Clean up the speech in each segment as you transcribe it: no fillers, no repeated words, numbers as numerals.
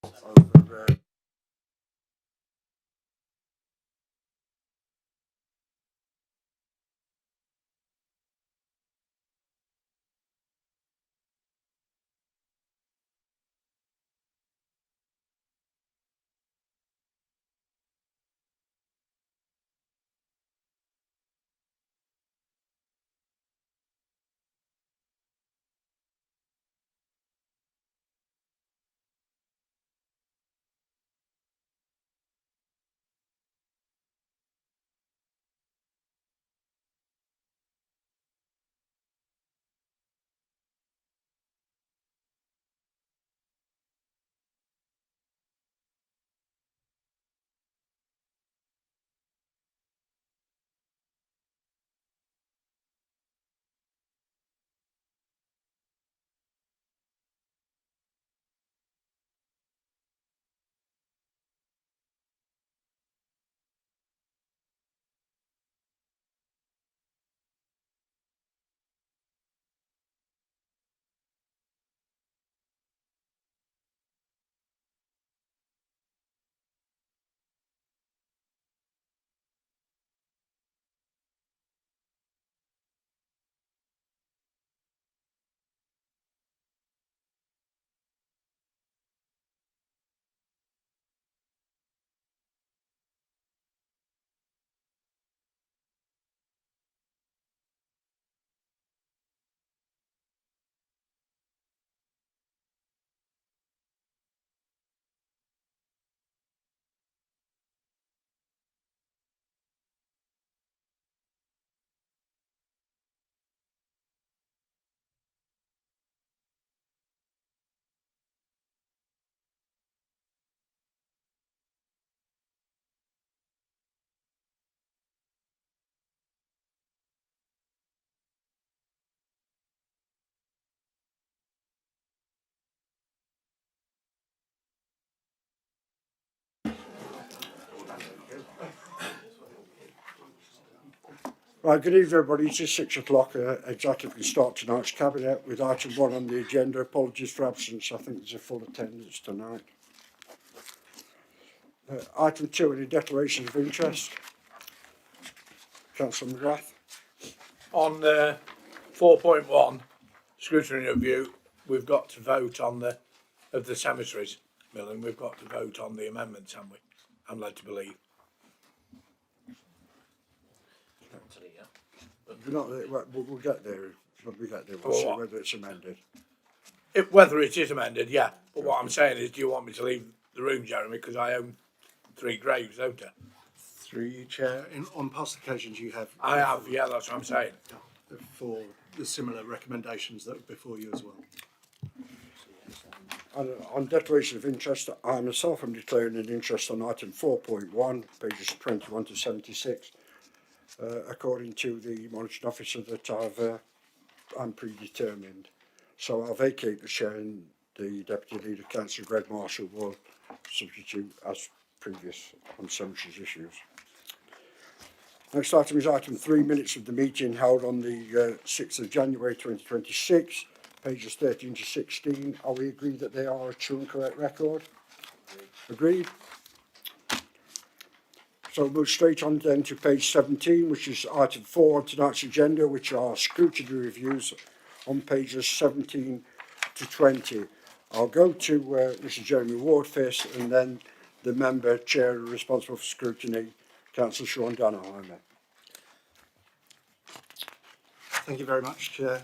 over Right, good evening everybody. It's just 6 o'clock exactly. We can start tonight's cabinet with item 1 on the agenda. Apologies for absence. I think there's a full attendance tonight. Item 2, any declarations of interest? Councillor McGrath. On 4.1 scrutiny review, we've got to vote on the cemeteries, Millen. We've got to vote on the amendments, haven't we? I'm led to believe. We'll get there. When we get there, we'll see whether it's amended. Whether it is amended, yeah. But what I'm saying is, do you want me to leave the room, Jeremy? Because I own 3 graves, don't I? Through you, Chair. On past occasions you have. I have, yeah, that's what I'm saying. For the similar recommendations that were before you as well. And on declaration of interest, I myself am declaring an interest on item 4.1, pages 21 to 76, according to the monitoring officer that I'm predetermined. So I'll vacate the chair and the Deputy Leader, Councillor Greg Marshall, will substitute as previous on cemeteries issues. Next item is item 3, minutes of the meeting held on the 6th of January 2026, pages 13 to 16. Are we agreed that they are a true and correct record? Agreed? So we'll move straight on then to page 17, which is item 4 on tonight's agenda, which are scrutiny reviews on pages 17 to 20. I'll go to Mr. Jeremy Ward first, and then the member chair responsible for scrutiny, Councillor Sean Dannerheimer. Thank you very much, Chair.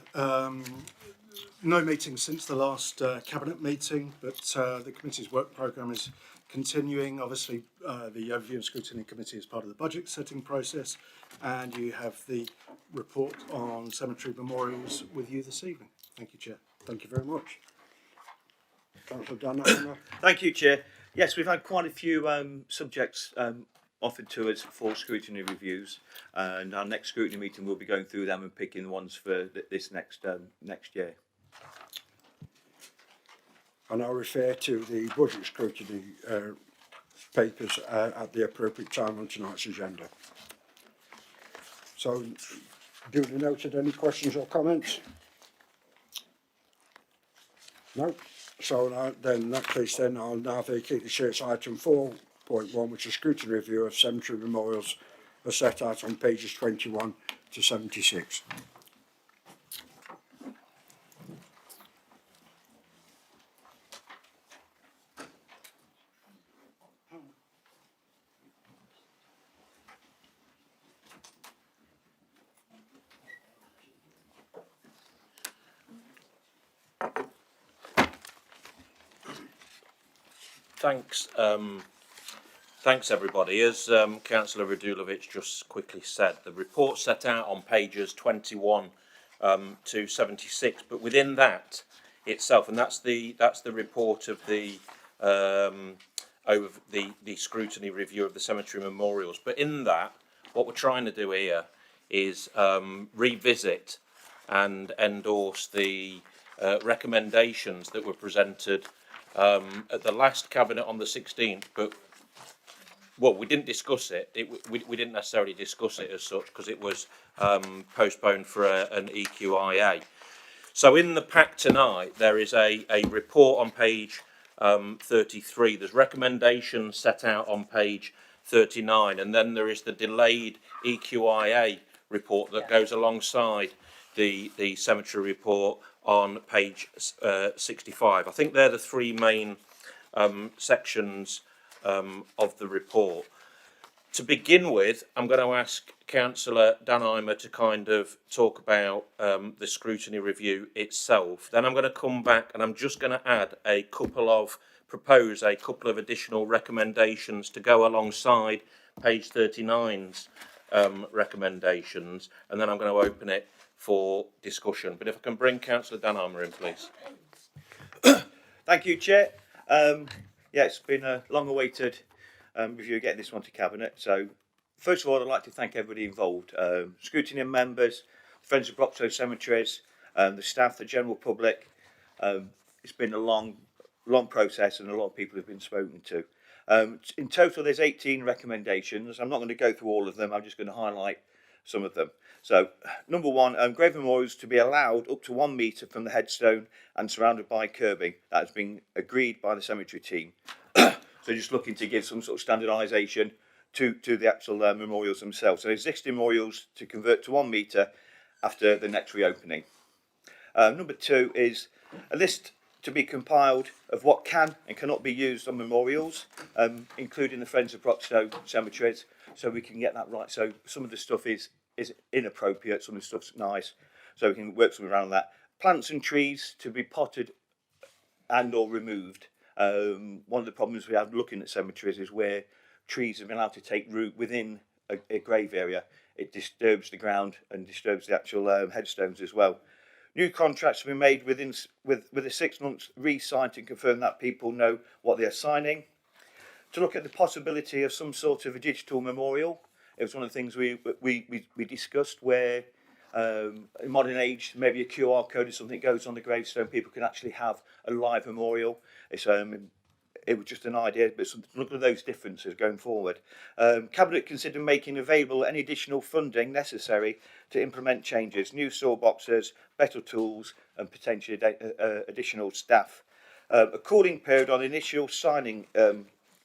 No meeting since the last Cabinet meeting, but the committee's work programme is continuing. Obviously, the Overview and Scrutiny Committee is part of the budget setting process, and you have the report on cemetery memorials with you this evening. Thank you, Chair. Thank you very much. Councillor Dannerheimer. Thank you, Chair. Yes, we've had quite a few subjects offered to us for scrutiny reviews, and our next scrutiny meeting we'll be going through them and picking the ones for this next year. And I'll refer to the budget scrutiny papers at the appropriate time on tonight's agenda. So, duly noted, any questions or comments? No? So now, then, in that case, then I'll now vacate the chair. It's item 4.1, which is scrutiny review of cemetery memorials, as set out on pages 21 to 76. Thanks, thanks everybody. As Councillor Radulovic just quickly said, the report set out on pages 21 to 76, but within that itself, and that's the report of the over the scrutiny review of the cemetery memorials. But in that, what we're trying to do here is revisit and endorse the recommendations that were presented at the last cabinet on the 16th, but we didn't discuss it. We didn't necessarily discuss it as such because it was postponed for an EQIA. So in the pack tonight, there is a report on page 33. There's recommendations set out on page 39, and then there is the delayed EQIA report that goes alongside the cemetery report on page 65. I think they're the three main sections of the report. To begin with, I'm going to ask Councillor Danheimer to kind of talk about the scrutiny review itself. Then I'm going to come back and I'm just going to propose a couple of additional recommendations to go alongside page 39's recommendations, and then I'm going to open it for discussion. But if I can bring Councillor Danheimer in, please. Thank you, Chair. Yeah, it's been a long-awaited review getting this one to Cabinet. So, first of all, I'd like to thank everybody involved. Scrutiny members, Friends of Broxtowe Cemeteries, the staff, the general public. It's been a long process and a lot of people have been spoken to. In total, there's 18 recommendations. I'm not going to go through all of them. I'm just going to highlight some of them. So, number one, grave memorials to be allowed up to 1 metre from the headstone and surrounded by curbing. That has been agreed by the cemetery team. So just looking to give some sort of standardisation to the actual memorials themselves. So existing memorials to convert to 1 metre after the next reopening. Number two is a list to be compiled of what can and cannot be used on memorials, including the Friends of Broxtowe Cemeteries, so we can get that right. So some of the stuff is inappropriate, some of the stuff's nice, so we can work something around that. Plants and trees to be potted and or removed. One of the problems we have looking at cemeteries is where trees have been allowed to take root within a grave area. It disturbs the ground and disturbs the actual headstones as well. New contracts to be made with a 6 months re-sign to confirm that people know what they're signing. To look at the possibility of some sort of a digital memorial. It was one of the things we discussed, where in modern age maybe a QR code or something goes on the gravestone, people can actually have a live memorial. It was just an idea, but look at those differences going forward. Cabinet considered making available any additional funding necessary to implement changes, new saw boxes, better tools and potentially additional staff. A cooling period on initial signing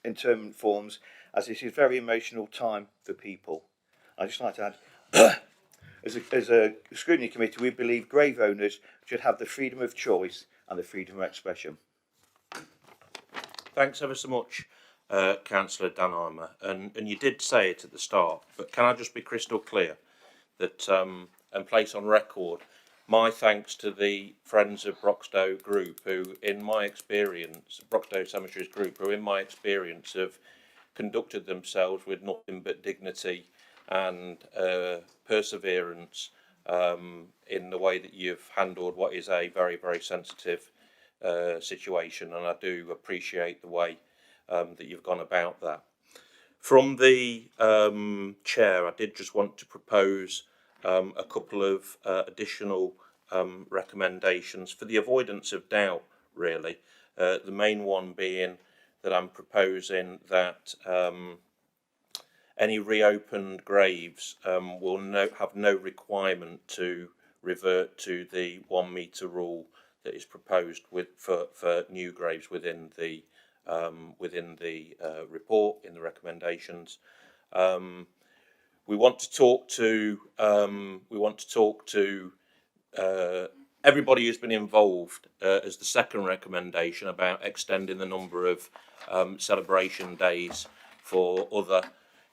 interment forms, as this is very emotional time for people. I'd just like to add, as a scrutiny committee, we believe grave owners should have the freedom of choice and the freedom of expression. Thanks ever so much, Councillor Danheimer. And you did say it at the start, but can I just be crystal clear that and place on record my thanks to the Friends of Broxtowe group, who, in my experience, Broxtowe Cemeteries group, who, in my experience, have conducted themselves with nothing but dignity and perseverance in the way that you've handled what is a very, very sensitive situation, and I do appreciate the way that you've gone about that. From the chair, I did just want to propose a couple of additional recommendations for the avoidance of doubt, really. The main one being that I'm proposing that any reopened graves will have no requirement to revert to the 1 metre rule that is proposed for new graves within the report in the recommendations. We want to talk to everybody who's been involved as the second recommendation about extending the number of celebration days for other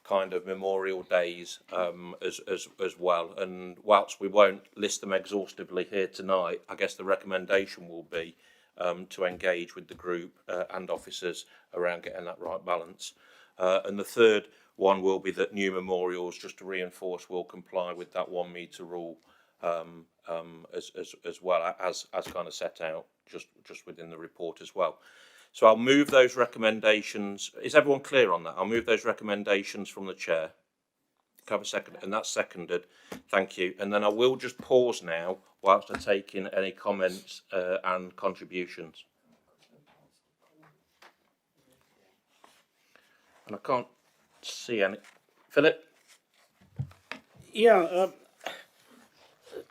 kind of memorial days as well. And whilst we won't list them exhaustively here tonight, I guess the recommendation will be to engage with the group and officers around getting that right balance. And the third one will be that new memorials, just to reinforce, will comply with that 1 metre rule as well as kind of set out just within the report as well. So I'll move those recommendations. Is everyone clear on that? I'll move those recommendations from the chair. Have a second, and that's seconded. Thank you. And then I will just pause now whilst I take in any comments and contributions. And I can't see any. Philip? Yeah,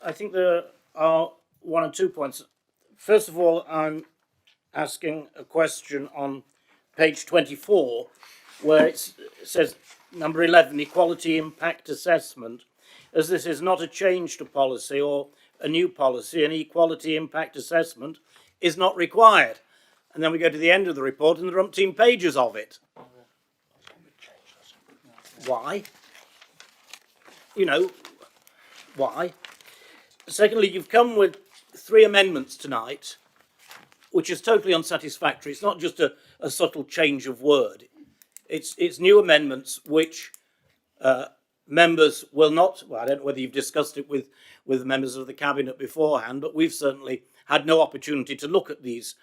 I think there are 1 or 2 points. First of all, I'm asking a question on page 24, where it says number 11, equality impact assessment. As this is not a change to policy or a new policy, an equality impact assessment is not required. And then we go to the end of the report and there are umpteen pages of it. Why? You know, why? Secondly, you've come with 3 amendments tonight, which is totally unsatisfactory. It's not just a subtle change of word. It's new amendments which members will not, well, I don't know whether you've discussed it with members of the Cabinet beforehand, but we've certainly had no opportunity to look at these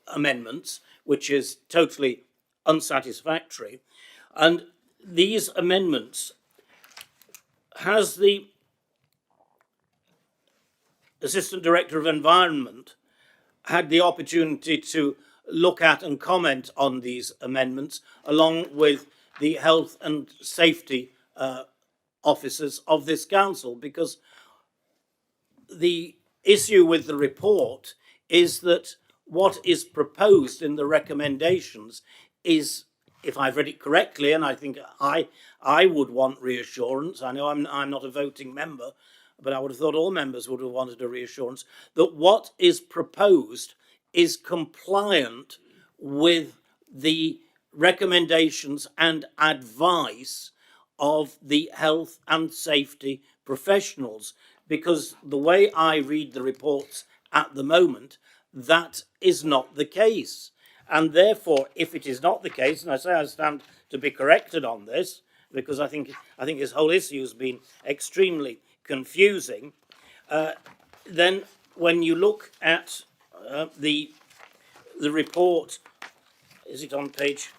amendments, which is totally unsatisfactory. And these amendments, has the Assistant Director of Environment had the opportunity to look at and comment on these amendments, along with the health and safety officers of this council? Because the issue with the report is that what is proposed in the recommendations is, if I've read it correctly, and I think I would want reassurance. I know I'm not a voting member, but I would have thought all members would have wanted a reassurance that what is proposed is compliant with the recommendations and advice of the health and safety professionals. Because the way I read the reports at the moment, that is not the case. And therefore, if it is not the case, and I say I stand to be corrected on this, because I think this whole issue has been extremely confusing, then when you look at the report, is it on page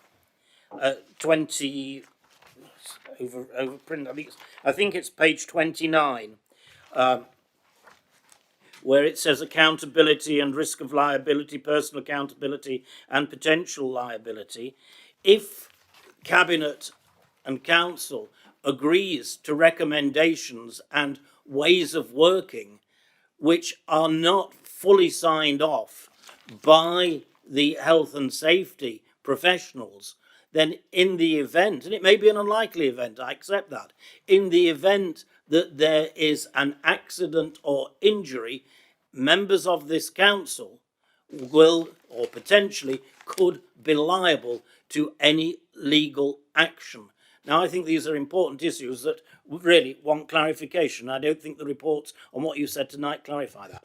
20, over print, I think it's page 29, where it says accountability and risk of liability, personal accountability and potential liability. If Cabinet and Council agrees to recommendations and ways of working which are not fully signed off by the health and safety professionals, then in the event, and it may be an unlikely event, I accept that, in the event that there is an accident or injury, members of this council will, or potentially could, be liable to any legal action. Now, I think these are important issues that really want clarification. I don't think the reports on what you said tonight clarify that.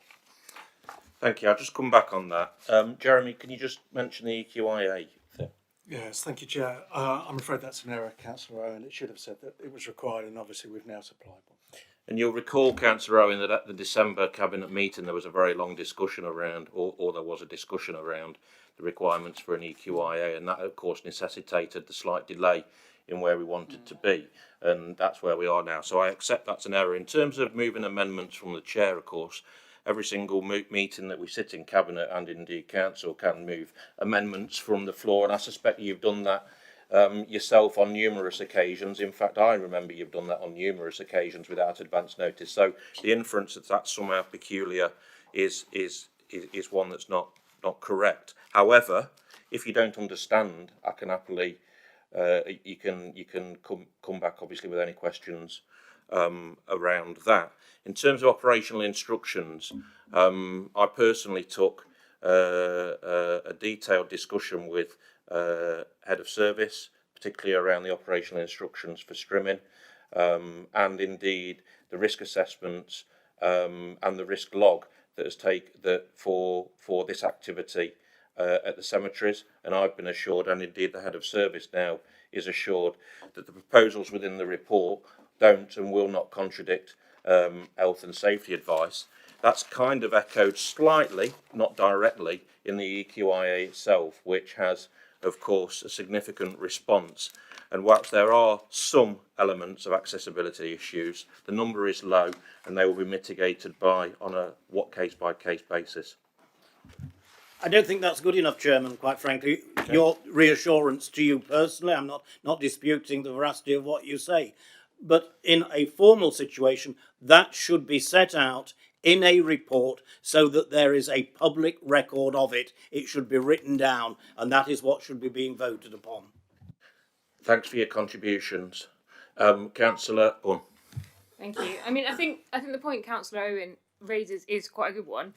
Thank you. I'll just come back on that. Jeremy, can you just mention the EQIA thing? Yes, thank you, Chair. I'm afraid that's an error, Councillor Owen. It should have said that it was required, and obviously we've now supplied one. And you'll recall, Councillor Owen, that at the December Cabinet meeting there was a very long discussion around, or there was a discussion around the requirements for an EQIA, and that of course necessitated the slight delay in where we wanted to be, and that's where we are now. So I accept that's an error. In terms of moving amendments from the chair, of course, every single meeting that we sit in Cabinet and indeed Council can move amendments from the floor, and I suspect you've done that yourself on numerous occasions. In fact, I remember you've done that on numerous occasions without advance notice. So the inference that that's somehow peculiar is one that's not correct. However, if you don't understand, I can happily you can come back obviously with any questions around that. In terms of operational instructions, I personally took a detailed discussion with head of service, particularly around the operational instructions for strimming, and indeed the risk assessments and the risk log that has for this activity at the cemeteries. And I've been assured, and indeed the head of service now is assured, that the proposals within the report don't and will not contradict health and safety advice. That's kind of echoed slightly, not directly, in the EQIA itself, which has, of course, a significant response. And whilst there are some elements of accessibility issues, the number is low and they will be mitigated on a case-by-case basis. I don't think that's good enough, Chairman, quite frankly. Okay. Your reassurance to you personally, I'm not disputing the veracity of what you say, but in a formal situation, that should be set out in a report so that there is a public record of it. It should be written down, and that is what should be being voted upon. Thanks for your contributions. Councillor Bunn. Thank you. I mean, I think the point Councillor Owen raises is quite a good one.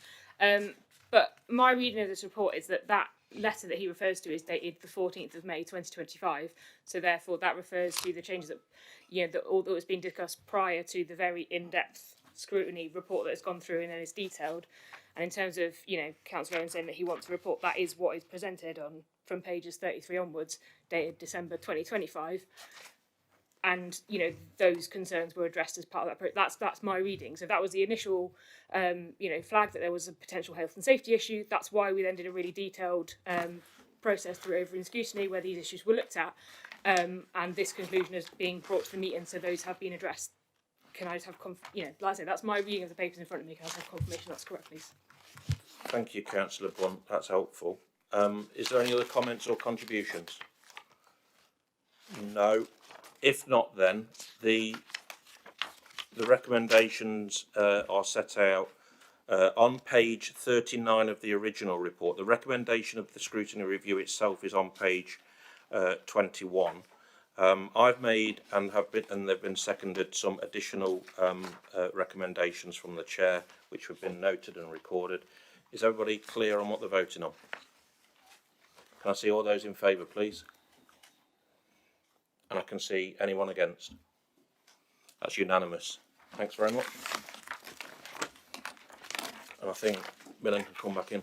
But my reading of this report is that letter that he refers to is dated the 14th of May 2025. So therefore, that refers to the changes that all that was being discussed prior to the very in-depth scrutiny report that has gone through and then is detailed. And in terms of Councillor Owen saying that he wants a report, that is what is presented from pages 33 onwards, dated December 2025. And those concerns were addressed as part of that. That's my reading. So that was the initial, flag that there was a potential health and safety issue. That's why we then did a really detailed process through overview and scrutiny where these issues were looked at, and this conclusion is being brought to the meeting. So those have been addressed. Can I just have like I say, that's my reading of the papers in front of me. Can I have confirmation that's correct, please? Thank you, Councillor Blunt. That's helpful. Is there any other comments or contributions? No. If not, then the recommendations are set out on page 39 of the original report. The recommendation of the scrutiny review itself is on page 21. I've made and they've been seconded some additional recommendations from the chair, which have been noted and recorded. Is everybody clear on what they're voting on? Can I see all those in favour, please? And I can see anyone against. That's unanimous. Thanks very much. And I think Millen can come back in.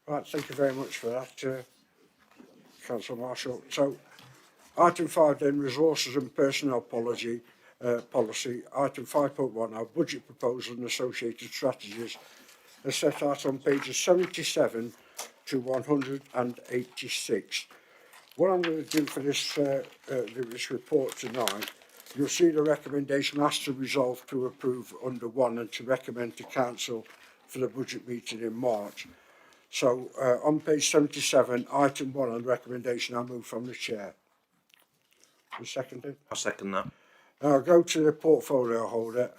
Right, thank you very much for that, Councillor Marshall. So, item 5 then, resources and personnel policy. Item 5.1, our budget proposal and associated strategies are set out on pages 77 to 186. What I'm going to do for this report tonight, you'll see the recommendation asked to resolve to approve under 1 and to recommend to Council for the budget meeting in March. So on page 77, item 1 on recommendation, I move from the chair. You seconded? I'll second that. Now I'll go to the portfolio holder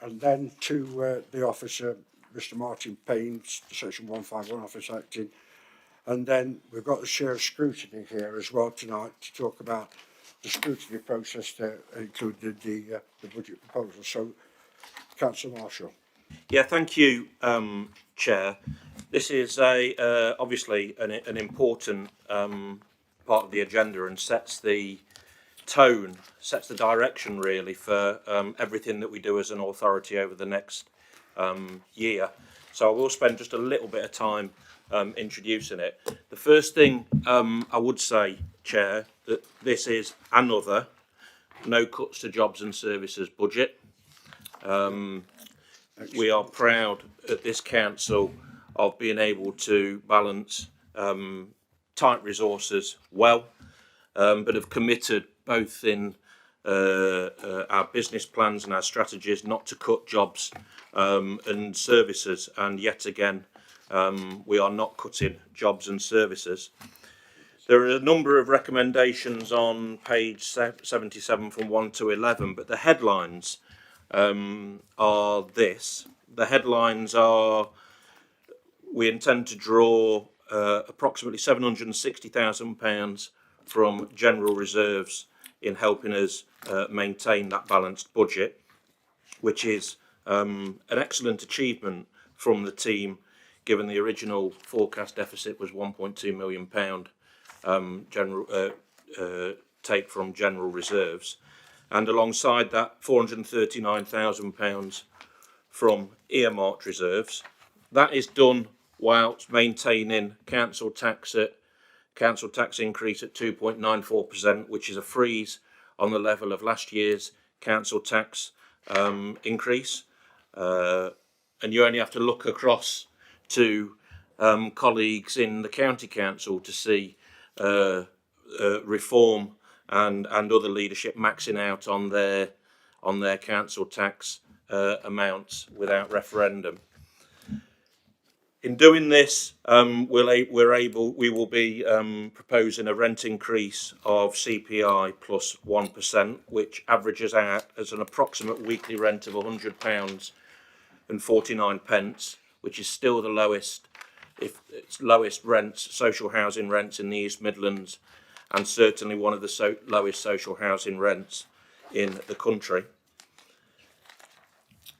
and then to the officer, Mr. Martin Payne, section 151 office acting. And then we've got the chair of scrutiny here as well tonight to talk about the scrutiny process that included the budget proposal. So, Councillor Marshall. Yeah, thank you, Chair. This is obviously an important part of the agenda and sets the tone, sets the direction really for everything that we do as an authority over the next year. So I will spend just a little bit of time introducing it. The first thing I would say, Chair, that this is another no cuts to jobs and services budget. We are proud at this council of being able to balance tight resources well, but have committed both in our business plans and our strategies not to cut jobs and services, and yet again we are not cutting jobs and services. There are a number of recommendations on page 77 from 1 to 11, but the headlines are this. The headlines are: we intend to draw approximately £760,000 from general reserves in helping us maintain that balanced budget, which is an excellent achievement from the team, given the original forecast deficit was £1.2 million take from general reserves, and alongside that £439,000 from earmarked reserves. That is done whilst maintaining council tax increase at 2.94%, which is a freeze on the level of last year's council tax increase. And you only have to look across to colleagues in the county council to see reform and other leadership maxing out on their council tax amounts without referendum. In doing this, we will be proposing a rent increase of CPI plus 1%, which averages out as an approximate weekly rent of £100 and 49 pence, which is still the lowest, if it's lowest rents, social housing rents in the East Midlands, and certainly one of the lowest social housing rents in the country.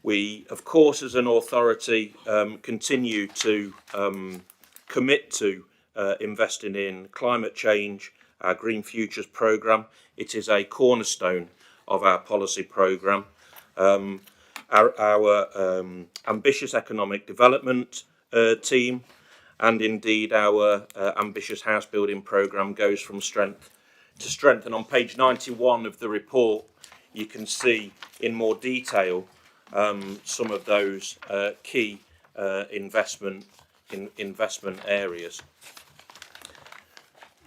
We, of course, as an authority, continue to commit to investing in climate change, our Green Futures programme. It is a cornerstone of our policy programme. Our ambitious economic development team, and indeed our ambitious house building programme, goes from strength to strength. And on page 91 of the report, you can see in more detail some of those key investment areas.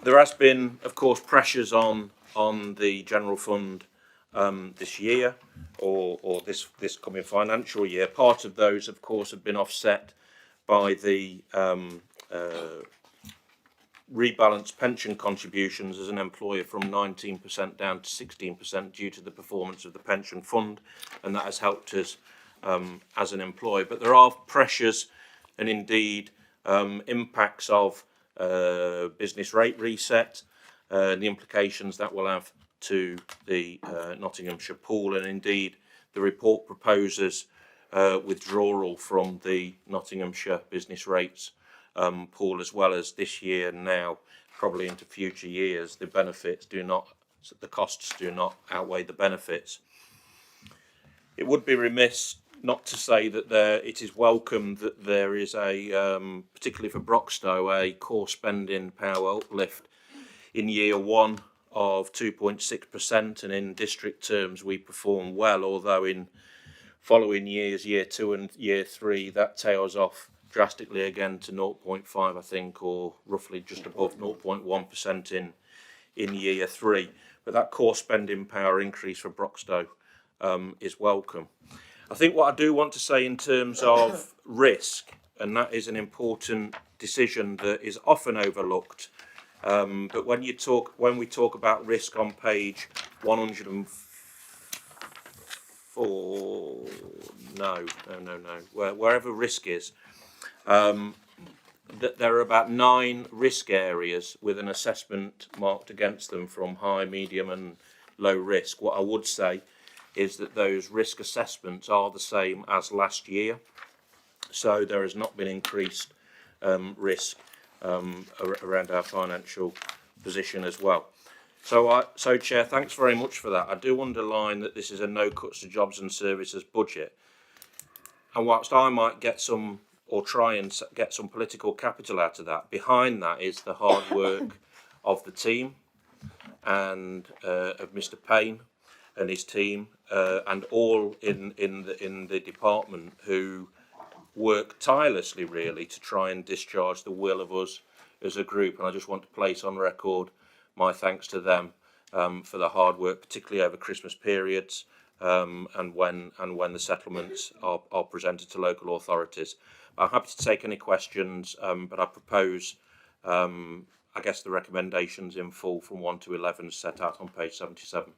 There has been, of course, pressures on the general fund this year or this coming financial year. Part of those, of course, have been offset by the rebalanced pension contributions as an employer from 19% down to 16% due to the performance of the pension fund, and that has helped us as an employer. But there are pressures and indeed impacts of business rate reset, the implications that will have to the Nottinghamshire pool, and indeed the report proposes withdrawal from the Nottinghamshire business rates pool, as well as this year and now probably into future years. The costs do not outweigh the benefits. It would be remiss not to say that it is welcome that there is a, particularly for Broxtowe, a core spending power uplift in year one of 2.6%, and in district terms we perform well, although in following years, year 2 and year 3, that tails off drastically again to 0.5, I think, or roughly just above 0.1% in year 3. But that core spending power increase for Broxtowe is welcome. I think what I do want to say in terms of risk, and that is an important decision that is often overlooked, but when we talk about risk on page 104, wherever risk is, that there are about 9 risk areas with an assessment marked against them from high, medium and low risk. What I would say is that those risk assessments are the same as last year, so there has not been increased risk around our financial position as well. So Chair, thanks very much for that. I do underline that this is a no cuts to jobs and services budget. And whilst I might get some, or try and get some political capital out of that, behind that is the hard work of the team and of Mr. Payne and his team, and all in the department who work tirelessly really to try and discharge the will of us as a group. And I just want to place on record my thanks to them for the hard work, particularly over Christmas periods, and when the settlements are presented to local authorities. I'm happy to take any questions, but I propose, I guess, the recommendations in full from 1 to 11 set out on page 77.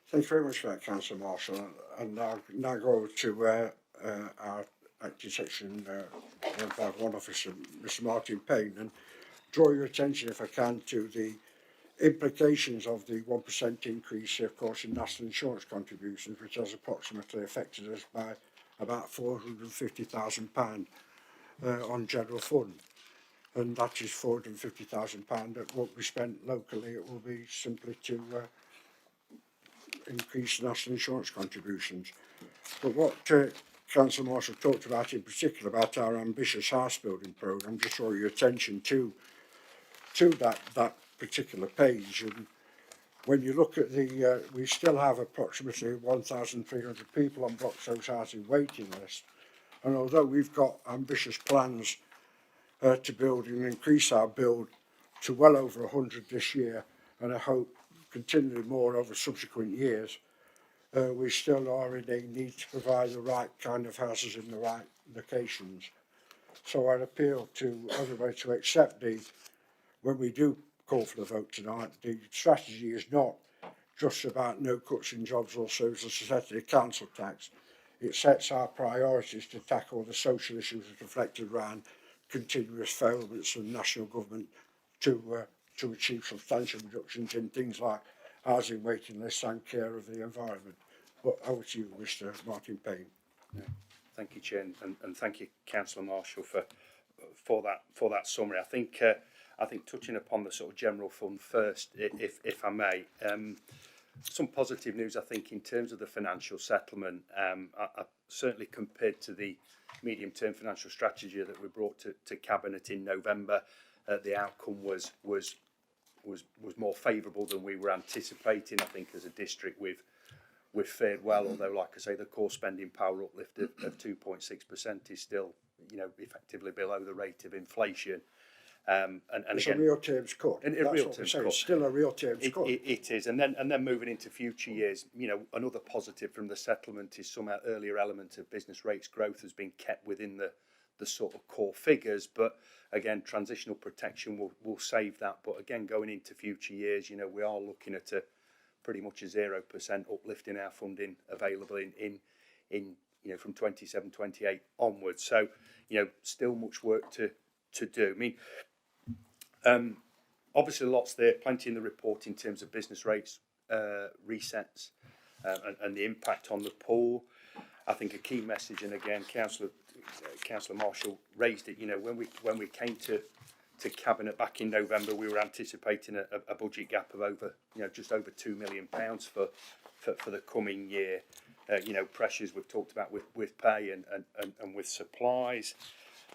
Thank you very much for that, Councillor Marshall. And I'll now go over to our acting section 151 officer, Mr. Martin Payne, and draw your attention, if I can, to the implications of the 1% increase, of course, in national insurance contributions, which has approximately affected us by about £450,000 on general fund. And that is £450,000 that won't be spent locally. It will be simply to increase national insurance contributions. But what Councillor Marshall talked about in particular, about our ambitious house building programme, just draw your attention to that particular page. And when you look at the, we still have approximately 1,300 people on Bloxhose housing waiting list. And although we've got ambitious plans to build and increase our build to well over 100 this year, and I hope continually more over subsequent years, we still are in a need to provide the right kind of houses in the right locations. So I'd appeal to everybody to accept when we do call for the vote tonight, the strategy is not just about no cuts in jobs or services, society council tax. It sets our priorities to tackle the social issues reflected around continuous failments of national government to achieve substantial reductions in things like housing waiting lists and care of the environment. But over to you, Mr. Martin Payne. Yeah. Thank you, Chair, and thank you, Councillor Marshall, for that summary. I think touching upon the sort of general fund first, if I may, some positive news. I think in terms of the financial settlement, I certainly compared to the medium-term financial strategy that we brought to Cabinet in November, the outcome was more favourable than we were anticipating. I think as a district we've fared well, although like I say, the core spending power uplift of 2.6% is still, effectively below the rate of inflation. And it's again, a real terms cut. In real terms cut. It's still a real terms cut. It is, and then moving into future years, another positive from the settlement is some earlier element of business rates growth has been kept within the sort of core figures, but again, transitional protection will save that. But again, going into future years, we are looking at pretty much a 0% uplift in our funding available in from 27-28 onwards. So, still much work to do. I mean, obviously lots there, plenty in the report in terms of business rates resets and the impact on the pool. I think a key message, and again, Councillor Marshall raised it. When we came to Cabinet back in November, we were anticipating a budget gap of over, just over £2 million for the coming year. Pressures we've talked about with pay and with supplies.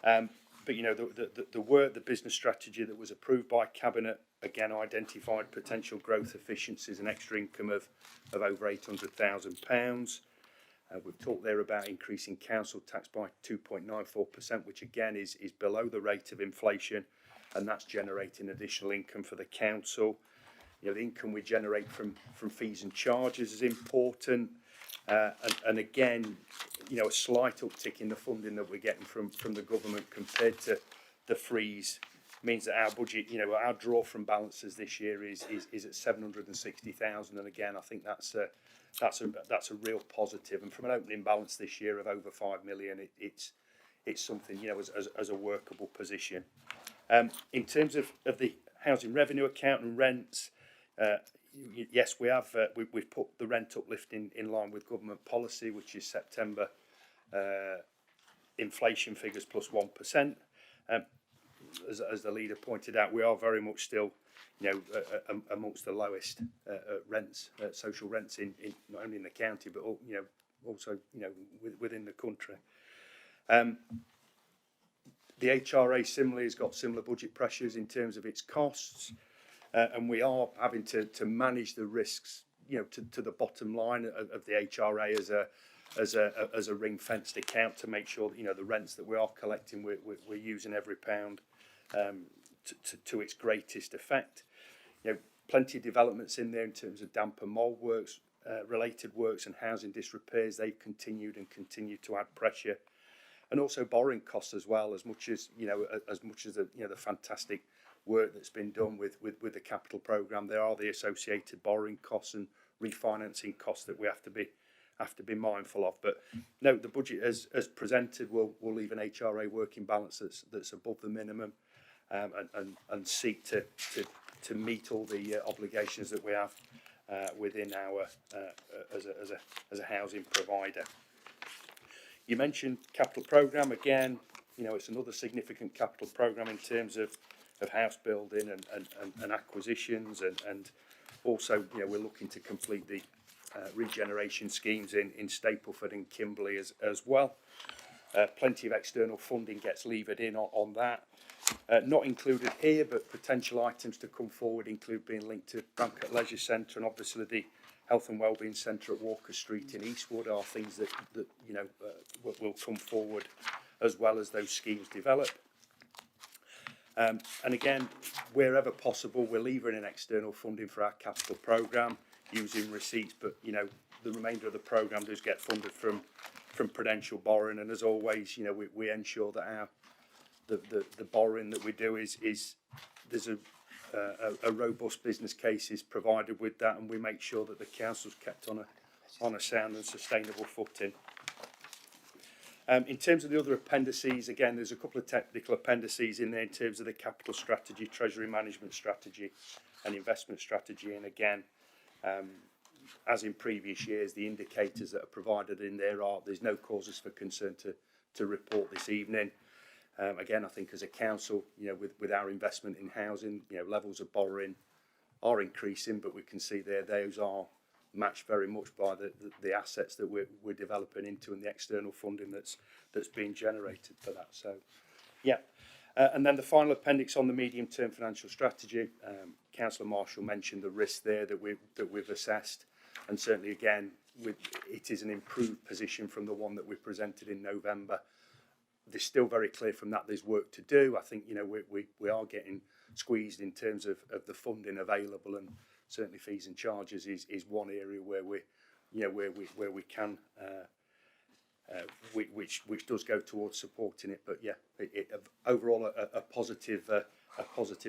But the business strategy that was approved by Cabinet again identified potential growth efficiencies and extra income of over £800,000. We've talked there about increasing council tax by 2.94%, which again is below the rate of inflation, and that's generating additional income for the council. The income we generate from fees and charges is important, and again, a slight uptick in the funding that we're getting from the government compared to the freeze means that our budget, our draw from balances this year is at 760,000, and again, I think that's a real positive. And from an opening balance this year of over 5 million, it's something as a workable position. In terms of the housing revenue account and rents, yes, we've put the rent uplift in line with government policy, which is September inflation figures plus 1%. As the leader pointed out, we are very much still amongst the lowest rents, social rents in not only in the county but also within the country. The HRA similarly has got similar budget pressures in terms of its costs, and we are having to manage the risks, to the bottom line of the HRA as a ring-fenced account to make sure that the rents that we are collecting, we're using every pound to its greatest effect. Plenty of developments in there in terms of damp and mould works, related works and housing disrepairs. They've continued and continue to add pressure, and also borrowing costs as well. As much as the fantastic work that's been done with the capital programme, there are the associated borrowing costs and refinancing costs that we have to be mindful of. But no, the budget as presented will leave an HRA working balance that's above the minimum, and seek to meet all the obligations that we have within our as a housing provider. You mentioned capital programme again. It's another significant capital programme in terms of house building and acquisitions, and also we're looking to complete the regeneration schemes in Stapleford and Kimberley as well. Plenty of external funding gets levered in on that. Not included here, but potential items to come forward include being linked to Bramcote Leisure Centre, and obviously the Health and Wellbeing Centre at Walker Street in Eastwood are things that will come forward as well as those schemes develop. And again, wherever possible, we're levering in external funding for our capital programme using receipts, but the remainder of the programme does get funded from prudential borrowing, and as always, we ensure that the borrowing that we do is there's a robust business case is provided with that, and we make sure that the council's kept on a sound and sustainable footing. In terms of the other appendices, again, there's a couple of technical appendices in there in terms of the capital strategy, treasury management strategy and investment strategy. And again, as in previous years, the indicators that are provided in there's no causes for concern to report this evening. Again, I think as a council, with our investment in housing, levels of borrowing are increasing, but we can see those are matched very much by the assets that we're developing into and the external funding that's being generated for that. So, yeah. And then the final appendix on the medium-term financial strategy. Councillor Marshall mentioned the risks there that we've assessed, and certainly again, it is an improved position from the one that we presented in November. There's still very clear from that there's work to do. I think we are getting squeezed in terms of the funding available, and certainly fees and charges is one area where we can which does go towards supporting it. But yeah, overall a positive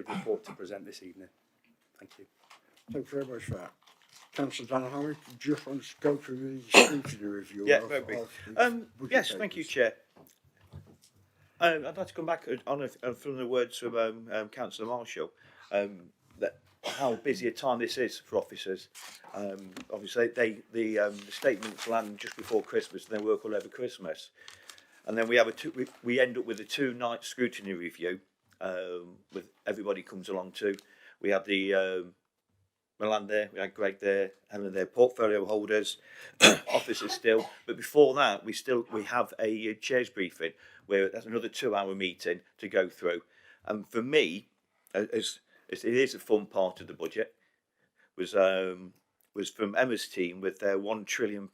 report to present this evening. Thank you. Thank you very much for that. Councillor Danaher, do you want to go through the scrutiny review? Yeah, very brief. Yes, thank you, Chair. I'd like to come back on from the words from Councillor Marshall, that how busy a time this is for officers. Obviously, the statements land just before Christmas, and they work all over Christmas, and then we have we end up with a 2-night scrutiny review. With everybody comes along too. We had the Milan there, we had Greg there, Helen there, portfolio holders, officers still. But before that, we have a chairs briefing where that's another 2-hour meeting to go through. And for me, as it is a fun part of the budget, was from Emma's team with their £1 trillion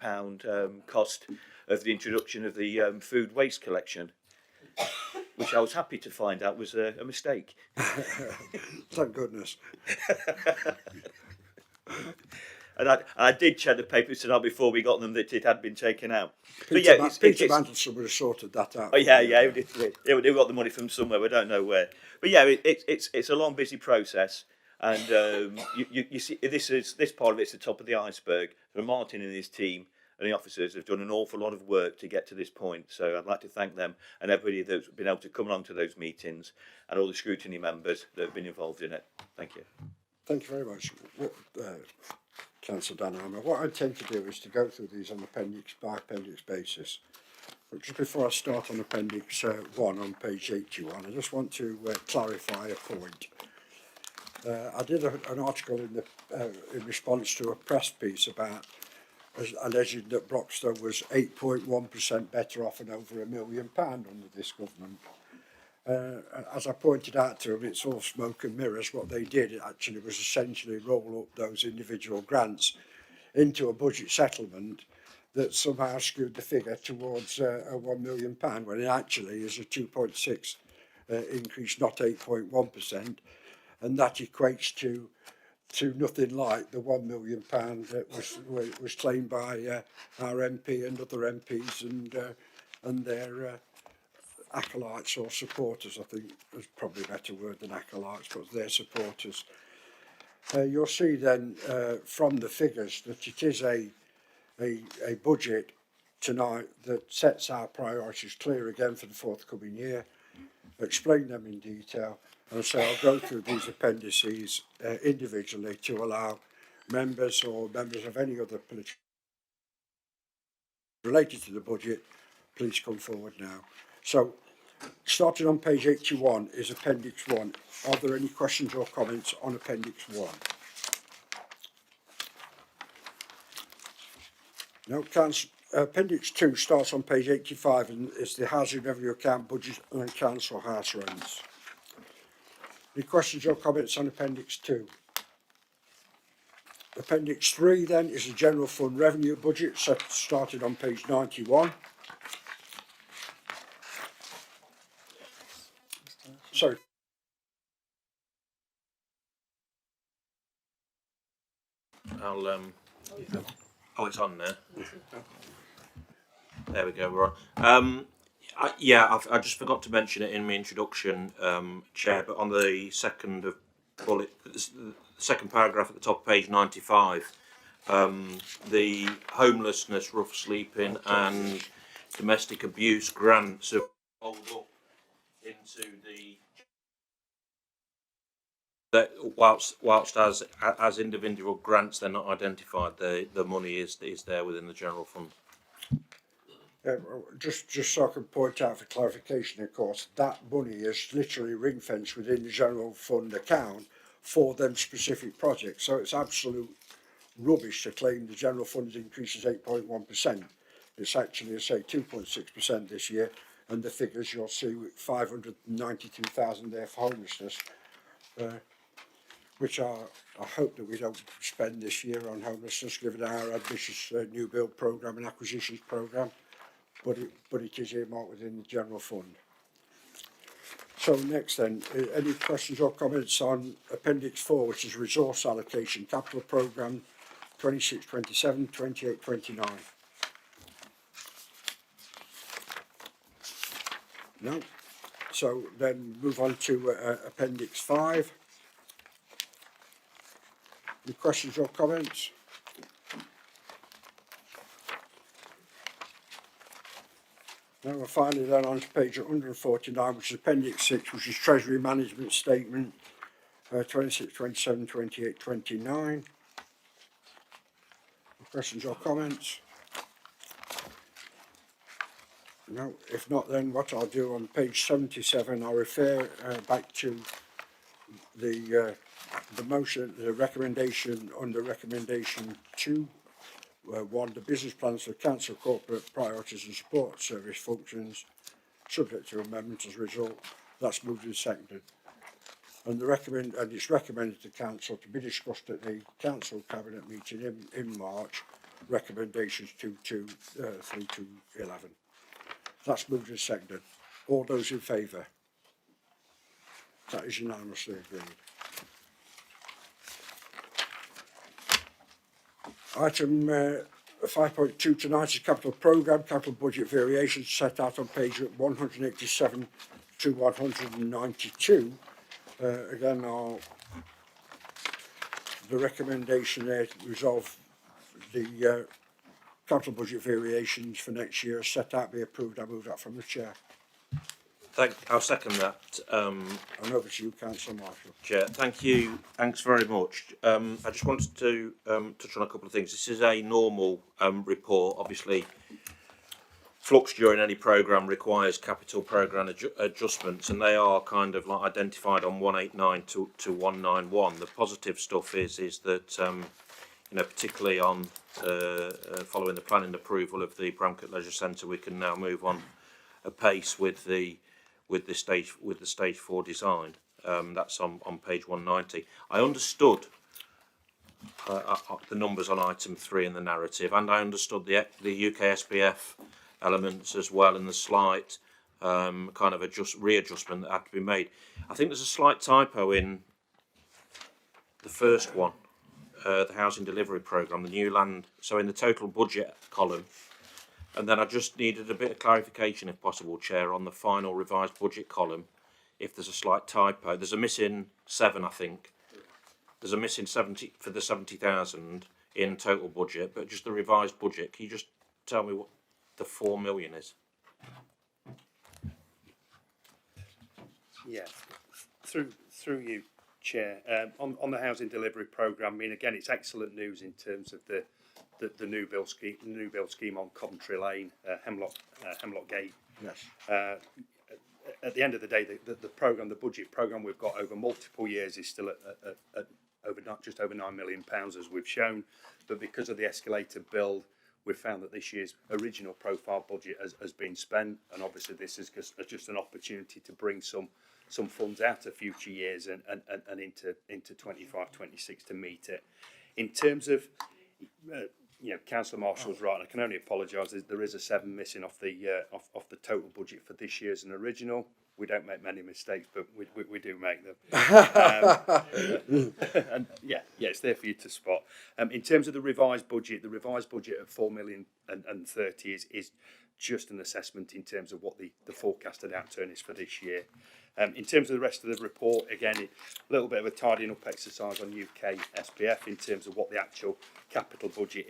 cost of the introduction of the food waste collection, which I was happy to find out was a mistake. Thank goodness. And I did check the papers tonight before we got them that it had been taken out. Peter Mandelson would have sorted that out. Oh yeah, they got the money from somewhere, we don't know where. But yeah, it's a long, busy process, and you see this part of it's the top of the iceberg. So Martin and his team and the officers have done an awful lot of work to get to this point. So I'd like to thank them and everybody that's been able to come along to those meetings, and all the scrutiny members that have been involved in it. Thank you. Thank you very much, Councillor Danaher. What I tend to do is to go through these on appendix by appendix basis. But just before I start on appendix 1 on page 81, I just want to clarify a point. I did an article in response to a press piece about alleging that Broxton was 8.1% better off and over £1 million under this government. As I pointed out to them, it's all smoke and mirrors. What they did actually was essentially roll up those individual grants into a budget settlement that somehow skewed the figure towards a £1 million, when it actually is a 2.6 increase, not 8.1%, and that equates to nothing like the £1 million that was claimed by our MP and other MPs and their acolytes or supporters. I think there's probably a better word than acolytes, but their supporters. You'll see then from the figures that it is a budget tonight that sets our priorities clear again for the forthcoming year, explain them in detail, and so I'll go through these appendices individually to allow members or members of any other political related to the budget, please come forward now. So, starting on page 81 is Appendix 1. Are there any questions or comments on Appendix 1? No, Appendix 2 starts on page 85 and is the Housing Revenue Account Budget and Council House Rents. Any questions or comments on Appendix 2? Appendix 3 then is the General Fund Revenue Budget, started on page 91. Sorry. Oh, it's on there. There we go. We're on. I just forgot to mention it in my introduction, Chair. But on the second second paragraph at the top of page 95, the homelessness, rough sleeping, and domestic abuse grants have rolled up into that whilst as individual grants they're not identified, the money is there within the general fund. Just so I can point out for clarification, of course, that money is literally ring fenced within the general fund account for them specific projects. So it's absolute rubbish to claim the general fund's increase is 8.1%. It's actually, I say, 2.6% this year, and the figures you'll see with 592,000 there for homelessness, which I hope that we don't spend this year on homelessness, given our ambitious new build programme and acquisitions programme, but it is earmarked within the general fund. So next then, any questions or comments on Appendix 4, which is Resource Allocation, Capital Programme 26-27, 28-29? No? So then move on to Appendix 5. Any questions or comments? Now we're finally then on to page 149, which is Appendix 6, which is Treasury Management Statement 26, 27, 28, 29. Any questions or comments? No, if not, then what I'll do on page 77, I'll refer back to the motion, the recommendation under recommendation 2, 1, the business plans for council corporate priorities and support service functions, subject to amendment as a result. That's moved and seconded. And it's recommended to council to be discussed at the council cabinet meeting in March. Recommendations 2 to 3 to 11. That's moved and seconded. All those in favour? That is unanimously agreed. Item 5.2 tonight is capital programme, capital budget variations set out on page 187 to 192. Again, the recommendation there to resolve the capital budget variations for next year set out be approved. I move that from the chair. I'll second that. And over to you, Councillor Marshall. Chair, thank you. Thanks very much. I just wanted to touch on a couple of things. This is a normal report. Obviously, flux during any programme requires capital programme adjustments, and they are kind of like identified on 189 to 191. The positive stuff is that you know, particularly on following the planning approval of the Bramcote Leisure Centre, we can now move on apace with the stage 4 design. That's on page 190. I understood the numbers on item 3 in the narrative, and I understood the UK SPF elements as well, and the slight kind of readjustment that had to be made. I think there's a slight typo in the first one, the housing delivery programme, the new land. So in the total budget column, and then I just needed a bit of clarification, if possible, Chair, on the final revised budget column. If there's a slight typo, there's a missing 7, I think. There's a missing 70 for the 70,000 in total budget, but just the revised budget. Can you just tell me what the 4 million is? Yeah, through you, Chair. On the housing delivery programme, I mean, again, it's excellent news in terms of the new build scheme on Coventry Lane, Hemlock Gate. Yes. At the end of the day, the programme, the budget programme we've got over multiple years is still at just over £9 million, as we've shown. But because of the escalated build, we've found that this year's original profile budget has been spent, and obviously this is just an opportunity to bring some funds out of future years and into 25-26 to meet it. In terms of you know, Councillor Marshall's right, and I can only apologise. There is a 7 missing off the total budget for this year's an original. We don't make many mistakes, but we do make them. And yeah, it's there for you to spot. In terms of the revised budget at 4 million and 30 is just an assessment in terms of what the forecasted outturn is for this year. In terms of the rest of the report, again, a little bit of a tidying up exercise on UK SPF in terms of what the actual capital budget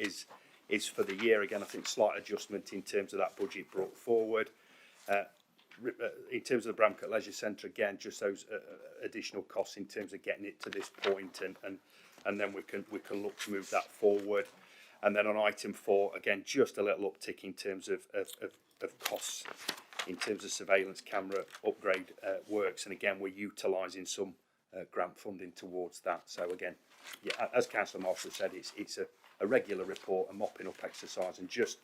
is for the year. Again, I think slight adjustment in terms of that budget brought forward. In terms of the Bramcote Leisure Centre, again, just those additional costs in terms of getting it to this point, and then we can look to move that forward. And then on item 4, again, just a little uptick in terms of costs, in terms of surveillance camera upgrade works, and again, we're utilising some grant funding towards that. So again, yeah, as Councillor Marshall said, it's a regular report, a mopping up exercise, and just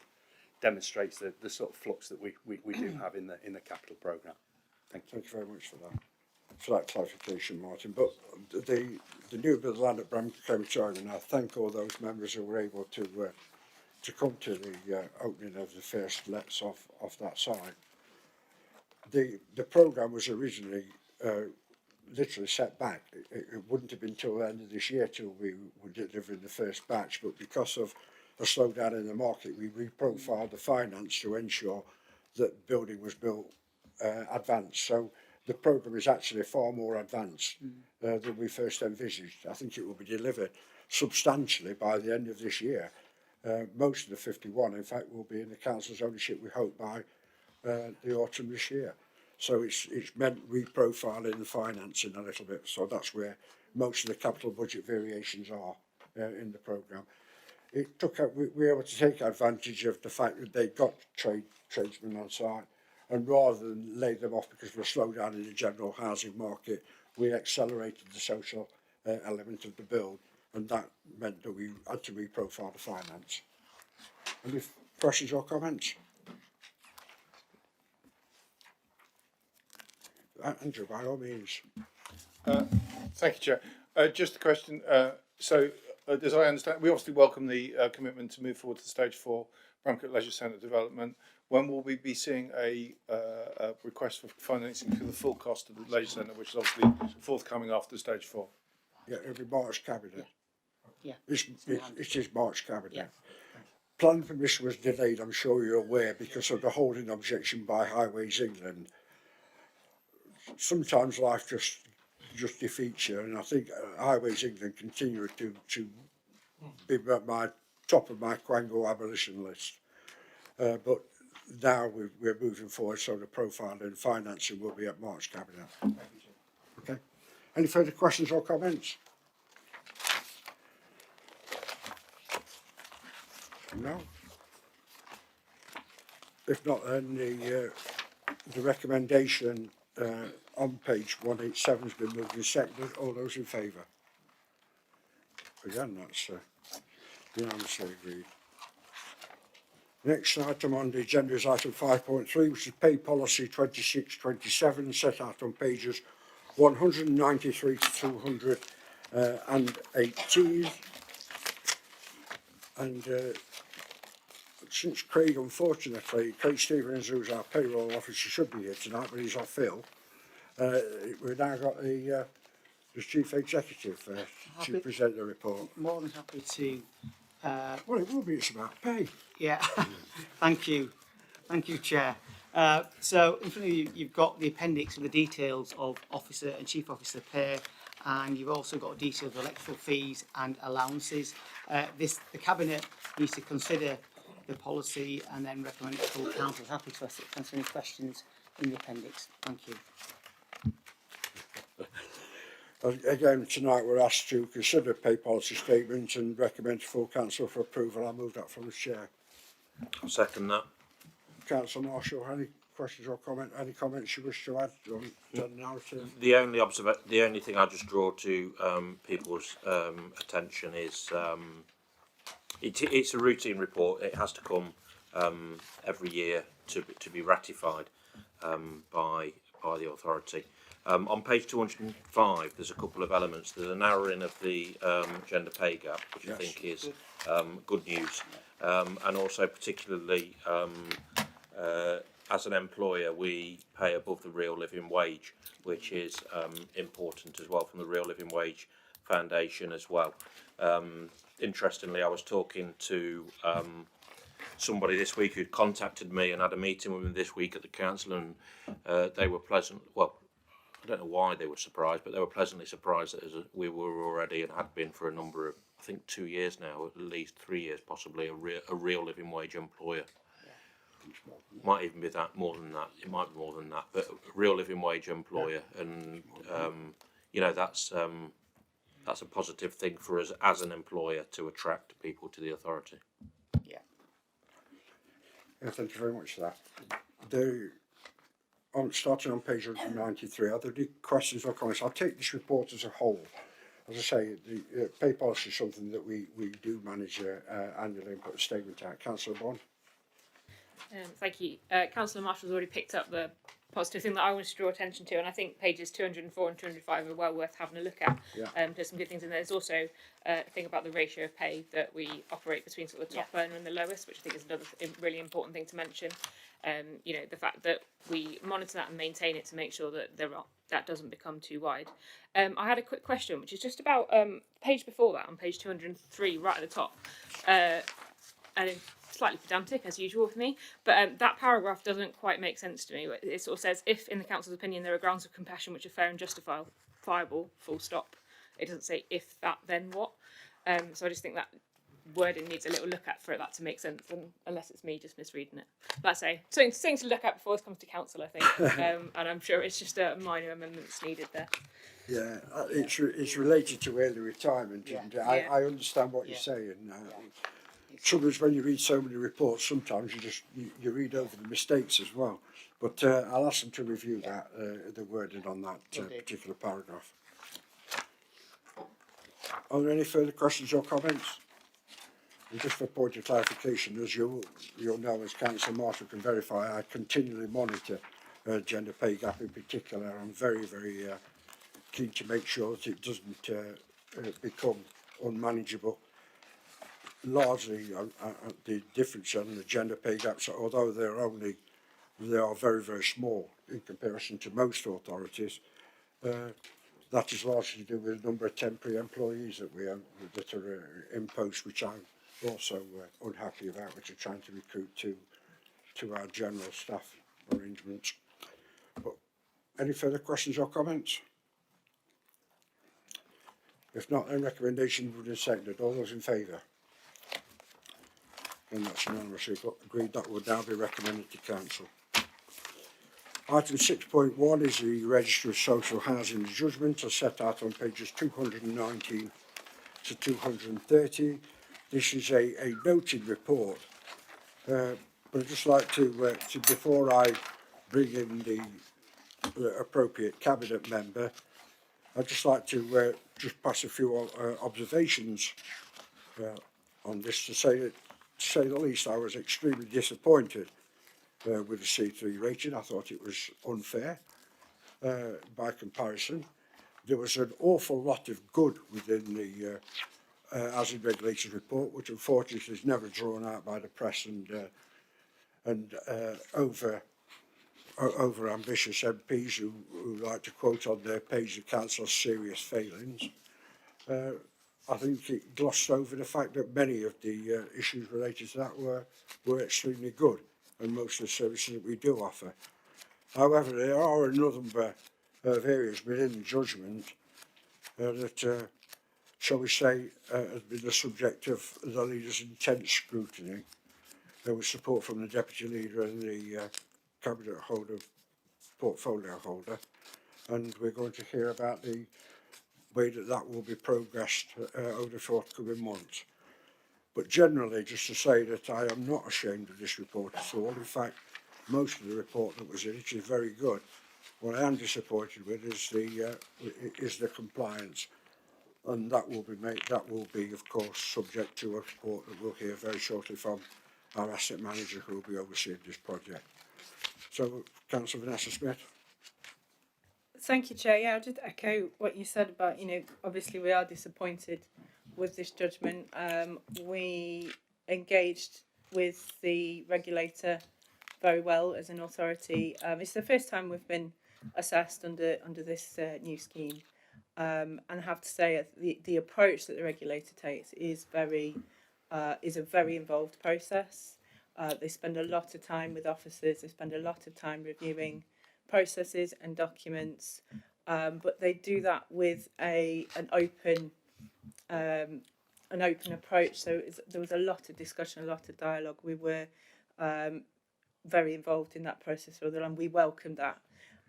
demonstrates the sort of flux that we do have in the capital programme. Thank you. Thank you very much for that clarification, Martin. But the new build land at Bramcote, and I thank all those members who were able to come to the opening of the first lets off that site. The programme was originally literally set back. It wouldn't have been till the end of this year till we were delivering the first batch, but because of a slowdown in the market, we reprofiled the finance to ensure that building was built advanced. So the programme is actually far more advanced than we first envisaged. I think it will be delivered substantially by the end of this year. Most of the 51, in fact, will be in the council's ownership, we hope, by the autumn this year. So it's meant reprofiling the financing a little bit. So that's where most of the capital budget variations are in the programme. It took we were able to take advantage of the fact that they got tradesmen on site, and rather than lay them off because of a slowdown in the general housing market, we accelerated the social element of the build, and that meant that we had to reprofile the finance. Any questions or comments? Andrew, by all means. Thank you, Chair. Just a question. So, as I understand, we obviously welcome the commitment to move forward to stage 4 Bramcote Leisure Centre development. When will we be seeing a request for financing for the full cost of the leisure centre, which is obviously forthcoming after stage 4? Yeah, it'll be March Cabinet. Yeah. It is March Cabinet. Yeah. Planning permission was delayed, I'm sure you're aware, because of the holding objection by Highways England. Sometimes life just defeats you, and I think Highways England continue to be at my top of my Quango abolition list. But now we're moving forward, so the profile and financing will be at March Cabinet. Okay. Any further questions or comments? No. If not, then the recommendation on page 187 has been moved and seconded. All those in favour? Again, that's unanimously agreed. Next item on the agenda is item 5.3, which is pay policy 2627, set out on pages 193 to 218. And since Craig, unfortunately, Craig Stevens, who's our payroll officer, should be here tonight, but he's off ill. We've now got the Chief Executive to present the report. More than happy to. Well, it will be, it's about pay. Yeah, thank you, Chair. So in front of you, you've got the appendix with the details of officer and chief officer pay, and you've also got details of electoral fees and allowances. The cabinet needs to consider the policy and then recommend it to full council. Happy to answer any questions in the appendix. Thank you. Again, tonight we're asked to consider pay policy statement and recommend to full council for approval. I move that from the chair. I'll second that. Councillor Marshall, any questions or any comments you wish to add on the narrative? The only thing I just draw to people's attention is it's a routine report. It has to come every year to be ratified by the authority. On page 205, there's a couple of elements. There's a narrowing of the gender pay gap, which I think is good news, and also particularly as an employer, we pay above the real living wage, which is important as well from the Real Living Wage Foundation as well. Interestingly, I was talking to somebody this week who'd contacted me and had a meeting with them this week at the council, and they were pleasant. Well, I don't know why they were surprised, but they were pleasantly surprised that we were already and had been for a number of, I think, 2 years now, at least 3 years possibly, a real living wage employer. Might even be that more than that. It might be more than that, but a real living wage employer, and you know, that's a positive thing for us as an employer to attract people to the authority. Yeah. Thank you very much for that. Starting on page 193, are there any questions or comments? I'll take this report as a whole. As I say, the pay policy is something that we do manage annually and put a statement out. Councillor Bond. Thank you. Councillor Marshall's already picked up the positive thing that I wanted to draw attention to, and I think pages 204 and 205 are well worth having a look at. Yeah. There's some good things in there. There's also a thing about the ratio of pay that we operate between sort of the top earner and the lowest, which I think is another really important thing to mention. You know, the fact that we monitor that and maintain it to make sure that that doesn't become too wide. I had a quick question, which is just about page before that, on page 203, right at the top. And slightly pedantic as usual with me, but that paragraph doesn't quite make sense to me. It sort of says, if in the council's opinion there are grounds of compassion which are fair and justifiable, full stop. It doesn't say if that, then what. So I just think that wording needs a little look at for that to make sense, and unless it's me just misreading it. But I say, something to look at before this comes to council, I think. And I'm sure it's just a minor amendments needed there. Yeah, it's related to early retirement, and I understand what you're saying. Trouble is, when you read so many reports, sometimes you read over the mistakes as well. But I'll ask them to review that the wording on that particular paragraph. Are there any further questions or comments? And just for a point of clarification, as you'll know, as Councillor Marshall can verify, I continually monitor gender pay gap in particular. I'm very, very keen to make sure that it doesn't become unmanageable. Largely, the difference in the gender pay gaps, although they are very, very small in comparison to most authorities, that is largely to do with the number of temporary employees that we have that are in post, which I'm also unhappy about, which are trying to recruit to our general staff arrangements. But any further questions or comments? If not, then recommendation would have seconded. All those in favour? And that's unanimously agreed. That would now be recommended to council. Item 6.1 is the Register of Social Housing Judgment, as set out on pages 219 to 230. This is a noted report But I'd just like to before I bring in the appropriate cabinet member, I'd just like to just pass a few observations on this to say the least. I was extremely disappointed with the C3 rating. I thought it was unfair by comparison. There was an awful lot of good within the housing regulations report, which unfortunately is never drawn out by the press and over ambitious MPs who like to quote on their page the council's serious failings. I think it glossed over the fact that many of the issues related to that were extremely good, and most of the services that we do offer. However, there are a number of areas within the judgment that, shall we say, has been the subject of the leader's intense scrutiny. There was support from the deputy leader and the cabinet holder, portfolio holder, and we're going to hear about the way that will be progressed over the forthcoming months. But generally, just to say that I am not ashamed of this report at all. In fact, most of the report that was in it is very good. What I am disappointed with is the compliance, and that will be of course subject to a report that we'll hear very shortly from our asset manager who will be overseeing this project. So, Councillor Vanessa Smith. Thank you, Chair. Yeah, I'll just echo what you said about, obviously we are disappointed with this judgment. We engaged with the regulator very well as an authority. It's the first time we've been assessed under this new scheme. And I have to say the approach that the regulator takes is a very involved process. They spend a lot of time with officers, they spend a lot of time reviewing processes and documents, but they do that with an open approach. So there was a lot of discussion, a lot of dialogue. We were very involved in that process, and we welcomed that.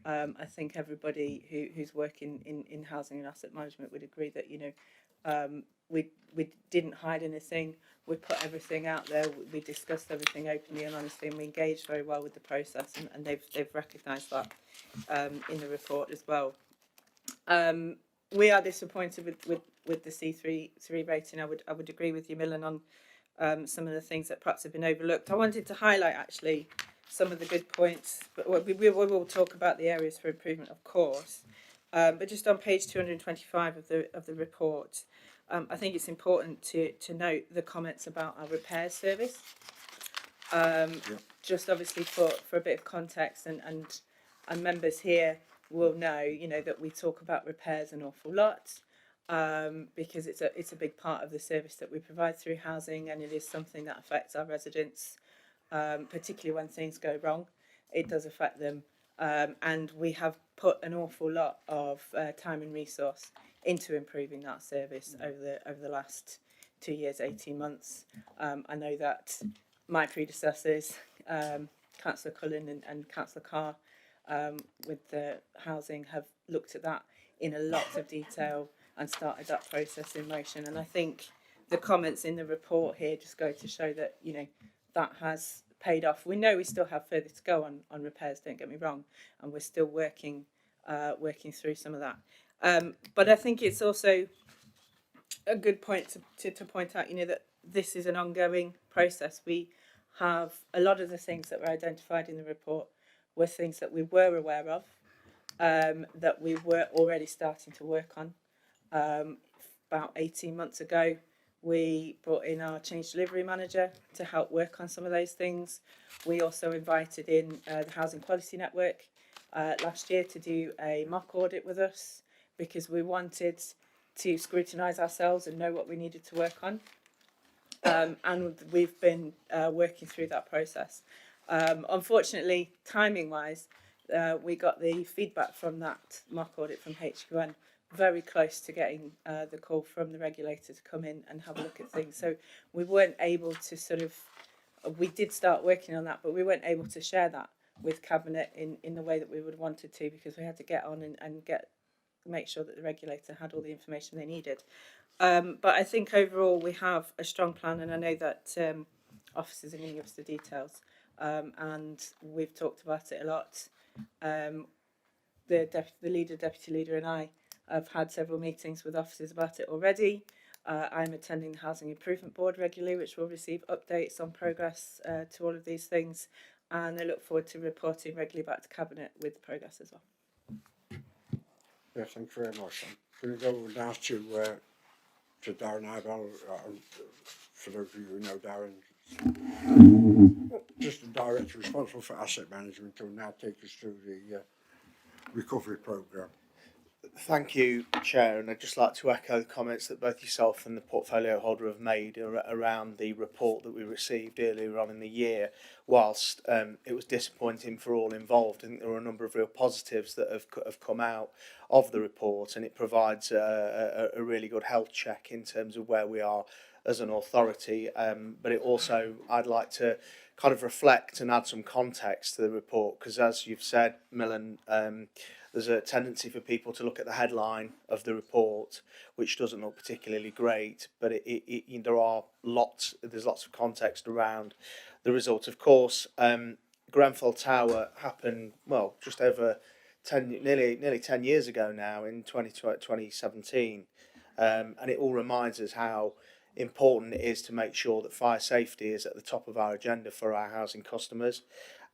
I think everybody who's working in housing and asset management would agree that we didn't hide anything. We put everything out there. We discussed everything openly and honestly, and we engaged very well with the process, and they've recognised that in the report as well. We are disappointed with the C3 rating. I would agree with you, Millen, on some of the things that perhaps have been overlooked. I wanted to highlight actually some of the good points, but we will talk about the areas for improvement, of course. But just on page 225 of the report, I think it's important to note the comments about our repairs service. Just obviously for a bit of context, and members here will know, that we talk about repairs an awful lot, because it's a big part of the service that we provide through housing, and it is something that affects our residents, particularly when things go wrong. It does affect them, and we have put an awful lot of time and resource into improving that service over the last 2 years, 18 months. I know that my predecessors, Councillor Cullen and Councillor Carr, with the housing, have looked at that in a lot of detail and started that process in motion. And I think the comments in the report here just go to show that that has paid off. We know we still have further to go on repairs, don't get me wrong, and we're still working through some of that. But I think it's also a good point to point out, that this is an ongoing process. We have a lot of the things that were identified in the report were things that we were aware of, that we were already starting to work on. About 18 months ago, we brought in our change delivery manager to help work on some of those things. We also invited in the Housing Quality Network last year to do a mock audit with us, because we wanted to scrutinise ourselves and know what we needed to work on. And we've been working through that process. Unfortunately, timing-wise, we got the feedback from that mock audit from HQN very close to getting the call from the regulator to come in and have a look at things. So we weren't able to we did start working on that, but we weren't able to share that with Cabinet in the way that we would have wanted to, because we had to get on and make sure that the regulator had all the information they needed. But I think overall we have a strong plan, and I know that officers are going to give us the details. and we've talked about it a lot. The leader, deputy leader, and I have had several meetings with officers about it already. I'm attending the Housing Improvement Board regularly, which will receive updates on progress to all of these things, and I look forward to reporting regularly back to Cabinet with progress as well. Yeah, thank you very much. I'm going to go now to Darren Ibell. For those of you who know Darren, just the director responsible for asset management, who will now take us through the recovery programme. Thank you, Chair, and I'd just like to echo the comments that both yourself and the portfolio holder have made around the report that we received earlier on in the year. Whilst it was disappointing for all involved, I think there were a number of real positives that have come out of the report, and it provides a really good health check in terms of where we are as an authority. But it also, I'd like to kind of reflect and add some context to the report, because as you've said, Millen, there's a tendency for people to look at the headline of the report, which doesn't look particularly great, but there's lots of context around the result. Of course, Grenfell Tower happened, well, just over nearly 10 years ago now, in 2017, and it all reminds us how important it is to make sure that fire safety is at the top of our agenda for our housing customers.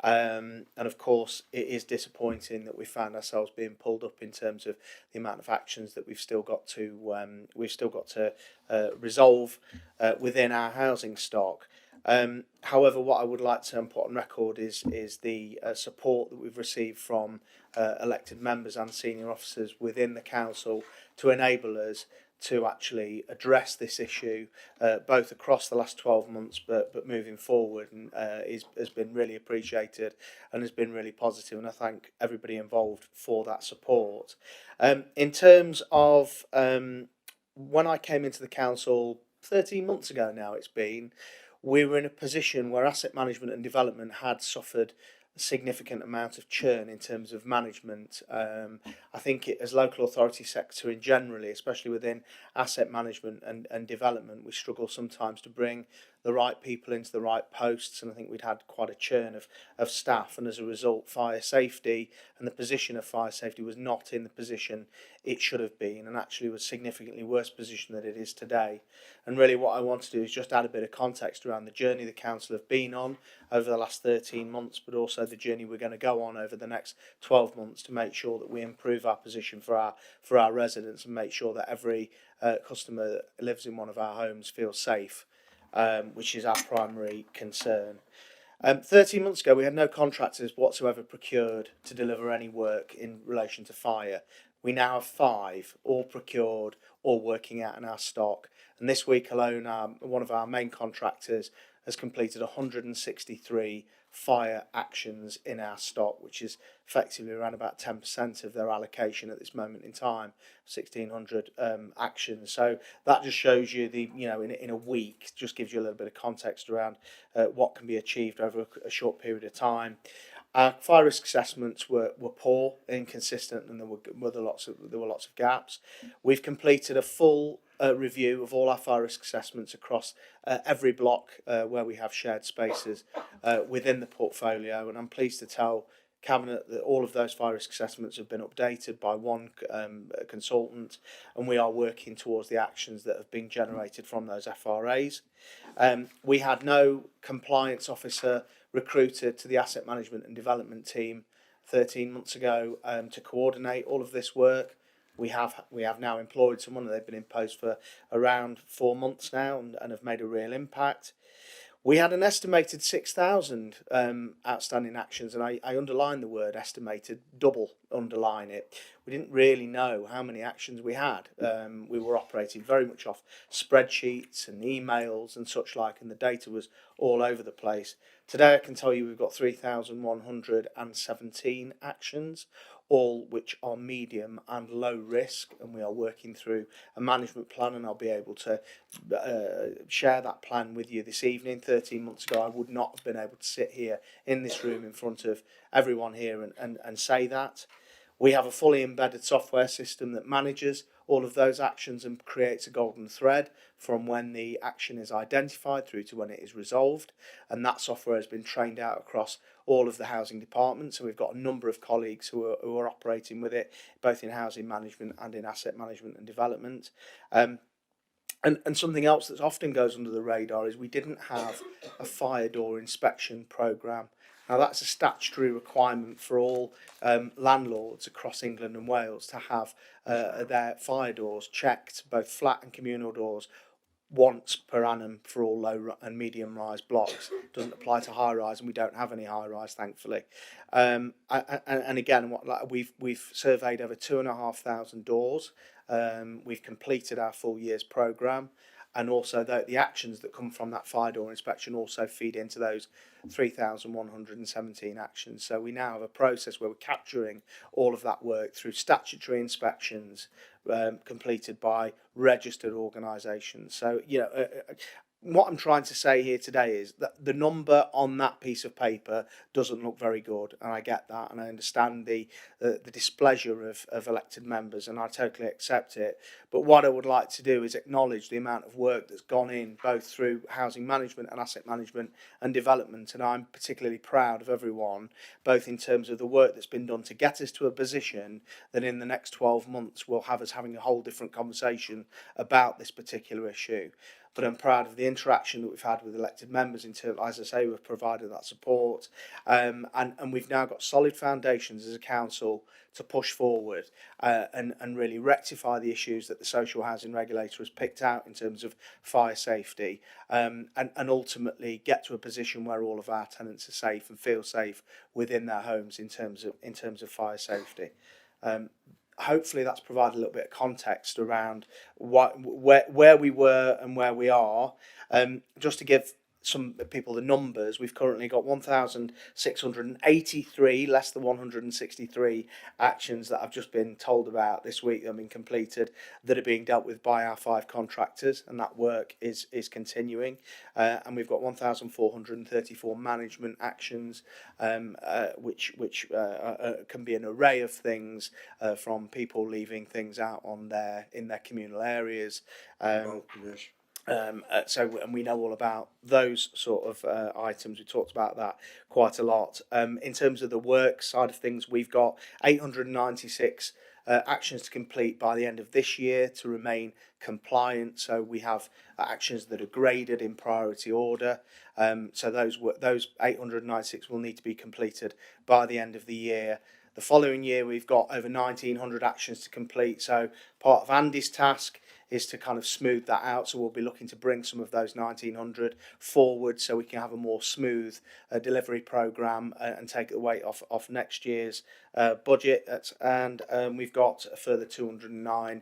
And of course, it is disappointing that we found ourselves being pulled up in terms of the amount of actions that we've still got to resolve within our housing stock. However, what I would like to put on record is the support that we've received from elected members and senior officers within the council to enable us to actually address this issue, both across the last 12 months, but moving forward, and has been really appreciated and has been really positive, and I thank everybody involved for that support. In terms of when I came into the council 13 months ago now, we were in a position where asset management and development had suffered a significant amount of churn in terms of management. I think as local authority sector in generally, especially within asset management and development, we struggle sometimes to bring the right people into the right posts, and I think we'd had quite a churn of staff, and as a result, fire safety and the position of fire safety was not in the position it should have been, and actually was significantly worse position than it is today. And really what I want to do is just add a bit of context around the journey the council have been on over the last 13 months, but also the journey we're going to go on over the next 12 months to make sure that we improve our position for our residents and make sure that every customer that lives in one of our homes feels safe, which is our primary concern. 13 months ago, we had no contractors whatsoever procured to deliver any work in relation to fire. We now have 5, all procured, all working out in our stock. And this week alone, one of our main contractors has completed 163 fire actions in our stock, which is effectively around about 10% of their allocation at this moment in time, 1,600 actions. So that just shows you in a week, just gives you a little bit of context around what can be achieved over a short period of time. Our fire risk assessments were poor, inconsistent, and there were lots of gaps. We've completed a full review of all our fire risk assessments across every block where we have shared spaces within the portfolio, and I'm pleased to tell Cabinet that all of those fire risk assessments have been updated by one consultant, and we are working towards the actions that have been generated from those FRAs. We had no compliance officer recruited to the asset management and development team 13 months ago to coordinate all of this work. We have now employed someone, and they've been in post for around 4 months now and have made a real impact. We had an estimated 6,000 outstanding actions, and I underline the word estimated, double underline it. We didn't really know how many actions we had. We were operating very much off spreadsheets and emails and such like, and the data was all over the place. Today I can tell you we've got 3,117 actions, all which are medium and low risk, and we are working through a management plan, and I'll be able to share that plan with you this evening. 13 months ago I would not have been able to sit here in this room in front of everyone here and say that. We have a fully embedded software system that manages all of those actions and creates a golden thread from when the action is identified through to when it is resolved. And that software has been trained out across all of the housing departments. So we've got a number of colleagues who are operating with it, both in housing management and in asset management and development. And something else that often goes under the radar is we didn't have a fire door inspection programme. Now that's a statutory requirement for all landlords across England and Wales to have their fire doors checked, both flat and communal doors, once per annum for all low and medium rise blocks. Doesn't apply to high rise, and we don't have any high rise, thankfully. And again, we've surveyed over 2,500 doors. We've completed our full year's programme, and also the actions that come from that fire door inspection also feed into those 3,117 actions. So we now have a process where we're capturing all of that work through statutory inspections completed by registered organisations. So, what I'm trying to say here today is that the number on that piece of paper doesn't look very good, and I get that, and I understand the displeasure of elected members, and I totally accept it. But what I would like to do is acknowledge the amount of work that's gone in, both through housing management and asset management and development, and I'm particularly proud of everyone, both in terms of the work that's been done to get us to a position that in the next 12 months will have us having a whole different conversation about this particular issue. But I'm proud of the interaction that we've had with elected members in terms, as I say, we've provided that support. And we've now got solid foundations as a council to push forward and really rectify the issues that the social housing regulator has picked out in terms of fire safety, and ultimately get to a position where all of our tenants are safe and feel safe within their homes in terms of fire safety. Hopefully that's provided a little bit of context around where we were and where we are. Just to give some people the numbers, we've currently got 1,683, less than 163 actions that I've just been told about this week that have been completed that are being dealt with by our 5 contractors, and that work is continuing. And we've got 1,434 management actions, which can be an array of things, from people leaving things out in their communal areas. And we know all about those sort of items. We talked about that quite a lot. In terms of the work side of things, we've got 896 actions to complete by the end of this year to remain compliant. So we have actions that are graded in priority order. So those 896 will need to be completed by the end of the year. The following year, we've got over 1,900 actions to complete. So part of Andy's task is to kind of smooth that out. So we'll be looking to bring some of those 1,900 forward so we can have a more smooth delivery programme and take the weight off next year's budget. And we've got a further 209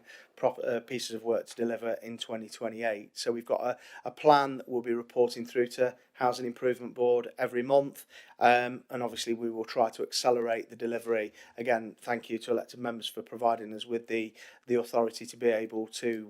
pieces of work to deliver in 2028. So we've got a plan that we'll be reporting through to Housing Improvement Board every month, and obviously we will try to accelerate the delivery. Again, thank you to elected members for providing us with the authority to be able to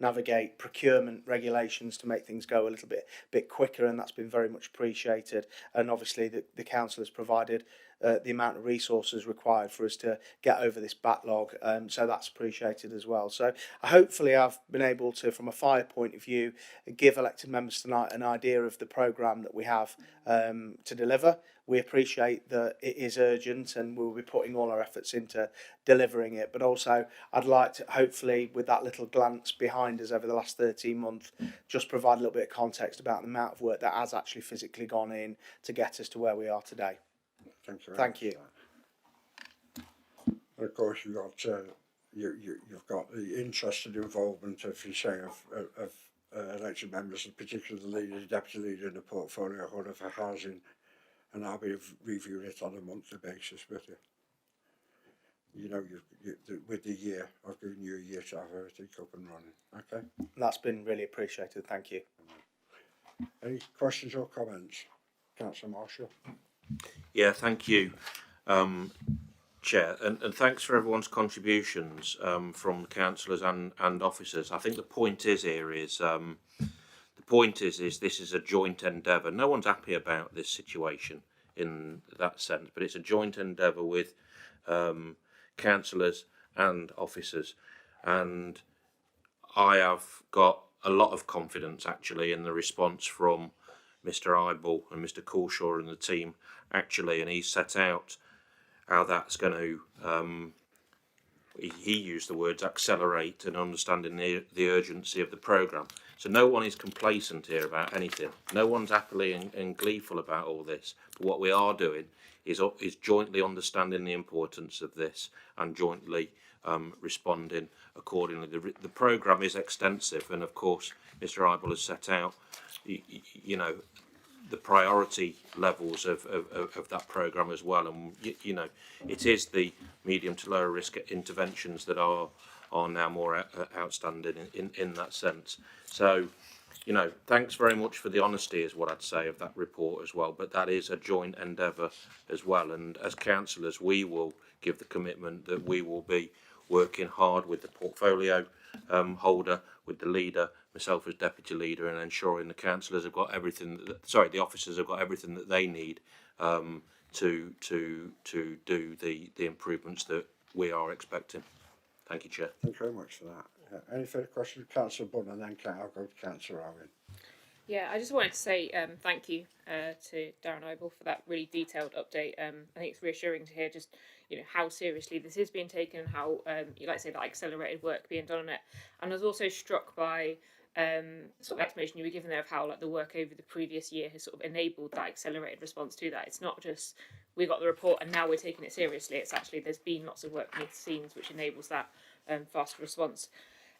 navigate procurement regulations to make things go a little bit quicker, and that's been very much appreciated. And obviously the council has provided the amount of resources required for us to get over this backlog, so that's appreciated as well. So hopefully I've been able to, from a fire point of view, give elected members tonight an idea of the programme that we have to deliver. We appreciate that it is urgent and we'll be putting all our efforts into delivering it, but also I'd like to, hopefully with that little glance behind us over the last 13 months, just provide a little bit of context about the amount of work that has actually physically gone in to get us to where we are today. Thank you. And of course, you've got the interest and involvement of elected members, and particularly the leader, the deputy leader, and the portfolio holder for housing, and I'll be reviewing it on a monthly basis with you. With the year, I've given you a year to have everything up and running. Okay. That's been really appreciated. Thank you. Any questions or comments, Councillor Marshall? Yeah, thank you, Chair, and thanks for everyone's contributions from councillors and officers. I think the point is this is a joint endeavour. No one's happy about this situation in that sense, but it's a joint endeavour with councillors and officers. and I have got a lot of confidence actually in the response from Mr. Eibel and Mr. Coulshaw and the team actually, and he set out how that's going to, he used the words accelerate and understanding the urgency of the programme. So no one is complacent here about anything. No one's happily and gleeful about all this. But what we are doing is jointly understanding the importance of this and jointly responding accordingly. The programme is extensive, and of course Mr. Eibel has set out, you know, the priority levels of that programme as well, and you know, it is the medium to lower risk interventions that are now more outstanding in that sense. So, you know, thanks very much for the honesty is what I'd say of that report as well, but that is a joint endeavour as well, and as councillors we will give the commitment that we will be working hard with the portfolio holder, with the leader, myself as deputy leader, and ensuring the councillors have got everything the officers have got everything that they need to do the improvements that we are expecting. Thank you, Chair. Thank you very much for that. Any further questions, Councillor Bunn, and then I'll go to Councillor Owen. Yeah, I just wanted to say thank you to Darren Eibel for that really detailed update. I think it's reassuring to hear just, you know, how seriously this is being taken and how, you like to say, that accelerated work being done on it. And I was also struck by sort of explanation you were given there of how like the work over the previous year has sort of enabled that accelerated response to that. It's not just we got the report and now we're taking it seriously. It's actually there's been lots of work beneath the scenes which enables that faster response.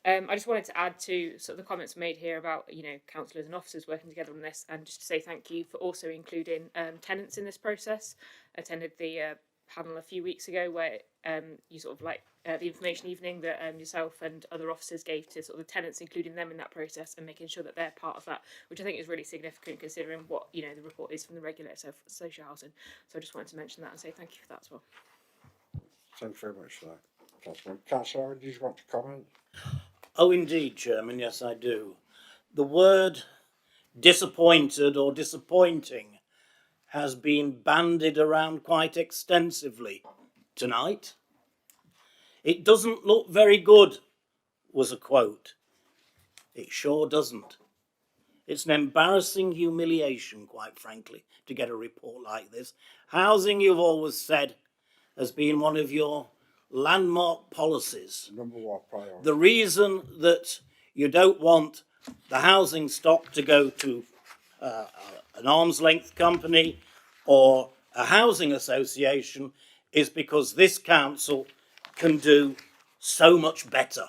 I just wanted to add to sort of the comments made here about, you know, councillors and officers working together on this, and just to say thank you for also including tenants in this process. I attended the panel a few weeks ago where you sort of like the information evening that yourself and other officers gave to sort of the tenants, including them in that process and making sure that they're part of that, which I think is really significant considering what, you know, the report is from the regulator of social housing. So I just wanted to mention that and say thank you for that as well. Thank you very much for that. Councillor Owen, do you want to comment? Oh, indeed, Chairman, yes, I do. The word disappointed or disappointing has been bandied around quite extensively tonight. It doesn't look very good, was a quote. It sure doesn't. It's an embarrassing humiliation, quite frankly, to get a report like this. Housing, you've always said, has been one of your landmark policies. Number one priority. The reason that you don't want the housing stock to go to an arm's length company or a housing association is because this council can do so much better.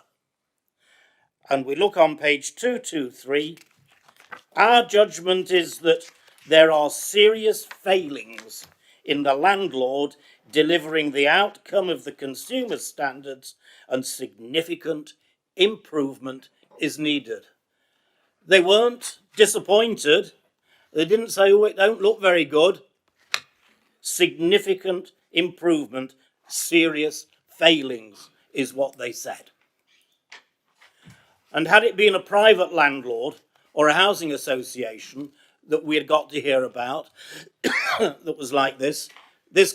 And we look on page 223, our judgment is that there are serious failings in the landlord delivering the outcome of the consumer standards, and significant improvement is needed. They weren't disappointed. They didn't say, oh, it don't look very good. Significant improvement, serious failings is what they said. And had it been a private landlord or a housing association that we had got to hear about that was like this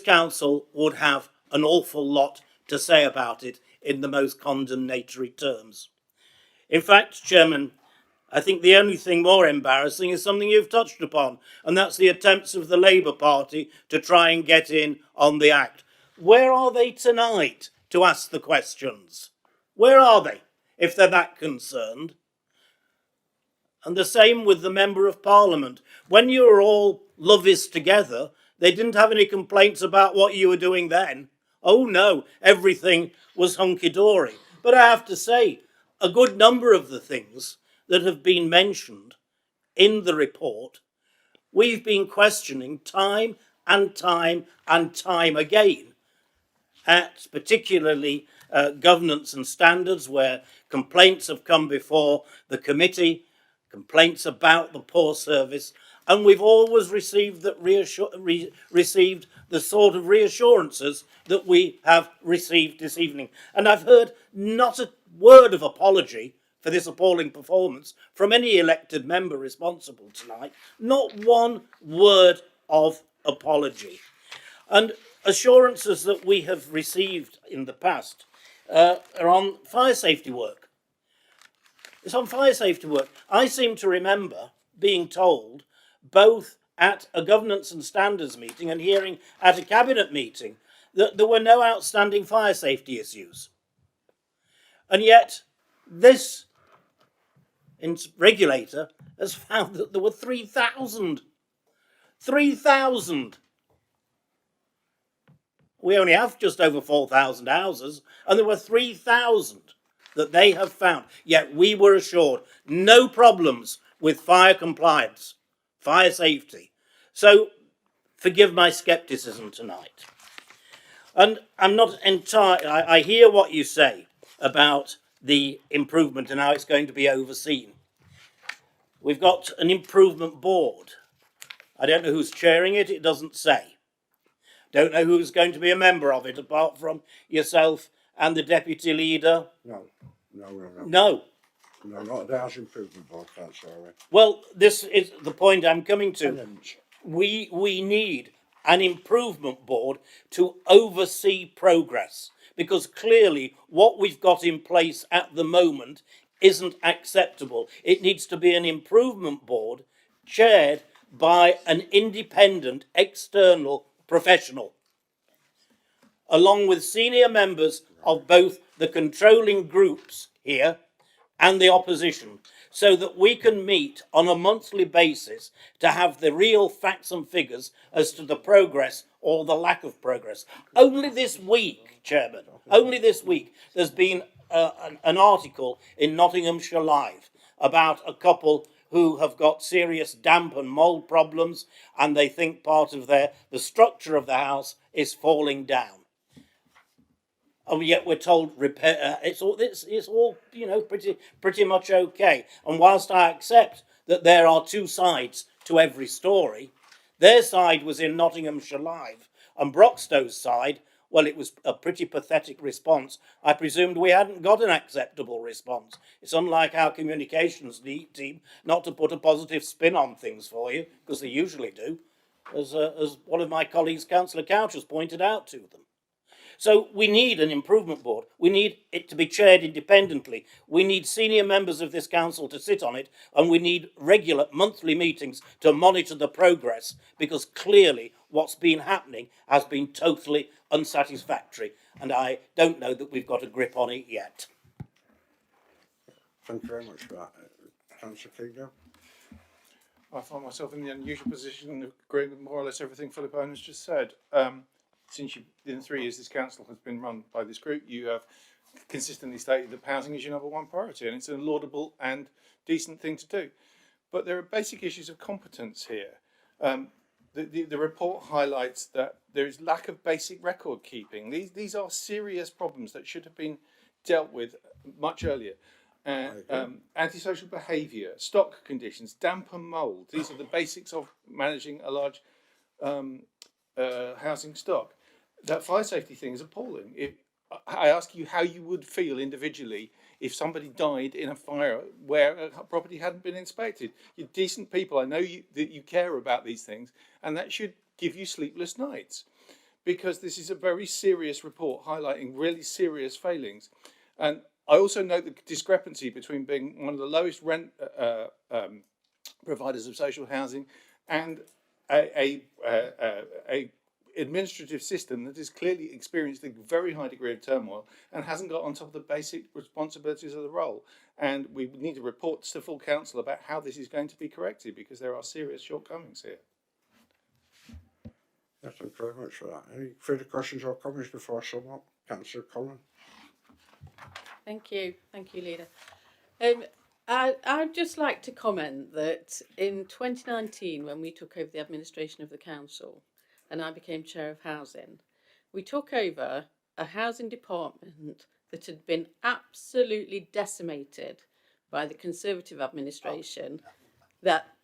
council would have an awful lot to say about it in the most condemnatory terms. In fact, Chairman, I think the only thing more embarrassing is something you've touched upon, and that's the attempts of the Labour Party to try and get in on the Act. Where are they tonight to ask the questions? Where are they, if they're that concerned? And the same with the Member of Parliament. When you were all lovies together, they didn't have any complaints about what you were doing then. Oh no, everything was hunky-dory. But I have to say, a good number of the things that have been mentioned in the report, we've been questioning time and time and time again, at particularly governance and standards, where complaints have come before the committee, complaints about the poor service, and we've always received received the sort of reassurances that we have received this evening. And I've heard not a word of apology for this appalling performance from any elected member responsible tonight. Not one word of apology. And assurances that we have received in the past are on fire safety work. It's on fire safety work. I seem to remember being told, both at a governance and standards meeting and hearing at a cabinet meeting, that there were no outstanding fire safety issues. And yet this regulator has found that there were 3,000. 3,000. We only have just over 4,000 houses, and there were 3,000 that they have found. Yet we were assured no problems with fire compliance, fire safety. So forgive my scepticism tonight. And I'm not entirely, I hear what you say about the improvement and how it's going to be overseen. We've got an improvement board. I don't know who's chairing it, it doesn't say. Don't know who's going to be a member of it apart from yourself and the deputy leader. No. No. No, not the Housing Improvement Board, Councillor Owen. Well, this is the point I'm coming to. Tenants. We need an improvement board to oversee progress, because clearly what we've got in place at the moment isn't acceptable. It needs to be an improvement board chaired by an independent external professional, along with senior members of both the controlling groups here and the opposition, so that we can meet on a monthly basis to have the real facts and figures as to the progress or the lack of progress. Only this week, Chairman, only this week, there's been an article in Nottinghamshire Live about a couple who have got serious damp and mould problems, and they think part of the structure of the house is falling down. And yet we're told repair. It's all you know, pretty much okay. And whilst I accept that there are two sides to every story, their side was in Nottinghamshire Live, and Broxtow's side, well, it was a pretty pathetic response. I presumed we hadn't got an acceptable response. It's unlike our communications team not to put a positive spin on things for you, because they usually do, as one of my colleagues, Councillor Couch, has pointed out to them. So we need an improvement board. We need it to be chaired independently. We need senior members of this council to sit on it, and we need regular monthly meetings to monitor the progress, because clearly what's been happening has been totally unsatisfactory, and I don't know that we've got a grip on it yet. Thank you very much for that. Councillor Keegan. I find myself in the unusual position of agreeing with more or less everything Philip Owen has just said. Since in 3 years this council has been run by this group, you have consistently stated that housing is your number one priority, and it's a laudable and decent thing to do. But there are basic issues of competence here. The report highlights that there is lack of basic record keeping. These are serious problems that should have been dealt with much earlier. Antisocial behaviour, stock conditions, damp and mould. These are the basics of managing a large housing stock. That fire safety thing is appalling. I ask you how you would feel individually if somebody died in a fire where a property hadn't been inspected. You're decent people. I know that you care about these things, and that should give you sleepless nights, because this is a very serious report highlighting really serious failings. And I also note the discrepancy between being one of the lowest rent providers of social housing and a administrative system that has clearly experienced a very high degree of turmoil and hasn't got on top of the basic responsibilities of the role. And we need to report to the full council about how this is going to be corrected, because there are serious shortcomings here. Yes, thank you very much for that. Any further questions or comments before I sum up? Councillor Collins. Thank you, Leader. I'd just like to comment that in 2019, when we took over the administration of the council and I became chair of housing, we took over a housing department that had been absolutely decimated by the Conservative administration that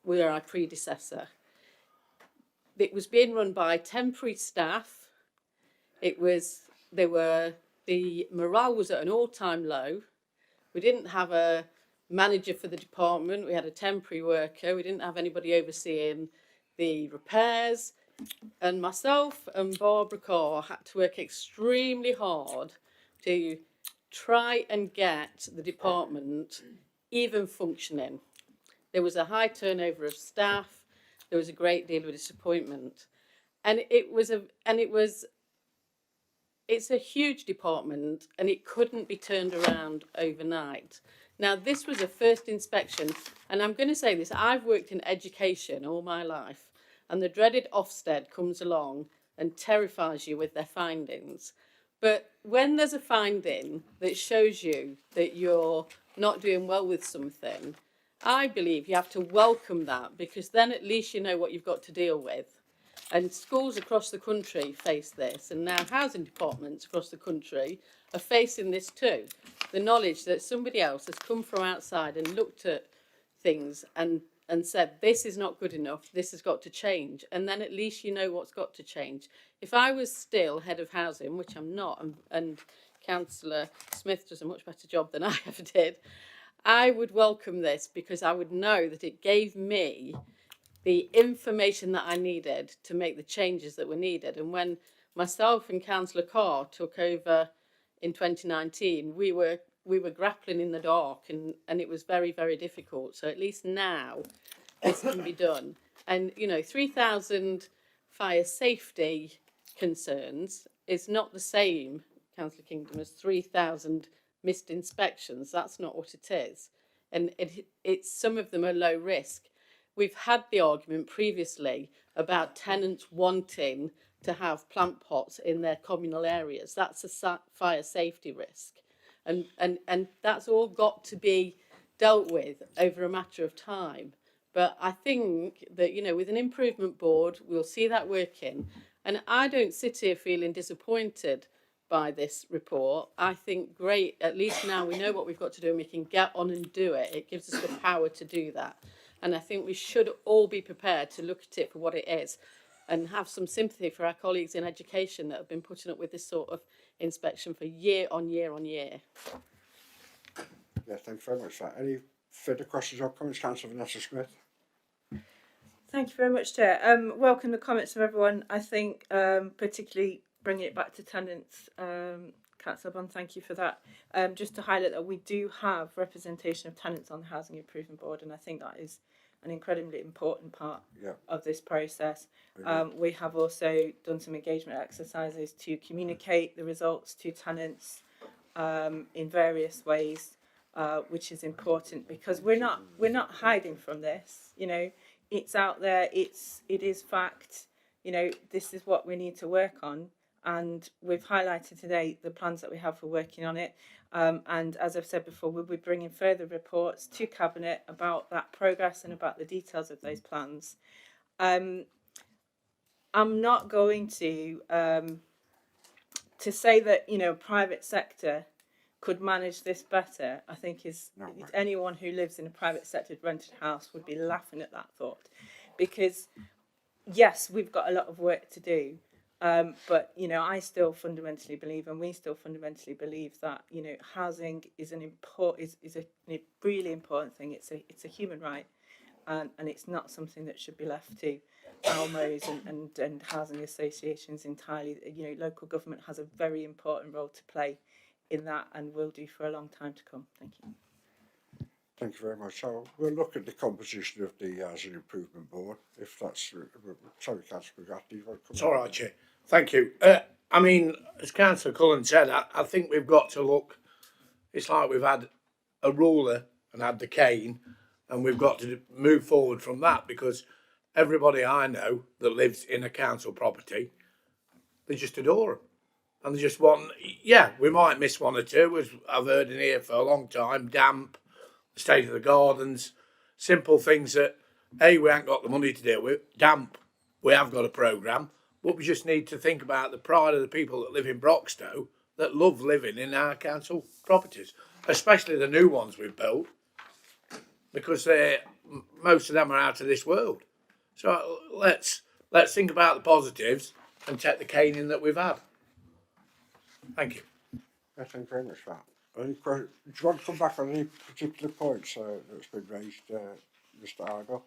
were our predecessor. It was being run by temporary staff. The morale was at an all-time low. We didn't have a manager for the department. We had a temporary worker. We didn't have anybody overseeing the repairs. And myself and Barbara Carr had to work extremely hard to try and get the department even functioning. There was a high turnover of staff. There was a great deal of disappointment, and it's a huge department, and it couldn't be turned around overnight. Now, this was a first inspection, and I'm going to say this: I've worked in education all my life, and the dreaded Ofsted comes along and terrifies you with their findings. But when there's a finding that shows you that you're not doing well with something, I believe you have to welcome that, because then at least you know what you've got to deal with. And schools across the country face this, and now housing departments across the country are facing this too. The knowledge that somebody else has come from outside and looked at things and said, this is not good enough, this has got to change. And then at least you know what's got to change. If I was still head of housing, which I'm not, and Councillor Smith does a much better job than I ever did, I would welcome this, because I would know that it gave me the information that I needed to make the changes that were needed. And when myself and Councillor Carr took over in 2019, we were grappling in the dark, and it was very, very difficult. So at least now this can be done. And, you know, 3,000 fire safety concerns is not the same, Councillor Kingdom, as 3,000 missed inspections. That's not what it is. And it's some of them are low risk. We've had the argument previously about tenants wanting to have plant pots in their communal areas. That's a fire safety risk. And that's all got to be dealt with over a matter of time. But I think that, you know, with an improvement board, we'll see that working. And I don't sit here feeling disappointed by this report. I think, great, at least now we know what we've got to do and we can get on and do it. It gives us the power to do that. And I think we should all be prepared to look at it for what it is and have some sympathy for our colleagues in education that have been putting up with this sort of inspection for year on year on year. Yeah, thank you very much for that. Any further questions or comments, Councillor Vanessa Smith? Thank you very much, Chair. Welcome the comments of everyone. I think particularly bringing it back to tenants, Councillor Bond, thank you for that. Just to highlight that we do have representation of tenants on the Housing Improvement Board, and I think that is an incredibly important part of this process. We have also done some engagement exercises to communicate the results to tenants in various ways, which is important, because we're not hiding from this. You know, it's out there. It is fact. You know, this is what we need to work on. And we've highlighted today the plans that we have for working on it. And as I've said before, we'll be bringing further reports to Cabinet about that progress and about the details of those plans. I'm not going to say that, you know, private sector could manage this better. I think anyone who lives in a private sector rented house would be laughing at that thought, because yes, we've got a lot of work to do. But, you know, I still fundamentally believe, and we still fundamentally believe, that, you know, housing is a really important thing. It's a human right, and it's not something that should be left to ALMOs and housing associations entirely. You know, local government has a very important role to play in that, and will do for a long time to come. Thank you. Thank you very much. So we'll look at the composition of the Housing Improvement Board, if that's... Sorry, Councillor Bugatti, you want to come It's all right, Chair. Thank you. I mean, as Councillor Cullen said, I think we've got to look... It's like we've had a ruler and had the cane, and we've got to move forward from that, because everybody I know that lives in a council property, they just adore them. And they just want... Yeah, we might miss one or two, as I've heard in here for a long time, damp, state of the gardens, simple things that, A, we haven't got the money to deal with. Damp, we have got a programme, but we just need to think about the pride of the people that live in Broxtowe that love living in our council properties, especially the new ones we've built, because most of them are out of this world. So let's think about the positives and take the caning that we've had. Thank you. Yeah, thank you very much for that. Any do you want to come back on any particular points that's been raised, Mr. Argo?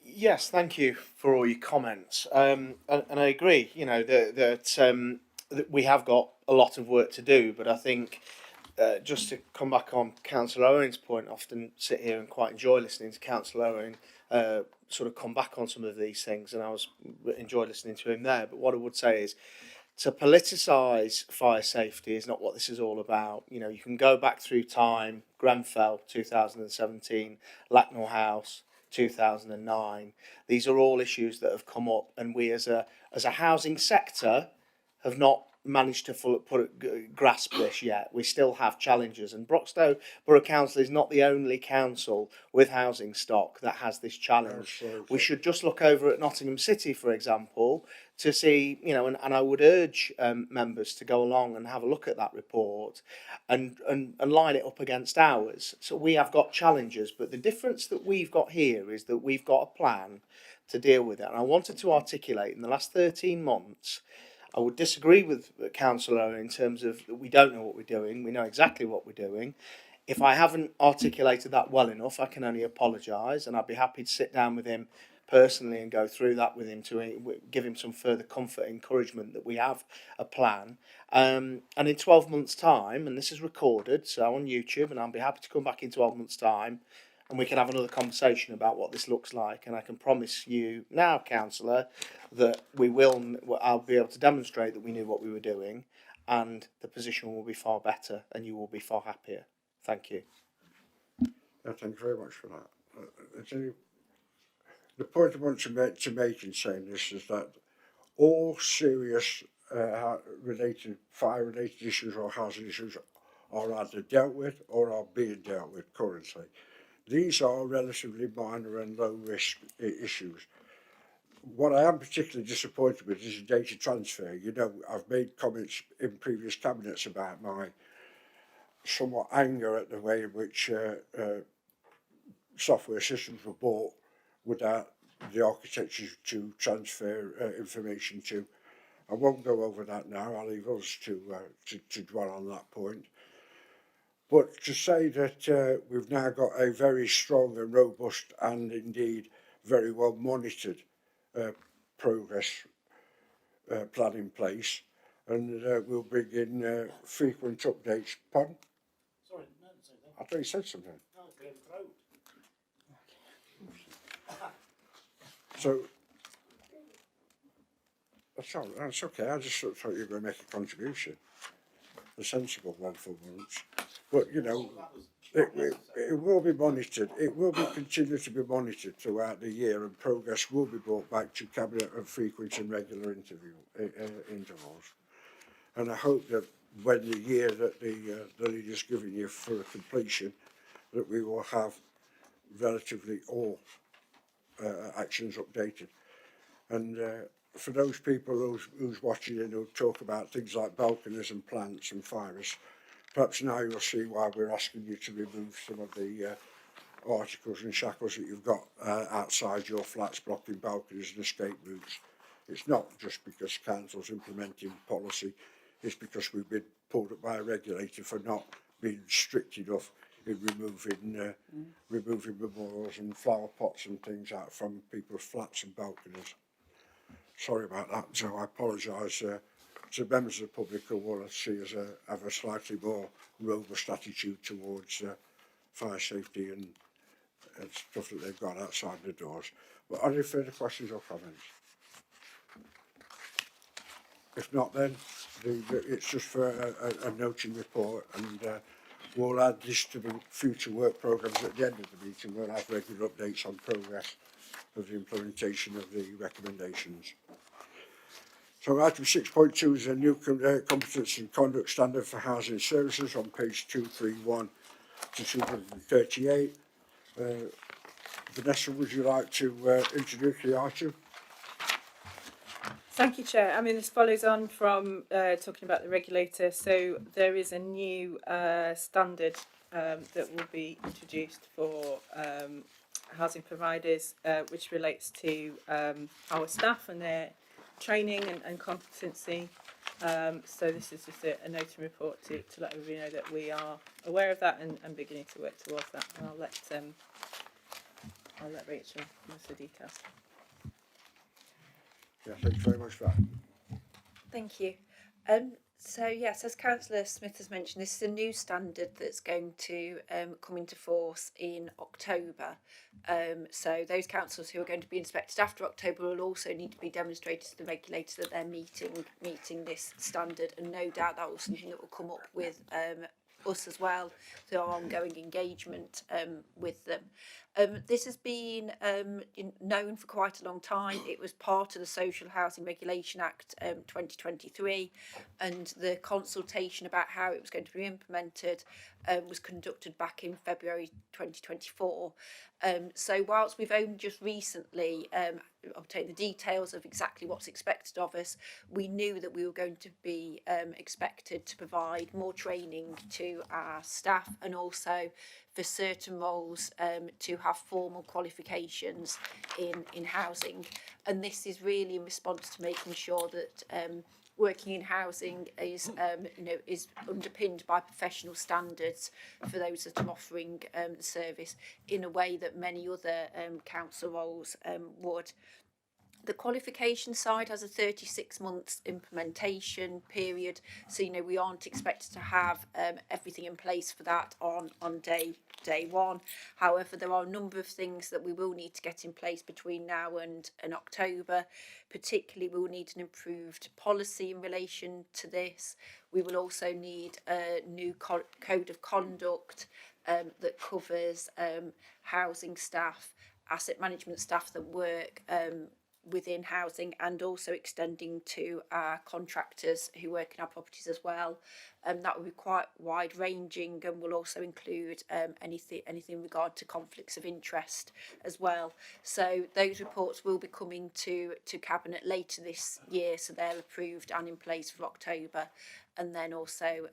Yes, thank you for all your comments. And I agree, you know, that that we have got a lot of work to do, but I think just to come back on Councillor Owen's point, I often sit here and quite enjoy listening to Councillor Owen sort of come back on some of these things, and I enjoyed listening to him there. But what I would say is, to politicise fire safety is not what this is all about. You know, you can go back through time, Grenfell 2017, Lacknell House 2009. These are all issues that have come up, and we as a housing sector have not managed to grasp this yet. We still have challenges, and Broxtowe Borough Council is not the only council with housing stock that has this challenge. We should just look over at Nottingham City, for example, to see, you know, and I would urge members to go along and have a look at that report and line it up against ours. So we have got challenges, but the difference that we've got here is that we've got a plan to deal with it. And I wanted to articulate in the last 13 months, I would disagree with Councillor Owen in terms of that we don't know what we're doing. We know exactly what we're doing. If I haven't articulated that well enough, I can only apologise, and I'd be happy to sit down with him personally and go through that with him to give him some further comfort, encouragement that we have a plan. And in 12 months' time, and this is recorded, so on YouTube, and I'll be happy to come back in 12 months' time, and we can have another conversation about what this looks like. And I can promise you now, Councillor, that I'll be able to demonstrate that we knew what we were doing, and the position will be far better, and you will be far happier. Thank you. Thank you very much for that. The point I want to make in saying this is that all serious fire-related issues or housing issues are either dealt with or are being dealt with currently. These are relatively minor and low-risk issues. What I am particularly disappointed with is the data transfer. You know, I've made comments in previous cabinets about my somewhat anger at the way in which software systems were bought without the architecture to transfer information to. I won't go over that now. I'll leave us to dwell on that point. But to say that we've now got a very strong and robust and indeed very well monitored progress plan in place, and we'll bring in frequent updates. Pardon? Sorry, no, say that. I thought you said something. No, clear the throat. So that's okay. I just thought you were going to make a contribution, a sensible one for once. But you know, it will be monitored. It will be continue to be monitored throughout the year, and progress will be brought back to Cabinet at frequent and regular intervals. And I hope that when the year that the leader's given you for a completion, that we will have relatively all actions updated. And for those people who's watching and who talk about things like balconies and plants and fires, perhaps now you'll see why we're asking you to remove some of the articles and shackles that you've got outside your flats blocking balconies and escape routes. It's not just because council's implementing policy, it's because we've been pulled up by a regulator for not being strict enough in removing memorials and flower pots and things out from people's flats and balconies. Sorry about that, so I apologise to members of the public who want to see us have a slightly more robust attitude towards fire safety and stuff that they've got outside the doors. But are there further questions or comments? If not, then it's just for a noting report, and we'll add this to the future work programmes at the end of the meeting. We'll have regular updates on progress of the implementation of the recommendations. So item 6.2 is a new competence and conduct standard for housing services on page 231 to 238. Vanessa, would you like to introduce the item? Thank you, Chair. I mean, this follows on from talking about the regulator. So there is a new standard that will be introduced for housing providers, which relates to our staff and their training and competency. So this is just a noting report to let everybody know that we are aware of that and beginning to work towards that. And I'll let Rachel give us the details. Yeah, thanks very much for that. Thank you. So yes, as Councillor Smith has mentioned, this is a new standard that's going to come into force in October. So those councils who are going to be inspected after October will also need to be demonstrated to the regulator that they're meeting this standard, and no doubt that will be something that will come up with us as well, through our ongoing engagement with them. This has been known for quite a long time. It was part of the Social Housing Regulation Act 2023, and the consultation about how it was going to be implemented was conducted back in February 2024. So whilst we've only just recently obtained the details of exactly what's expected of us, we knew that we were going to be expected to provide more training to our staff, and also for certain roles to have formal qualifications in housing. And this is really in response to making sure that working in housing is is underpinned by professional standards for those that are offering the service, in a way that many other council roles would. The qualification side has a 36 months implementation period, so we aren't expected to have everything in place for that on day one. However, there are a number of things that we will need to get in place between now and October. Particularly, we will need an improved policy in relation to this. We will also need a new code of conduct that covers housing staff, asset management staff that work within housing, and also extending to our contractors who work in our properties as well. That will be quite wide ranging, and will also include anything in regard to conflicts of interest as well. So those reports will be coming to Cabinet later this year, so they're approved and in place for October. And then also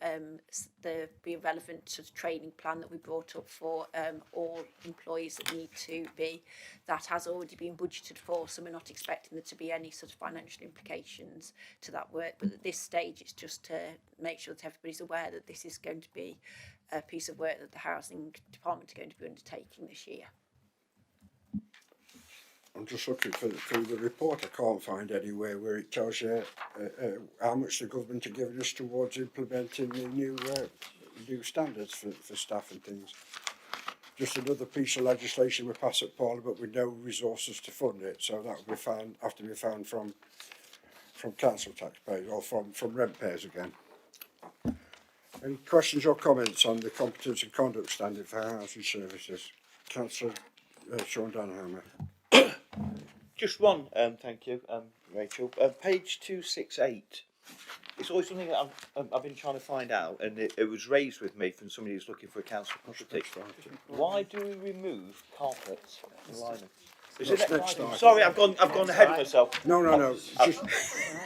there be relevant to the training plan that we brought up for all employees that need to be. That has already been budgeted for, so we're not expecting there to be any sort of financial implications to that work. But at this stage, it's just to make sure that everybody's aware that this is going to be a piece of work that the Housing Department are going to be undertaking this year. I'm just looking through the report. I can't find anywhere where it tells you how much the government are giving us towards implementing the new standards for staff and things. Just another piece of legislation we pass at Parliament with no resources to fund it, so that will be have to be found from council taxpayers, or from rent payers again. Any questions or comments on the competence and conduct standard for housing services? Councillor Sean Danhammer. Just one, thank you, Rachel. Page 268. It's always something that I've been trying to find out, and it was raised with me from somebody who's looking for a council property. Why do we remove carpets and linens? Is it next item? Sorry, I've gone ahead of myself. No.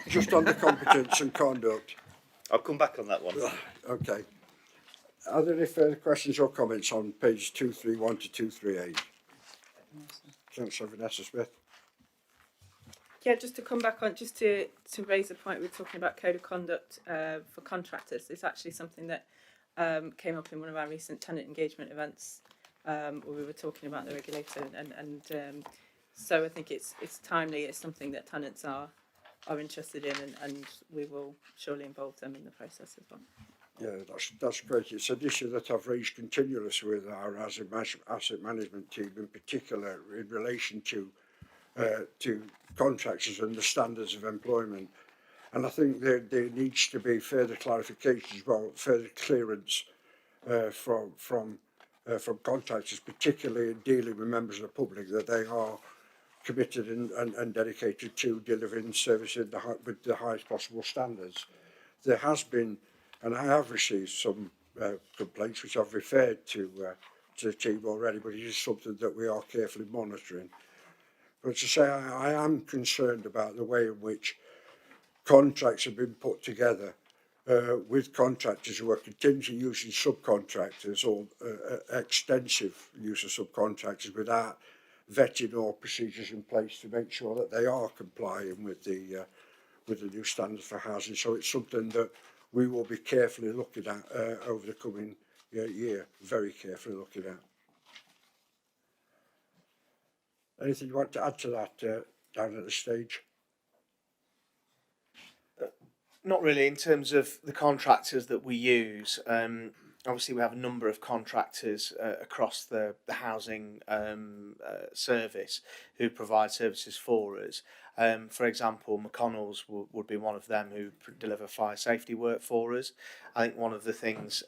Just on the competence and conduct. I'll come back on that one. Okay. Are there any further questions or comments on pages 231 to 238? Councillor Vanessa Smith. Yeah, just to come back on, just to raise the point, we were talking about code of conduct for contractors. It's actually something that came up in one of our recent tenant engagement events, where we were talking about the regulator, and so I think it's timely. It's something that tenants are interested in, and we will surely involve them in the process as well. Yeah, that's great. It's an issue that I've raised continuously with our asset management team, in particular in relation to contractors and the standards of employment. And I think there needs to be further clarification as well, further clearance from contractors, particularly in dealing with members of the public, that they are committed and dedicated to delivering services with the highest possible standards. There has been, and I have received some complaints which I've referred to the team already, but it is something that we are carefully monitoring. But to say I am concerned about the way in which contracts have been put together with contractors who are continually using subcontractors, or extensive use of subcontractors, without vetting or procedures in place to make sure that they are complying with the new standards for housing. So it's something that we will be carefully looking at over the coming year, very carefully looking at. Anything you want to add to that down at the stage? Not really. In terms of the contractors that we use, obviously we have a number of contractors across the housing service who provide services for us. For example, McConnell's would be one of them who deliver fire safety work for us. I think one of the things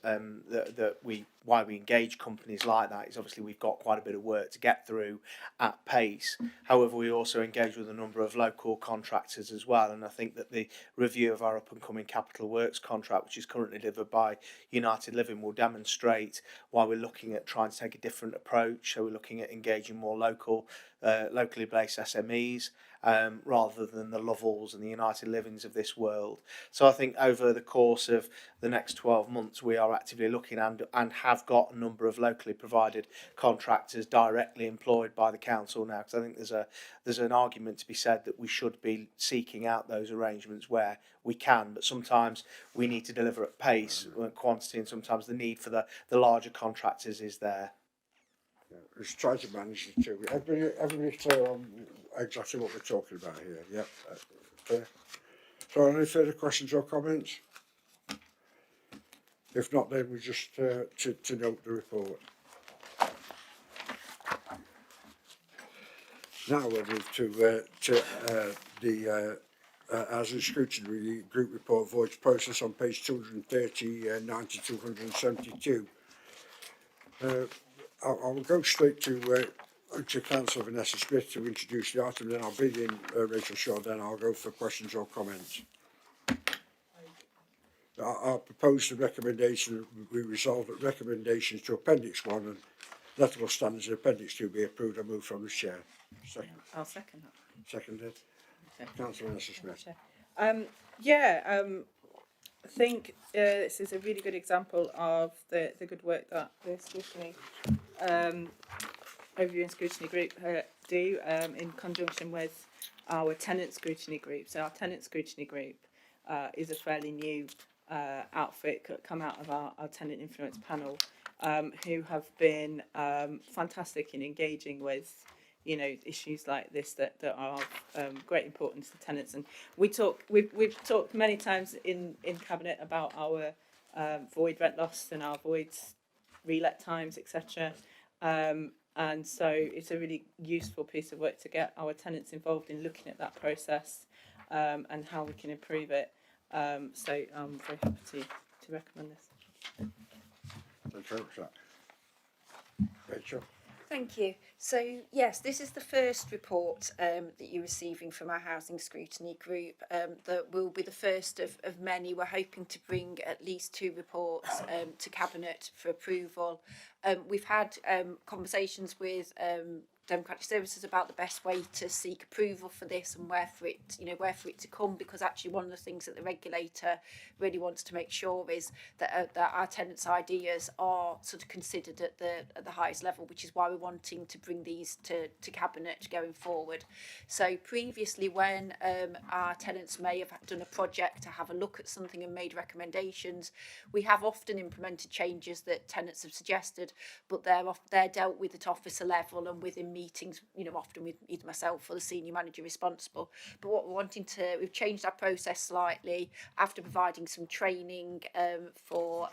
why we engage companies like that is obviously we've got quite a bit of work to get through at pace. However, we also engage with a number of local contractors as well, and I think that the review of our up and coming Capital Works contract, which is currently delivered by United Living, will demonstrate why we're looking at trying to take a different approach. So we're looking at engaging more locally based SMEs rather than the Lovells and the United Livings of this world. So I think over the course of the next 12 months we are actively looking and have got a number of locally provided contractors directly employed by the council now, because I think there's an argument to be said that we should be seeking out those arrangements where we can, but sometimes we need to deliver at pace and quantity, and sometimes the need for the larger contractors is there. Let's try to manage the two. Everybody clear on exactly what we're talking about here? Yeah. Clear. So, any further questions or comments? If not, then we just to note the report. Now we'll move to the Housing Scrutiny Group Report Voids Process on page 230, 90 to 172. I'll go straight to Councillor Vanessa Smith to introduce the item, then I'll bring in Rachel Shaw, then I'll go for questions or comments. I'll propose the recommendation, we resolve that recommendations to Appendix 1 and lettable standards in Appendix 2 be approved. I move from the chair. Second. I'll second that. Seconded. Okay. Councillor Vanessa Smith. I think this is a really good example of the good work that the scrutiny overview and scrutiny group do in conjunction with our tenant scrutiny group. So our tenant scrutiny group is a fairly new outfit come out of our tenant influence panel, who have been fantastic in engaging with issues like this that are of great importance to tenants. And we've talked many times in Cabinet about our void rent loss and our voids relet times, etc. And so it's a really useful piece of work to get our tenants involved in looking at that process and how we can improve it. So I'm very happy to recommend this. Thank you. Rachel. Thank you. So yes, this is the first report that you're receiving from our Housing Scrutiny Group. That will be the first of many. We're hoping to bring at least 2 reports to Cabinet for approval. We've had conversations with Democratic Services about the best way to seek approval for this and where for it to come, because actually one of the things that the regulator really wants to make sure is that our tenants' ideas are sort of considered at the highest level, which is why we're wanting to bring these to Cabinet going forward. So previously, when our tenants may have done a project to have a look at something and made recommendations, we have often implemented changes that tenants have suggested, but they're dealt with at officer level and within meetings, often with either myself or the senior manager responsible. But what we're wanting we've changed our process slightly after providing some training for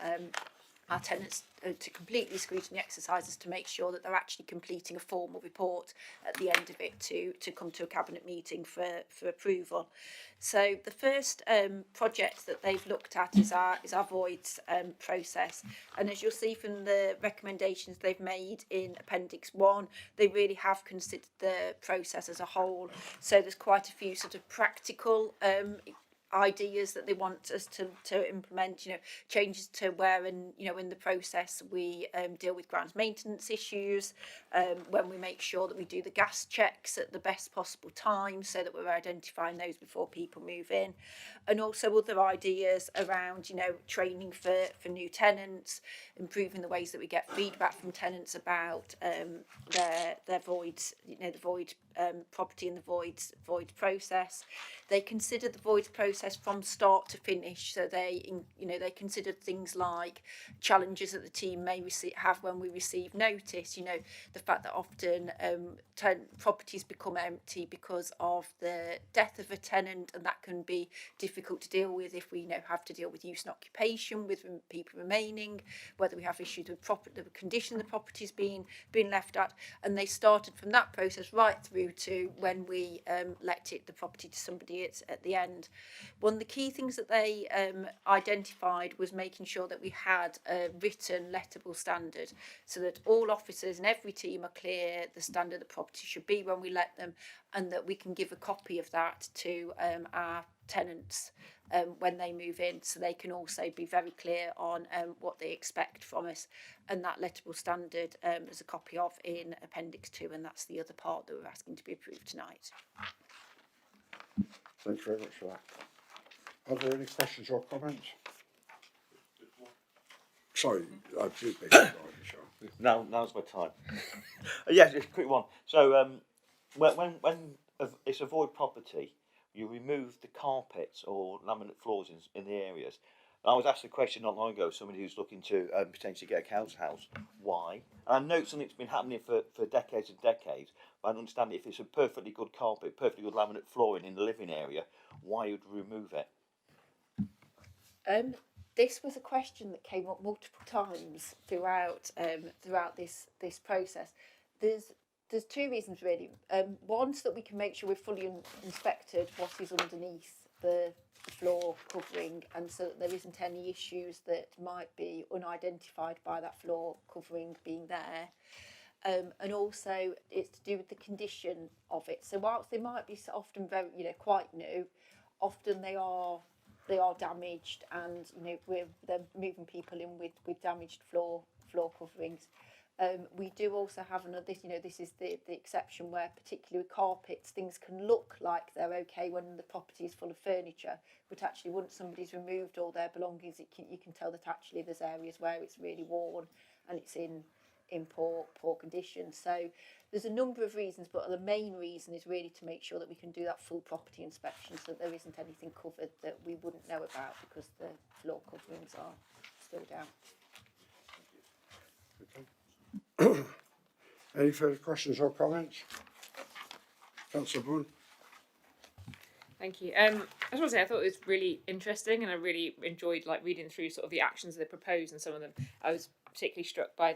our tenants to complete these scrutiny exercises to make sure that they're actually completing a formal report at the end of it to come to a Cabinet meeting for approval. So the first project that they've looked at is our voids process, and as you'll see from the recommendations they've made in Appendix 1, they really have considered the process as a whole. So there's quite a few sort of practical ideas that they want us to implement, changes to where in the process we deal with grounds maintenance issues, when we make sure that we do the gas checks at the best possible time so that we're identifying those before people move in, and also other ideas around training for new tenants, improving the ways that we get feedback from tenants about their voids, the void property and the voids process. They consider the voids process process from start to finish. So they considered things like challenges that the team may have when we receive notice. The fact that often properties become empty because of the death of a tenant, and that can be difficult to deal with if we have to deal with use and occupation, with people remaining, whether we have issues with the condition the property's being left at. And they started from that process right through to when we let the property to somebody at the end. One of the key things that they identified was making sure that we had a written lettable standard, so that all officers and every team are clear the standard the property should be when we let them, and that we can give a copy of that to our tenants when they move in, so they can also be very clear on what they expect from us. And that lettable standard there's a copy of in Appendix 2, and that's the other part that we're asking to be approved tonight. Thank you very much for that. Are there any questions or comments? Sorry, I do beg your pardon, Sean. Now's my time. Yes, it's a quick one. So when it's a void property, you remove the carpets or laminate floors in the areas. And I was asked a question not long ago, somebody who's looking to potentially get a council house, why? And I know something's been happening for decades and decades, but I don't understand if it's a perfectly good carpet, perfectly good laminate flooring in the living area, why would you remove it? This was a question that came up multiple times throughout this process. There's two reasons really. One, so that we can make sure we've fully inspected what is underneath the floor covering, and so that there isn't any issues that might be unidentified by that floor covering being there. And also it's to do with the condition of it. So whilst they might be often very, quite new, often they are damaged, and they're moving people in with damaged floor coverings. We do also have this is the exception where, particularly with carpets, things can look like they're okay when the property is full of furniture, but actually once somebody's removed all their belongings, you can tell that actually there's areas where it's really worn and it's in poor condition. So there's a number of reasons, but the main reason is really to make sure that we can do that full property inspection, so that there isn't anything covered that we wouldn't know about because the floor coverings are still down. Okay. Any further questions or comments? Councillor Boone. Thank you. I just want to say I thought it was really interesting, and I really enjoyed reading through sort of the actions they proposed, and some of them I was particularly struck by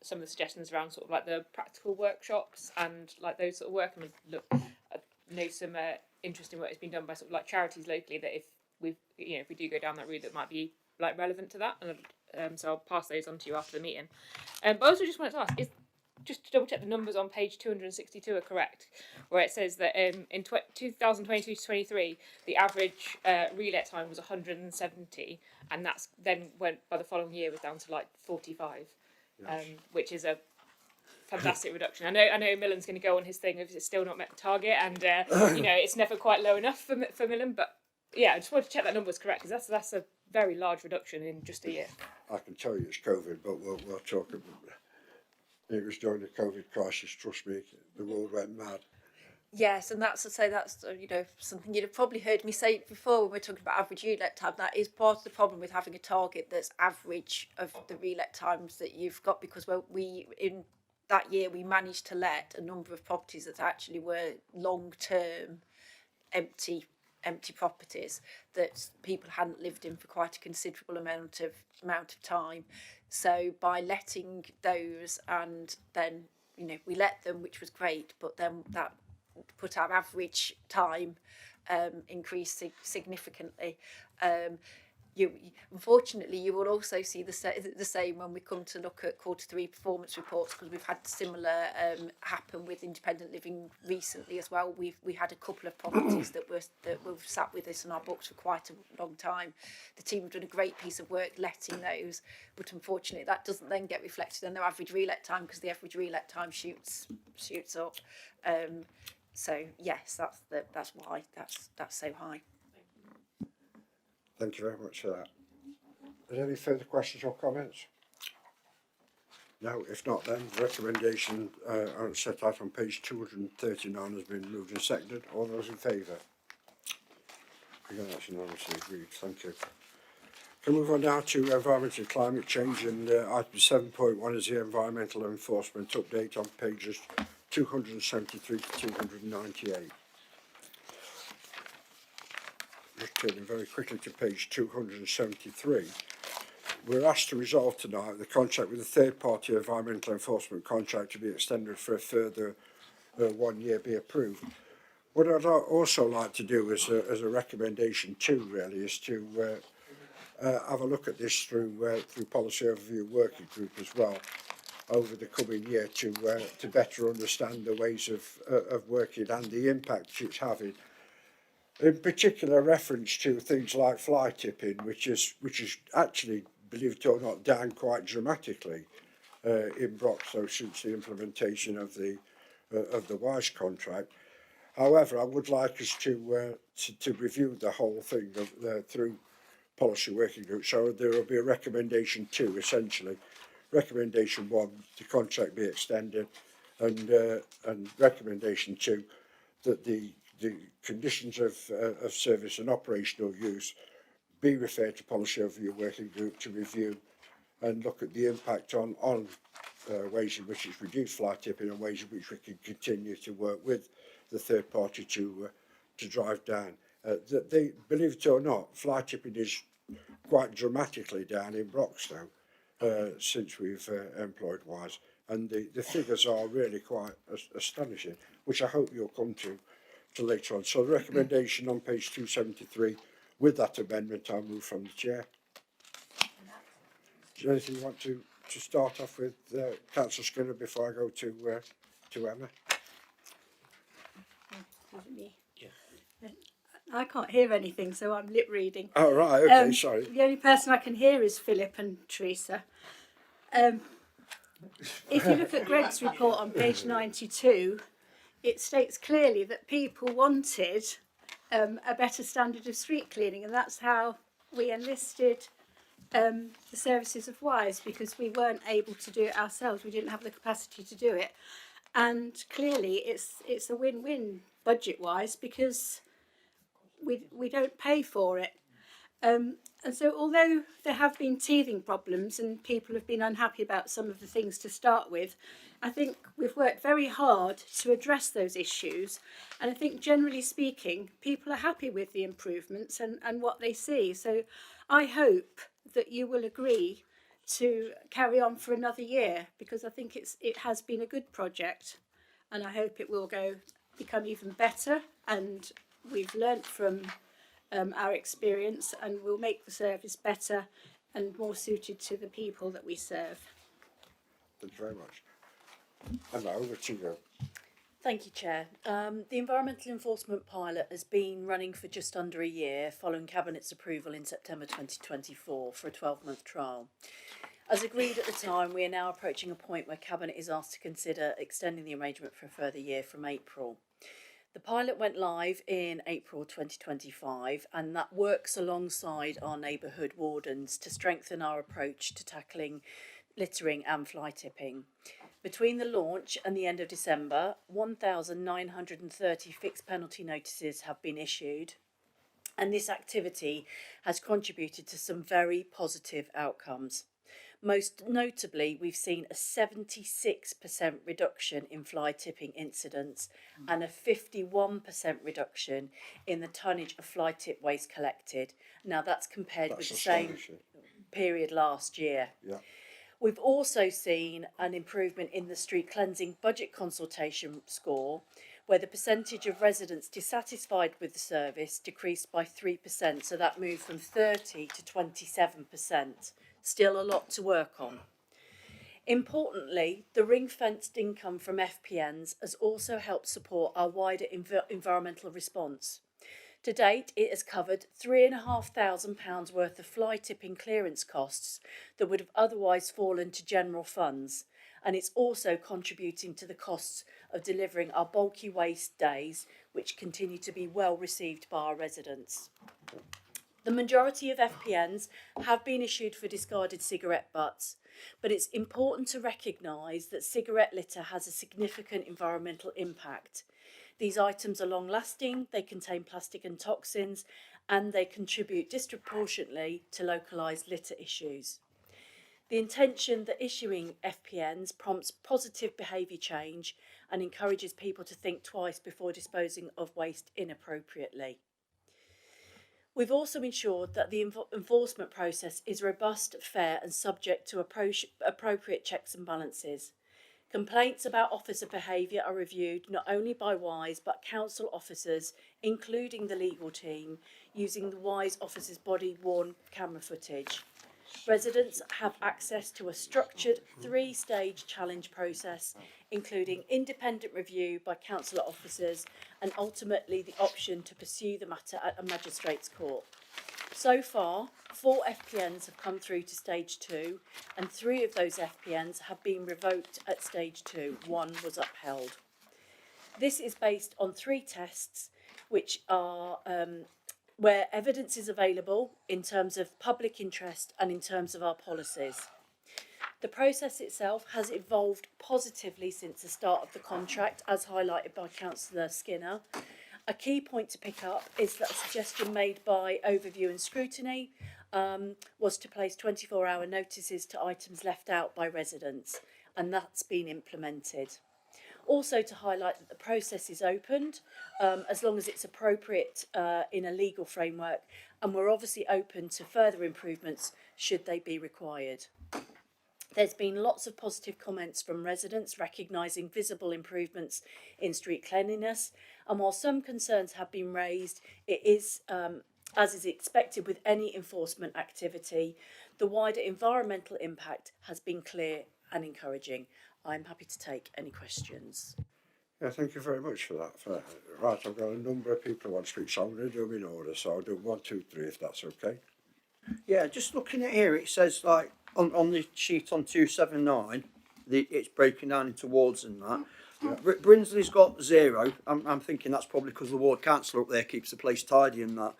some of the suggestions around sort of the practical workshops and those sort of work. And look, I know some interesting work has been done by sort of charities locally that if we do go down that route, that might be relevant to that, and so I'll pass those on to you after the meeting. But I also just wanted to ask, just to double check the numbers on page 262 are correct, where it says that in 2022 to 23 the average relet time was 170, and that's then went by the following year was down to 45, yes. Which is a fantastic reduction. I know Millen's going to go on his thing if it's still not met the target, and it's never quite low enough for Millen, but yeah, I just wanted to check that number was correct, because that's a very large reduction in just a year. I can tell you it's COVID, but we'll talk about it. It was during the COVID crisis, trust me, the world went mad. Yes, and that's something you'd have probably heard me say before when we're talking about average relet time. That is part of the problem with having a target that's average of the relet times that you've got, because in that year we managed to let a number of properties that actually were long-term empty properties that people hadn't lived in for quite a considerable amount of time. So by letting those, and then we let them, which was great, but then that put our average time increase significantly. Unfortunately, you will also see the same when we come to look at Q3 performance reports, because we've had similar happen with independent living recently as well. We had a couple of properties that were sat with us in our books for quite a long time. The team have done a great piece of work letting those, but unfortunately that doesn't then get reflected in their average relet time, because the average relet time shoots up. So yes, that's why that's so high. Thank you very much for that. Are there any further questions or comments? No, if not, then the recommendation set out on page 239 has been moved and seconded. All those in favour? Again, that's unanimously agreed. Thank you. Can we move on now to environment and climate change, and item 7.1 is the environmental enforcement update on pages 273 to 298. Just turning very quickly to page 273. We're asked to resolve tonight the contract with a third-party environmental enforcement contract to be extended for a further 1 year be approved. What I'd also like to do as a recommendation too, really, is to have a look at this through policy overview working group as well over the coming year to better understand the ways of working and the impact it's having. In particular, reference to things like fly tipping, which is actually, believe it or not, down quite dramatically in Broxlow since the implementation of the WISE contract. However, I would like us to review the whole thing through policy working group. So there will be a recommendation 2, essentially. Recommendation 1, the contract be extended, and recommendation 2, that the conditions of service and operational use be referred to policy overview working group to review and look at the impact on ways in which it's reduced fly tipping and ways in which we can continue to work with the third party to drive down. They, believe it or not, fly tipping is quite dramatically down in Broxlow since we've employed WISE, and the figures are really quite astonishing, which I hope you'll come to later on. So the recommendation on page 273, with that amendment, I'll move from the chair. Is there anything you want to start off with, Councillor Skinner, before I go to Emma? I can't hear anything, so I'm lip reading. Oh, right, okay, sorry. The only person I can hear is Philip and Teresa. If you look at Greg's report on page 92, it states clearly that people wanted a better standard of street cleaning, and that's how we enlisted the services of WISE, because we weren't able to do it ourselves. We didn't have the capacity to do it. And clearly it's a win-win budget-wise, because we don't pay for it. And so although there have been teething problems and people have been unhappy about some of the things to start with, I think we've worked very hard to address those issues. And I think generally speaking, people are happy with the improvements and what they see. So I hope that you will agree to carry on for another year, because I think it has been a good project, and I hope it will become even better, and we've learnt from our experience, and we'll make the service better and more suited to the people that we serve. Thank you very much. Emma, over to you. Thank you, Chair. The environmental enforcement pilot has been running for just under a year, following Cabinet's approval in September 2024 for a 12-month trial. As agreed at the time, we are now approaching a point where Cabinet is asked to consider extending the arrangement for a further year from April. The pilot went live in April 2025, and that works alongside our neighbourhood wardens to strengthen our approach to tackling littering and fly tipping. Between the launch and the end of December, 1,930 fixed penalty notices have been issued, and this activity has contributed to some very positive outcomes. Most notably, we've seen a 76% reduction in fly tipping incidents and a 51% reduction in the tonnage of fly tip waste collected. Now that's compared with the same period last year. Yeah. We've also seen an improvement in the street cleansing budget consultation score, where the percentage of residents dissatisfied with the service decreased by 3%, so that moved from 30 to 27%. Still a lot to work on. Importantly, the ring-fenced income from FPNs has also helped support our wider environmental response. To date, it has covered £3,500 worth of fly tipping clearance costs that would have otherwise fallen to general funds, and it's also contributing to the costs of delivering our bulky waste days, which continue to be well received by our residents. The majority of FPNs have been issued for discarded cigarette butts, but it's important to recognise that cigarette litter has a significant environmental impact. These items are long lasting, they contain plastic and toxins, and they contribute disproportionately to localised litter issues. The intention that issuing FPNs prompts positive behaviour change and encourages people to think twice before disposing of waste inappropriately. We've also ensured that the enforcement process is robust, fair and subject to appropriate checks and balances. Complaints about officer behaviour are reviewed not only by WISE but council officers, including the legal team, using the WISE officers' body-worn camera footage. Residents have access to a structured three-stage challenge process, including independent review by council officers and ultimately the option to pursue the matter at a magistrate's court. So far, 4 FPNs have come through to stage 2 and 3 of those FPNs have been revoked at stage 2. 1 was upheld. This is based on 3 tests which are where evidence is available in terms of public interest and in terms of our policies. The process itself has evolved positively since the start of the contract, as highlighted by Councillor Skinner. A key point to pick up is that a suggestion made by Overview and Scrutiny was to place 24-hour notices to items left out by residents, and that's been implemented. Also to highlight that the process is opened as long as it's appropriate in a legal framework, and we're obviously open to further improvements should they be required. There's been lots of positive comments from residents recognising visible improvements in street cleanliness, and while some concerns have been raised, it is, as is expected with any enforcement activity, the wider environmental impact has been clear and encouraging. I'm happy to take any questions. Yeah, thank you very much for that. Right, I've got a number of people who want to speak, so I'm going to do them in order. So I'll do 1, 2, 3 if that's okay. Yeah, just looking at here, it says like on the sheet on 279, it's breaking down into wards and that. Yeah. Brinsley's got 0. I'm thinking that's probably because the ward councillor up there keeps the place tidy and that.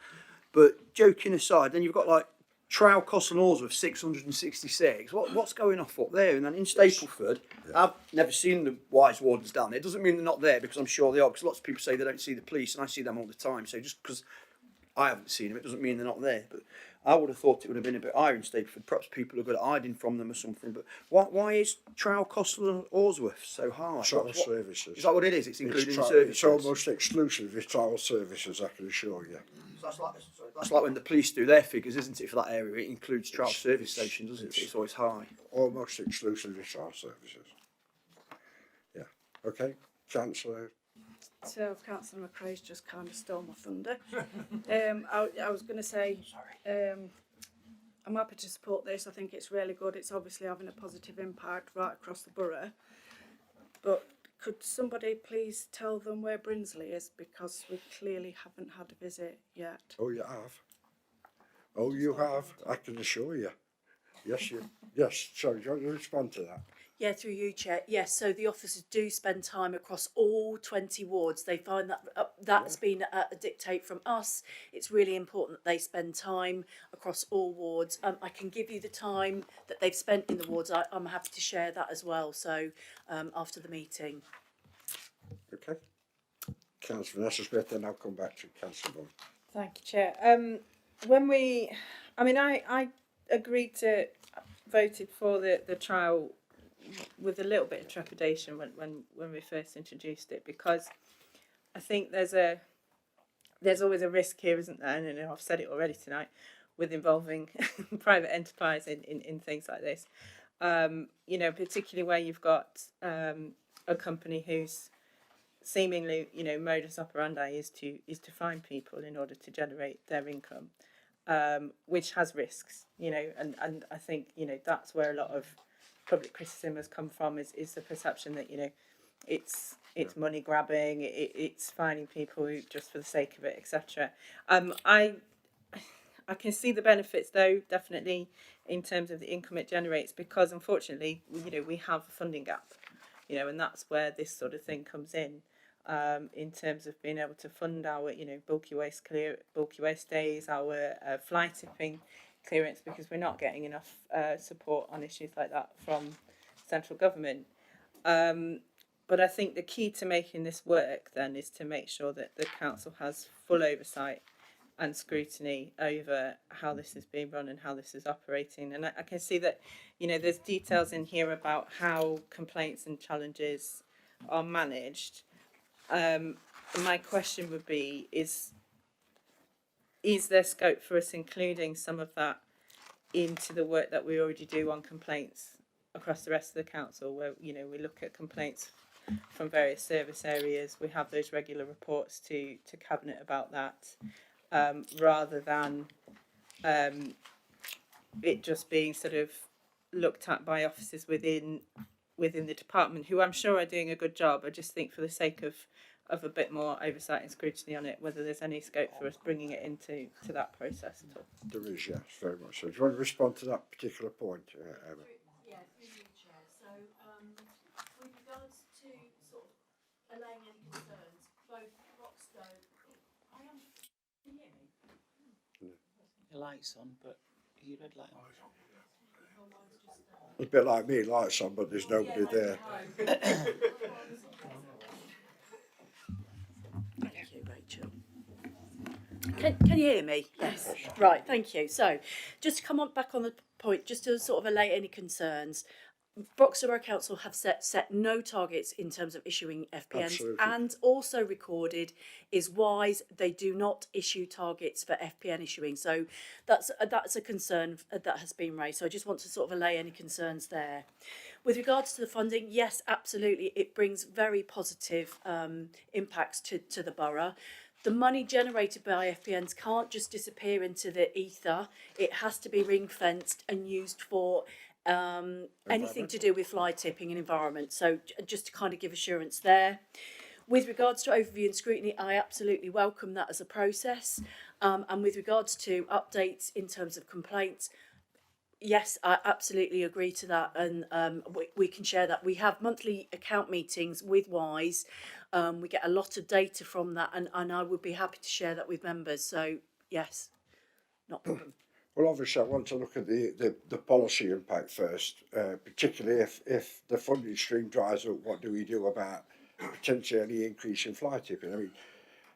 But joking aside, then you've got like Trow, Coss and Orsworth 666. What's going off up there? And then in Stapleford, yeah. I've never seen the wise wardens down there. It doesn't mean they're not there, because I'm sure they are, because lots of people say they don't see the police, and I see them all the time. So just because I haven't seen them, it doesn't mean they're not there. But I would have thought it would have been a bit higher in Stapleford. Perhaps people are good at hiding from them or something. But why is Trow, Coss and Orsworth so high? Trial services. Is that what it is? It's included in the services? It's almost exclusively trial services, I can assure you. So that's like when the police do their figures, isn't it, for that area? It includes trial service stations, doesn't it? It's always high. Almost exclusively trial services. Yeah. Okay. Councillor. So Councillor McRae's just kind of stole my thunder. I was going to say, I'm happy to support this. I think it's really good. It's obviously having a positive impact right across the borough. But could somebody please tell them where Brinsley is, because we clearly haven't had a visit yet. Oh, you have. Oh, you have. I can assure you. Yes, you. Yes. Sorry, do you want to respond to that? Yeah, through you, Chair. Yes, so the officers do spend time across all 20 wards. They find that that's been a dictate from us. It's really important that they spend time across all wards. I can give you the time that they've spent in the wards. I'm happy to share that as well. So after the meeting. Okay. Councillor Vanessa Smith, then I'll come back to Councillor Vaughan. Thank you, Chair. I agreed to, voted for the trial with a little bit of trepidation when we first introduced it, because I think there's always a risk here, isn't there? And I've said it already tonight, with involving private enterprise in things like this. Particularly where you've got a company whose seemingly, modus operandi is to find people in order to generate their income, which has risks, and I think, that's where a lot of public criticism has come from, is the perception that, it's money grabbing, it's finding people who, just for the sake of it, etc. I can see the benefits, though, definitely, in terms of the income it generates, because unfortunately, we have a funding gap, and that's where this sort of thing comes in terms of being able to fund our, bulky waste days, our fly tipping clearance, because we're not getting enough support on issues like that from central government. but I think the key to making this work then is to make sure that the council has full oversight and scrutiny over how this is being run and how this is operating. And I can see that, you know, there's details in here about how complaints and challenges are managed. My question would be, is there scope for us including some of that into the work that we already do on complaints across the rest of the council, where, you know, we look at complaints from various service areas, we have those regular reports to Cabinet about that, rather than it just being sort of looked at by officers within the department, who I'm sure are doing a good job. I just think for the sake of a bit more oversight and scrutiny on it, whether there's any scope for us bringing it into that process at all. There is, yes, very much so. Do you want to respond to that particular point, Emma? Yeah, through you, Chair. So, with regards to sort of allaying any concerns, both Roxton, can you hear me? The light's on, but your red light on. A bit like me, lights on, but there's nobody there. Thank you, Rachel. Can you hear me? Yes. Right, thank you. So, just to come on back on the point, just to sort of allay any concerns, Broxton Borough Council have set no targets in terms of issuing FPNs. Absolutely. And also recorded is wise, they do not issue targets for FPN issuing. So that's a concern that has been raised. So I just want to sort of allay any concerns there. With regards to the funding, yes, absolutely, it brings very positive impacts to the borough. The money generated by FPNs can't just disappear into the ether. It has to be ring-fenced and used for anything to do with fly tipping and environment. So just to kind of give assurance there. With regards to overview and scrutiny, I absolutely welcome that as a process. And with regards to updates in terms of complaints, yes, I absolutely agree to that, and we can share that. We have monthly account meetings with Wise. We get a lot of data from that, and I would be happy to share that with members. So yes, not a problem. Well, obviously, I want to look at the policy impact first, particularly if the funding stream dries up. What do we do about potentially any increase in fly tipping? I mean,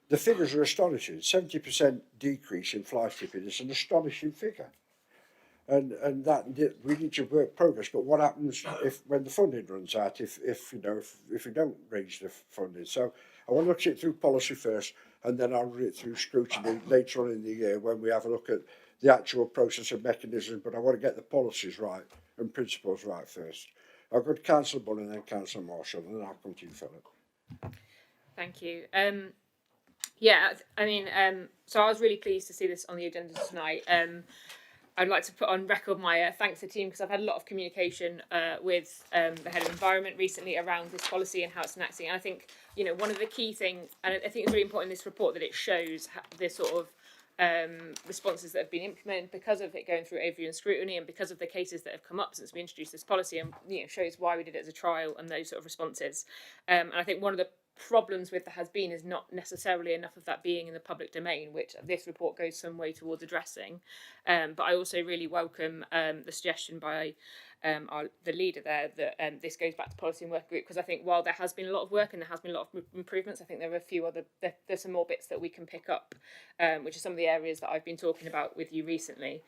the figures are astonishing. 70% decrease in fly tipping is an astonishing figure, and that we need to work progress. But what happens when the funding runs out? If we don't raise the funding? So I want to look at it through policy first, and then I'll read it through scrutiny later on in the year when we have a look at the actual process and mechanism. But I want to get the policies right and principles right first. I'll go to Councillor Bunn and then Councillor Marshall, and then I'll come to you, Philip. Thank you. Yeah, I mean, so I was really pleased to see this on the agenda tonight. I'd like to put on record my thanks to the team, because I've had a lot of communication with the head of environment recently around this policy and how it's enacting. And I think, you know, one of the key things, and I think it's really important in this report, that it shows the sort of responses that have been implemented because of it going through overview and scrutiny, and because of the cases that have come up since we introduced this policy, and, you know, shows why we did it as a trial and those sort of responses. And I think one of the problems with the has been is not necessarily enough of that being in the public domain, which this report goes some way towards addressing. But I also really welcome the suggestion by the leader there that this goes back to policy and working group, because I think while there has been a lot of work and there has been a lot of improvements, I think there are a few other there's some more bits that we can pick up, which are some of the areas that I've been talking about with you recently.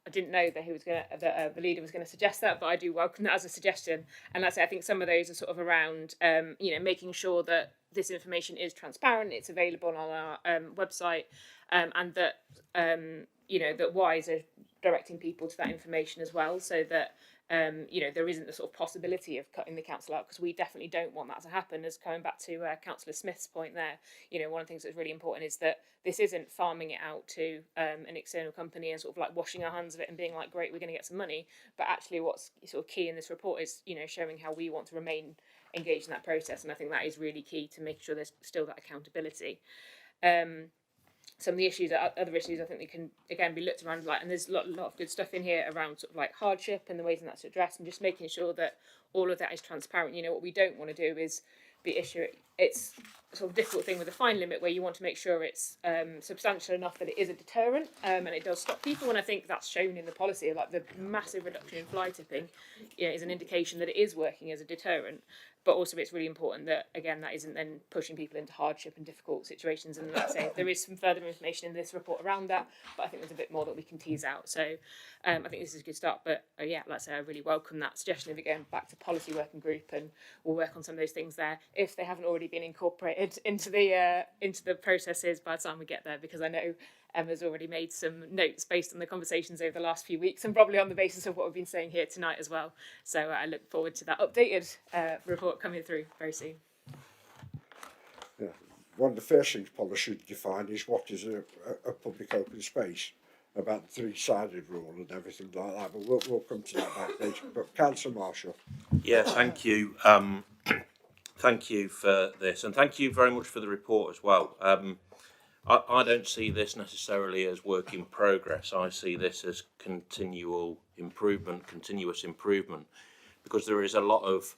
I didn't know that the leader was going to suggest that, but I do welcome that as a suggestion. And that's it. I think some of those are sort of around, making sure that this information is transparent, it's available on our website, and that, that Wise are directing people to that information as well, so that, there isn't the sort of possibility of cutting the council out, because we definitely don't want that to happen. As coming back to Councillor Smith's point there, one of the things that's really important is that this isn't farming it out to an external company and sort of like washing our hands of it and being like, great, we're going to get some money. But actually what's sort of key in this report is, showing how we want to remain engaged in that process. And I think that is really key to make sure there's still that accountability. Some of the issues, other issues, I think they can again be looked around, like, and there's a lot of good stuff in here around sort of like hardship and the ways in that's addressed, and just making sure that all of that is transparent. What we don't want to do is be it's a sort of difficult thing with a fine limit where you want to make sure it's substantial enough that it is a deterrent and it does stop people. And I think that's shown in the policy, like the massive reduction in fly tipping, is an indication that it is working as a deterrent. but also it's really important that, again, that isn't then pushing people into hardship and difficult situations. And like I say, there is some further information in this report around that, but I think there's a bit more that we can tease out. So I think this is a good start. But yeah, like I say, I really welcome that suggestion of it going back to policy working group, and we'll work on some of those things there if they haven't already been incorporated into the processes by the time we get there, because I know Emma's already made some notes based on the conversations over the last few weeks, and probably on the basis of what we've been saying here tonight as well. So I look forward to that updated report coming through very soon. Yeah. One of the first things policy should define is what is a public open space, about the three-sided rule and everything like that. But we'll come to that back later. But Councillor Marshall. Yeah, thank you. Thank you for this, and thank you very much for the report as well. I don't see this necessarily as work in progress. I see this as continuous improvement, because there is a lot of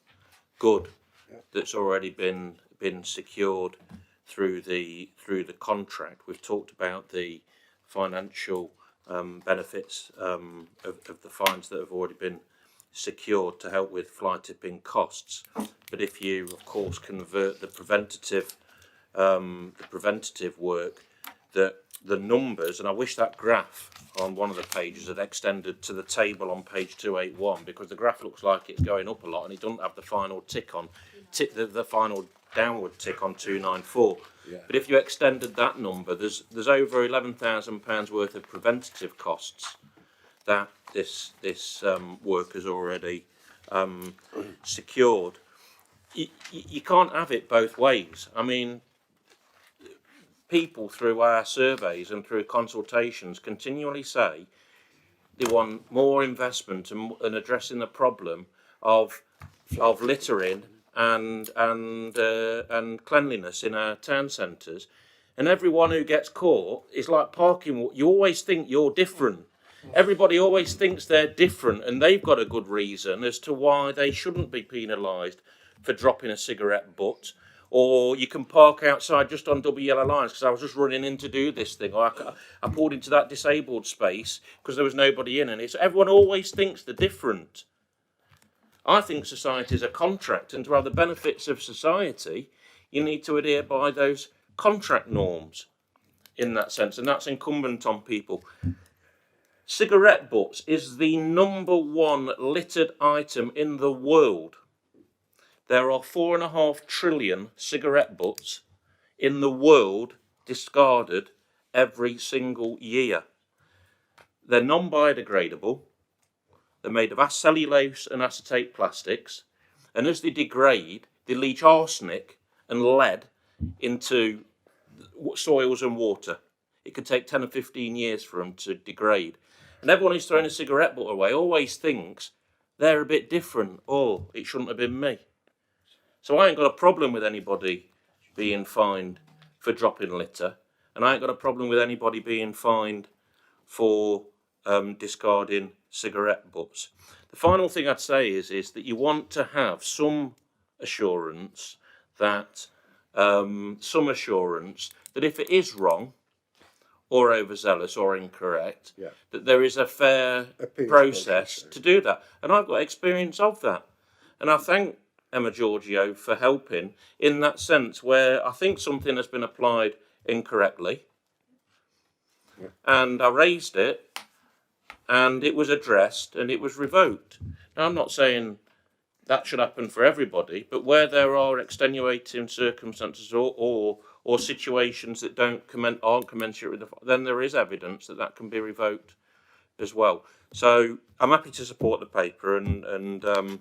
good that's already been secured through the contract. We've talked about the financial benefits of the fines that have already been secured to help with fly tipping costs. But if you, of course, convert the preventative work, that the numbers, and I wish that graph on one of the pages had extended to the table on page 281, because the graph looks like it's going up a lot and it doesn't have the final the final downward tick on 294. Yeah. But if you extended that number, there's over £11,000 worth of preventative costs that this work has already secured. You can't have it both ways. I mean, people through our surveys and through consultations continually say they want more investment and addressing the problem of littering and cleanliness in our town centres. And everyone who gets caught is like parking. You always think you're different. Everybody always thinks they're different, and they've got a good reason as to why they shouldn't be penalised for dropping a cigarette butt. Or you can park outside just on double yellow lines because I was just running in to do this thing. Or I pulled into that disabled space because there was nobody in. And everyone always thinks they're different. I think society is a contract, and to have the benefits of society, you need to adhere by those contract norms in that sense. And that's incumbent on people. Cigarette butts is the #1 littered item in the world. There are 4.5 trillion cigarette butts in the world discarded every single year. They're non-biodegradable. They're made of cellulose and acetate plastics. And as they degrade, they leach arsenic and lead into soils and water. It could take 10 or 15 years for them to degrade. And everyone who's throwing a cigarette butt away always thinks they're a bit different. Oh, it shouldn't have been me. So I ain't got a problem with anybody being fined for dropping litter, and I ain't got a problem with anybody being fined for discarding cigarette butts. The final thing I'd say is that you want to have some assurance that if it is wrong or overzealous or incorrect, that there is a fair process to do that. And I've got experience of that. And I thank Emma Giorgio for helping in that sense, where I think something has been applied incorrectly. And I raised it, and it was addressed, and it was revoked. Now, I'm not saying that should happen for everybody, but where there are extenuating circumstances or situations that aren't commensurate with then there is evidence that can be revoked as well. So I'm happy to support the paper, and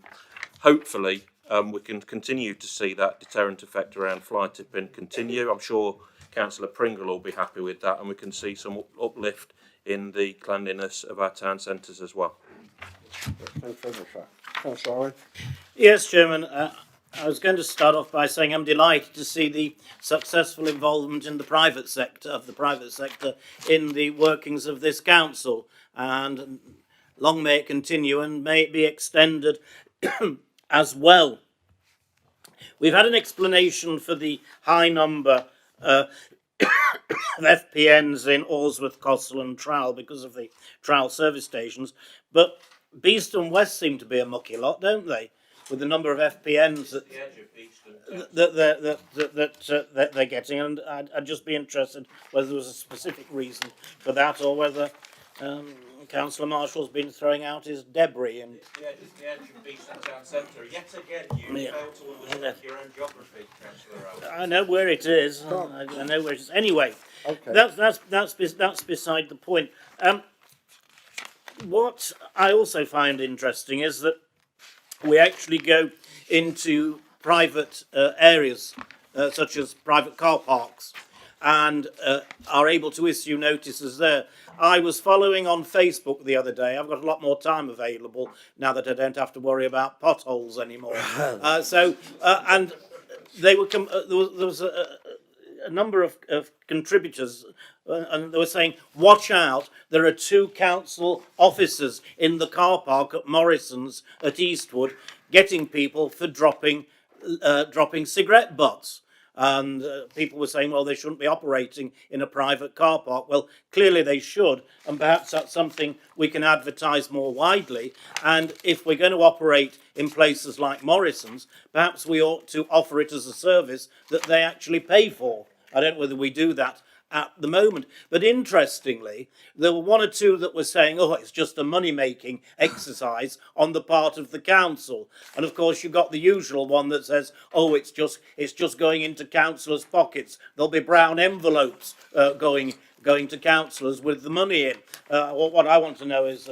hopefully we can continue to see that deterrent effect around fly tipping continue. I'm sure Councillor Pringle will be happy with that, and we can see some uplift in the cleanliness of our town centres as well. Thanks very much, Councillor Owen. Yes, Chairman. I was going to start off by saying I'm delighted to see the successful involvement in the private sector in the workings of this council, and long may it continue and may it be extended as well. We've had an explanation for the high number of FPNs in Alresford, Cotswold and Trowell because of the Trowell service stations, but Beeston West seem to be a mucky lot, don't they? with the number of FPNs that The edge of Beeston. that they're getting, and I'd just be interested whether there was a specific reason for that, or whether Councillor Marshall's been throwing out his debris. And It's the edge of Beeston Town Centre. Yet again, you Yeah. fail to understand your own geography, Councillor Owen. I know where it is. I know where it is. Anyway, Okay. that's beside the point. What I also find interesting is that we actually go into private areas, such as private car parks, and are able to issue notices there. I was following on Facebook the other day. I've got a lot more time available now that I don't have to worry about potholes anymore. And they were there was a number of contributors, and they were saying, watch out, there are 2 council officers in the car park at Morrison's at Eastwood getting people for dropping cigarette butts. And people were saying, well, they shouldn't be operating in a private car park. Well, clearly they should, and perhaps that's something we can advertise more widely. And if we're going to operate in places like Morrison's, perhaps we ought to offer it as a service that they actually pay for. I don't know whether we do that at the moment. But interestingly, there were 1 or 2 that were saying, oh, it's just a money-making exercise on the part of the council. And of course, you've got the usual one that says, oh, it's just going into councillors' pockets. There'll be brown envelopes going to councillors with the money in. What I want to know is,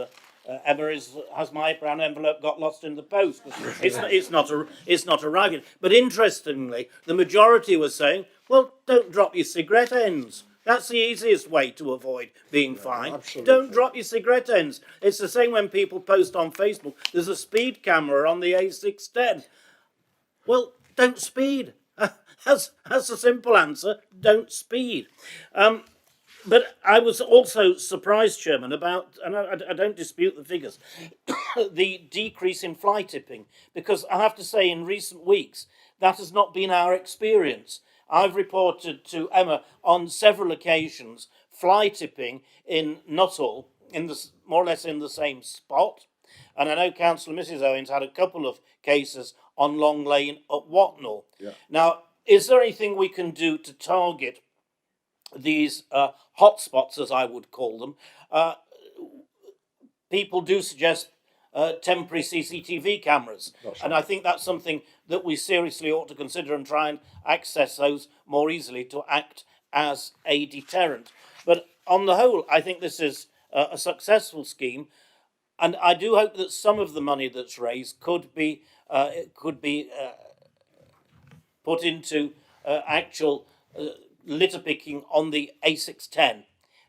Emma, has my brown envelope got lost in the post? It's not arriving. But interestingly, the majority was saying, well, don't drop your cigarette ends. That's the easiest way to avoid being fined. absolutely. Don't drop your cigarette ends. It's the same when people post on Facebook, there's a speed camera on the A610. Well, don't speed. That's a simple answer. Don't speed. But I was also surprised, Chairman, about, and I don't dispute the figures, the decrease in fly tipping, because I have to say in recent weeks, that has not been our experience. I've reported to Emma on several occasions fly tipping in Nuttall, more or less in the same spot. And I know Councillor Mrs. Owens had a couple of cases on Long Lane at Watnall. Yeah. Now, is there anything we can do to target these hotspots, as I would call them? People do suggest temporary CCTV cameras. And I think that's something that we seriously ought to consider and try and access those more easily to act as a deterrent. But on the whole, I think this is a successful scheme. And I do hope that some of the money that's raised could be put into actual litter picking on the A610,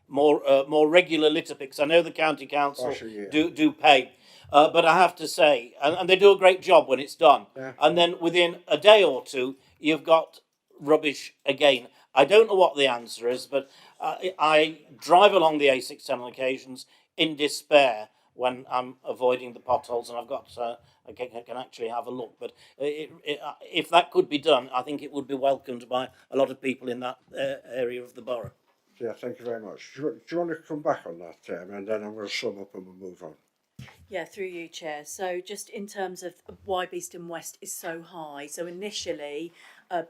more regular litter picks. I know the county council do pay, but I have to say, and they do a great job when it's done. Yeah. And then within a day or 2, you've got rubbish again. I don't know what the answer is, but I drive along the A610 on occasions in despair when I'm avoiding the potholes, and I've got I can actually have a look. But if that could be done, I think it would be welcomed by a lot of people in that area of the borough. Yeah, thank you very much. Do you want to come back on that, and then I'm going to sum up and we'll move on. Yeah, through you, Chair. So just in terms of why Beeston West is so high. So initially,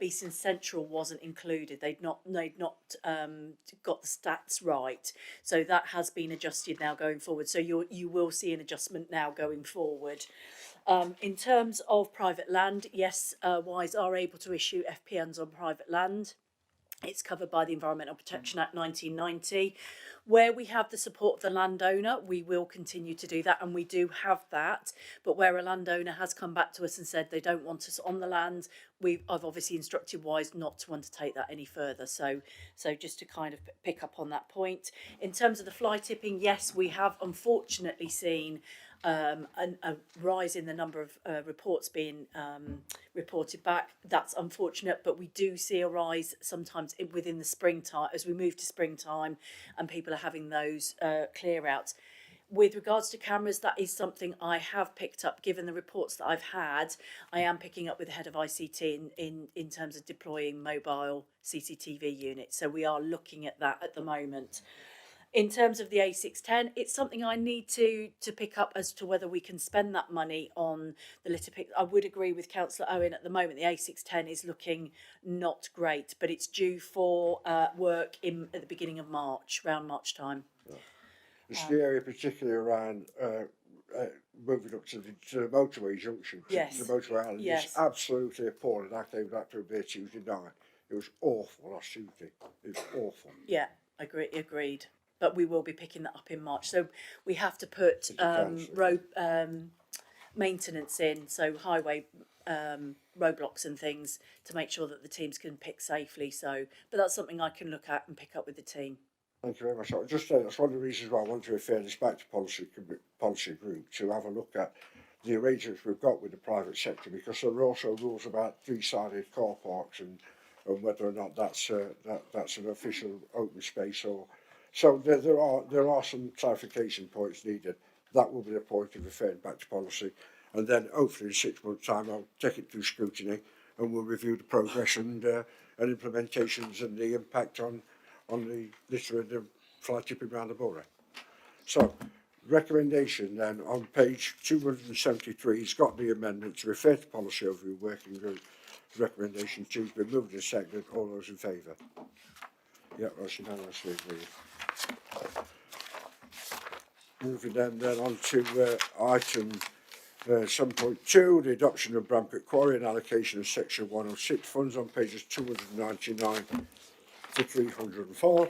Beeston Central wasn't included. They'd not got the stats right. So that has been adjusted now going forward. So you will see an adjustment now going forward. In terms of private land, yes, WISE are able to issue FPNs on private land. It's covered by the Environmental Protection Act 1990. Where we have the support of the landowner, we will continue to do that, and we do have that. But where a landowner has come back to us and said they don't want us on the land, I've obviously instructed WISE not to undertake that any further. So just to kind of pick up on that point. In terms of the fly tipping, yes, we have unfortunately seen a rise in the number of reports being reported back. That's unfortunate, but we do see a rise sometimes within the springtime, as we move to springtime and people are having those clear outs. With regards to cameras, that is something I have picked up, given the reports that I've had. I am picking up with the head of ICT in terms of deploying mobile CCTV units. So we are looking at that at the moment. In terms of the A610, it's something I need to pick up as to whether we can spend that money on the litter pick. I would agree with Councillor Owen at the moment. The A610 is looking not great, but it's due for work at the beginning of March, around March time. It's the area particularly around moving up to the motorway junction, Yes. the motorway island. Yes. It's absolutely appalling. I came back to there Tuesday night. It was awful last Tuesday. It was awful. Yeah, agreed. But we will be picking that up in March. So we have to put road maintenance in, so highway roadblocks and things to make sure that the teams can pick safely. So, but that's something I can look at and pick up with the team. Thank you very much. Just that's one of the reasons why I want to refer this back to policy group to have a look at the arrangements we've got with the private sector, because there are also rules about three-sided car parks and whether or not that's an official open space or. So there are some clarification points needed. That will be the point of referring back to policy, and then hopefully in 6 months' time I'll take it through scrutiny and we'll review the progress and implementations and the impact on the litter and the fly tipping around the borough. So, recommendation then on page 273 has got the amendment to refer to policy overview working group. Recommendation 2 has been moved and seconded. All those in favour? Yeah, that's unanimously agreed. Moving then on to item 7.2, the adoption of Bramcote Quarry and allocation of section 106 funds on pages 299 to 304.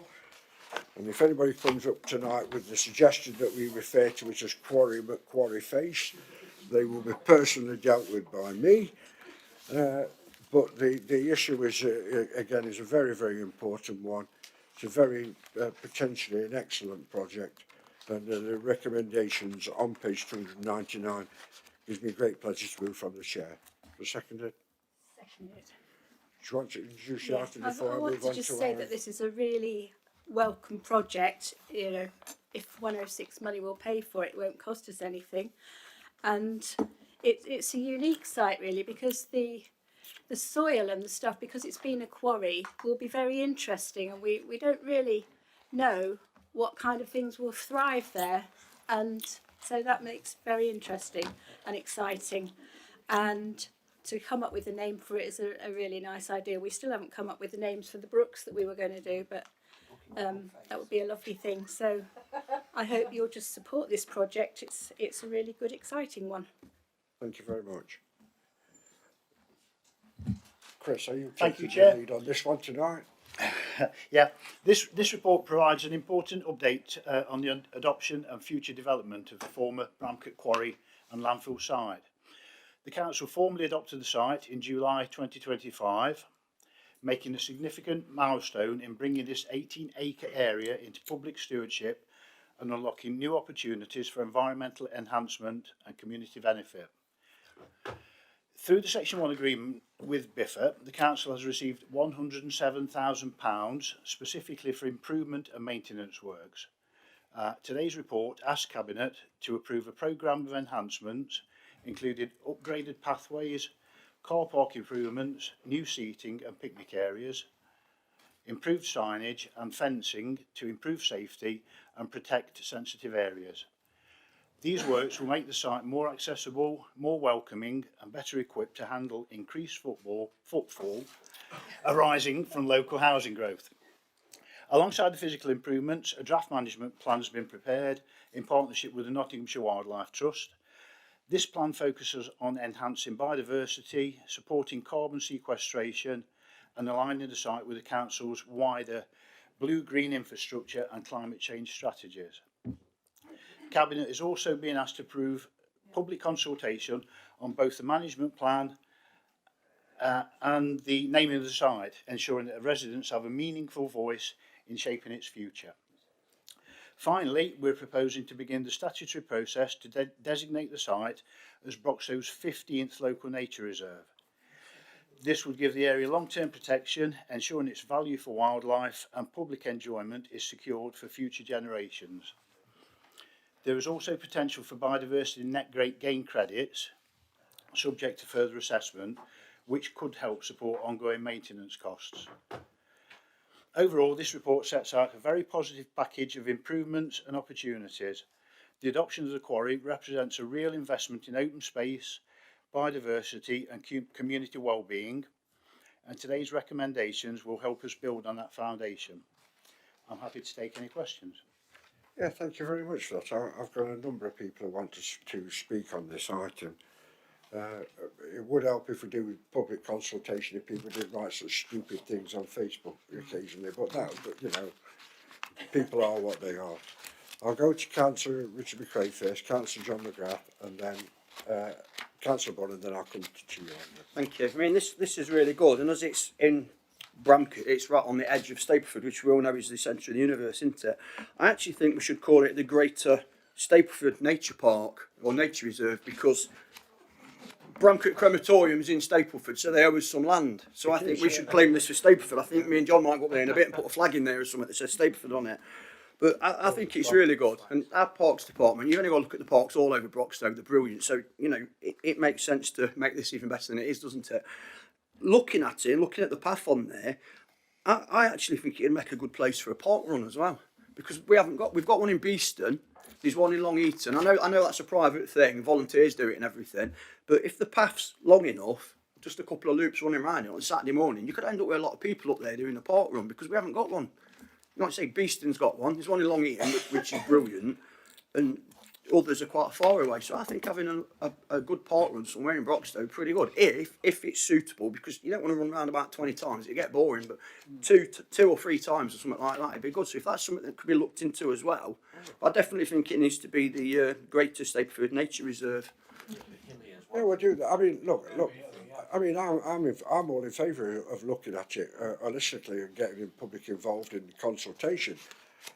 And if anybody comes up tonight with the suggestion that we refer to it as Quarry McQuarrie Face, they will be personally dealt with by me. But the issue is, again, is a very, very important one. It's a very potentially an excellent project, and the recommendations on page 299 gives me great pleasure to move from the chair. Seconded. Seconded. Do you want to introduce the item before I want move to on just to say our... that this is a really welcome project. You know, if 106 money will pay for it, it won't cost us anything, and it's a unique site really, because the soil and the stuff, because it's been a quarry, will be very interesting, and we don't really know what kind of things will thrive there, and so that makes it very interesting and exciting. And to come up with a name for it is a really nice idea. We still haven't come up with the names for the brooks that we were going to do, but that would be a lovely thing. So I hope you'll just support this project. It's a really good, exciting one. Thank you very much. Chris, are you Thank you, taking Chair. the lead on this one tonight? Yeah, this report provides an important update on the adoption and future development of the former Bramcote Quarry and landfill site. The council formally adopted the site in July 2025, making a significant milestone in bringing this 18-acre area into public stewardship and unlocking new opportunities for environmental enhancement and community benefit. Through the Section 1 agreement with Biffa, the council has received £107,000 specifically for improvement and maintenance works. Today's report asks Cabinet to approve a programme of enhancements, including upgraded pathways, car park improvements, new seating and picnic areas, improved signage and fencing to improve safety and protect sensitive areas. These works will make the site more accessible, more welcoming and better equipped to handle increased footfall arising from local housing growth. Alongside the physical improvements, a draft management plan has been prepared in partnership with the Nottinghamshire Wildlife Trust. This plan focuses on enhancing biodiversity, supporting carbon sequestration and aligning the site with the council's wider blue-green infrastructure and climate change strategies. Cabinet is also being asked to approve public consultation on both the management plan and the naming of the site, ensuring that residents have a meaningful voice in shaping its future. Finally, we're proposing to begin the statutory process to designate the site as Broxtow's 15th local nature reserve. This would give the area long-term protection, ensuring its value for wildlife and public enjoyment is secured for future generations. There is also potential for biodiversity net gain credits, subject to further assessment, which could help support ongoing maintenance costs. Overall, this report sets out a very positive package of improvements and opportunities. The adoption of the quarry represents a real investment in open space, biodiversity and community well-being, and today's recommendations will help us build on that foundation. I'm happy to take any questions. Yeah, thank you very much for that. I've got a number of people who want to speak on this item. It would help if we do public consultation if people did write such stupid things on Facebook occasionally, but you know, people are what they are. I'll go to Councillor Richard McRae first, Councillor John McGrath, and then Councillor Bonner, and then I'll come to you. Thank you. I mean, this is really good, and as it's in Bramcote, it's right on the edge of Stapleford, which we all know is the centre of the universe, isn't it? I actually think we should call it the Greater Stapleford Nature Park or Nature Reserve, because Bramcote Crematorium is in Stapleford, so they owe us some land. So I think we should claim this for Stapleford. I think me and John might go up there in a bit and put a flag in there or something that says Stapleford on it. But I think it's really good. And our Parks Department, you only got to look at the parks all over Broxtowe, they're brilliant. So, you know, it makes sense to make this even better than it is, doesn't it? Looking at it, looking at the path on there, I actually think it'd make a good place for a park run as well. Because we've got one in Beeston, there's one in Long Eaton. I know that's a private thing, volunteers do it and everything. But if the path's long enough, just a couple of loops running around it on Saturday morning, you could end up with a lot of people up there doing a park run, because we haven't got one. You might say Beeston's got one, there's one in Long Eaton, which is brilliant, and others are quite far away. So I think having a good park run somewhere in Broxtowe is pretty good, if it's suitable, because you don't want to run around about 20 times, it'd get boring, but two or three times or something like that, it'd be good. So if that's something that could be looked into as well, I definitely think it needs to be the Greater Stapleford Nature Reserve. Yeah, we'll do that. I mean, look. I mean, I'm all in favour of looking at it holistically and getting the public involved in consultation.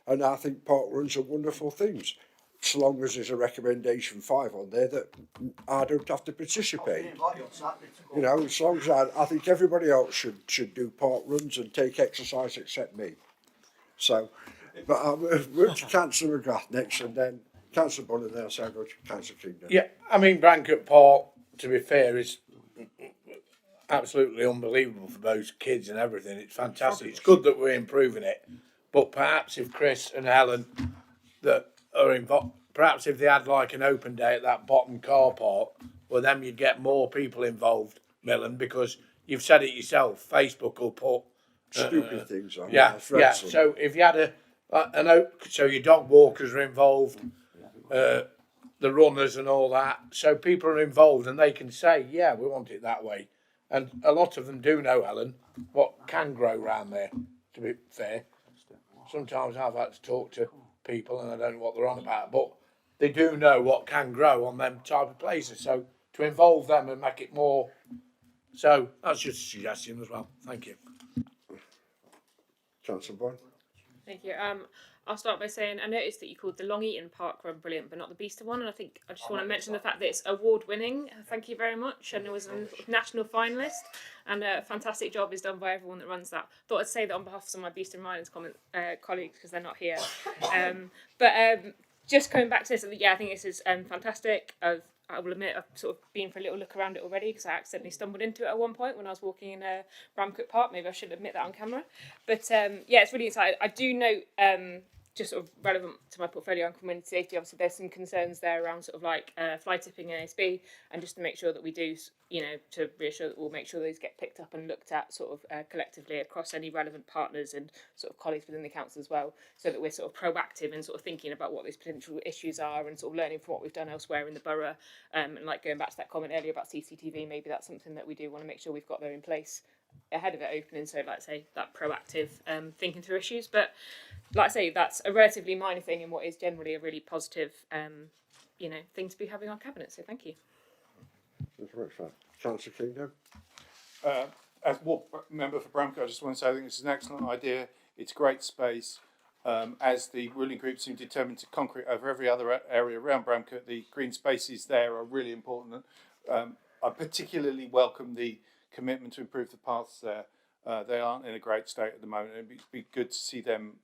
And I think park runs are wonderful things, so long as there's a recommendation 5 on there that I don't have to participate. You know, as long as I think everybody else should do park runs and take exercise except me. So, but I'll move to Councillor McGrath next, and then Councillor Bonner, then I'll go to Councillor Kingdom. Yeah, I mean, Bramcote Park, to be fair, is absolutely unbelievable for those kids and everything. It's fantastic. It's good that we're improving it, but perhaps if Chris and Helen that are involved, perhaps if they had like an open day at that bottom car park, well, then you'd get more people involved, Millen, because you've said it yourself. Facebook will put stupid things on. Yeah. So if you had so your dog walkers are involved, the runners and all that. So people are involved and they can say, yeah, we want it that way. And a lot of them do know, Helen, what can grow around there, to be fair. Sometimes I've had to talk to people and I don't know what they're on about, but they do know what can grow on them type of places. So to involve them and make it more, so that's just a suggestion as well. Thank you. Councillor Boyd. Thank you. I'll start by saying I noticed that you called the Long Eaton Park Run brilliant, but not the Beeston one. And I think I just want to mention the fact that it's award winning. Thank you very much. And it was a national finalist, and a fantastic job is done by everyone that runs that. Thought I'd say that on behalf of some of my Beeston Rylands colleagues, because they're not here. Just coming back to this, yeah, I think this is fantastic. I will admit I've sort of been for a little look around it already, because I accidentally stumbled into it at one point when I was walking in Bramcote Park. Maybe I should admit that on camera. But yeah, it's really exciting. I do note, just sort of relevant to my portfolio on community safety, obviously there's some concerns there around sort of like fly tipping and ASB, and just to make sure that we do, to reassure that we'll make sure those get picked up and looked at sort of collectively across any relevant partners and sort of colleagues within the council as well, so that we're sort of proactive and sort of thinking about what those potential issues are and sort of learning from what we've done elsewhere in the borough. And like going back to that comment earlier about CCTV, maybe that's something that we do want to make sure we've got there in place ahead of it opening, so like I say, that proactive thinking through issues. But like I say, that's a relatively minor thing in what is generally a really positive thing to be having on cabinet, so thank you. Thank you very much for that. Councillor Kingdom. As ward member for Bramcote, I just want to say I think this is an excellent idea. It's great space. As the ruling group seem determined to concrete over every other area around Bramcote, the green spaces there are really important. I particularly welcome the commitment to improve the paths there. They aren't in a great state at the moment. It'd be good to see them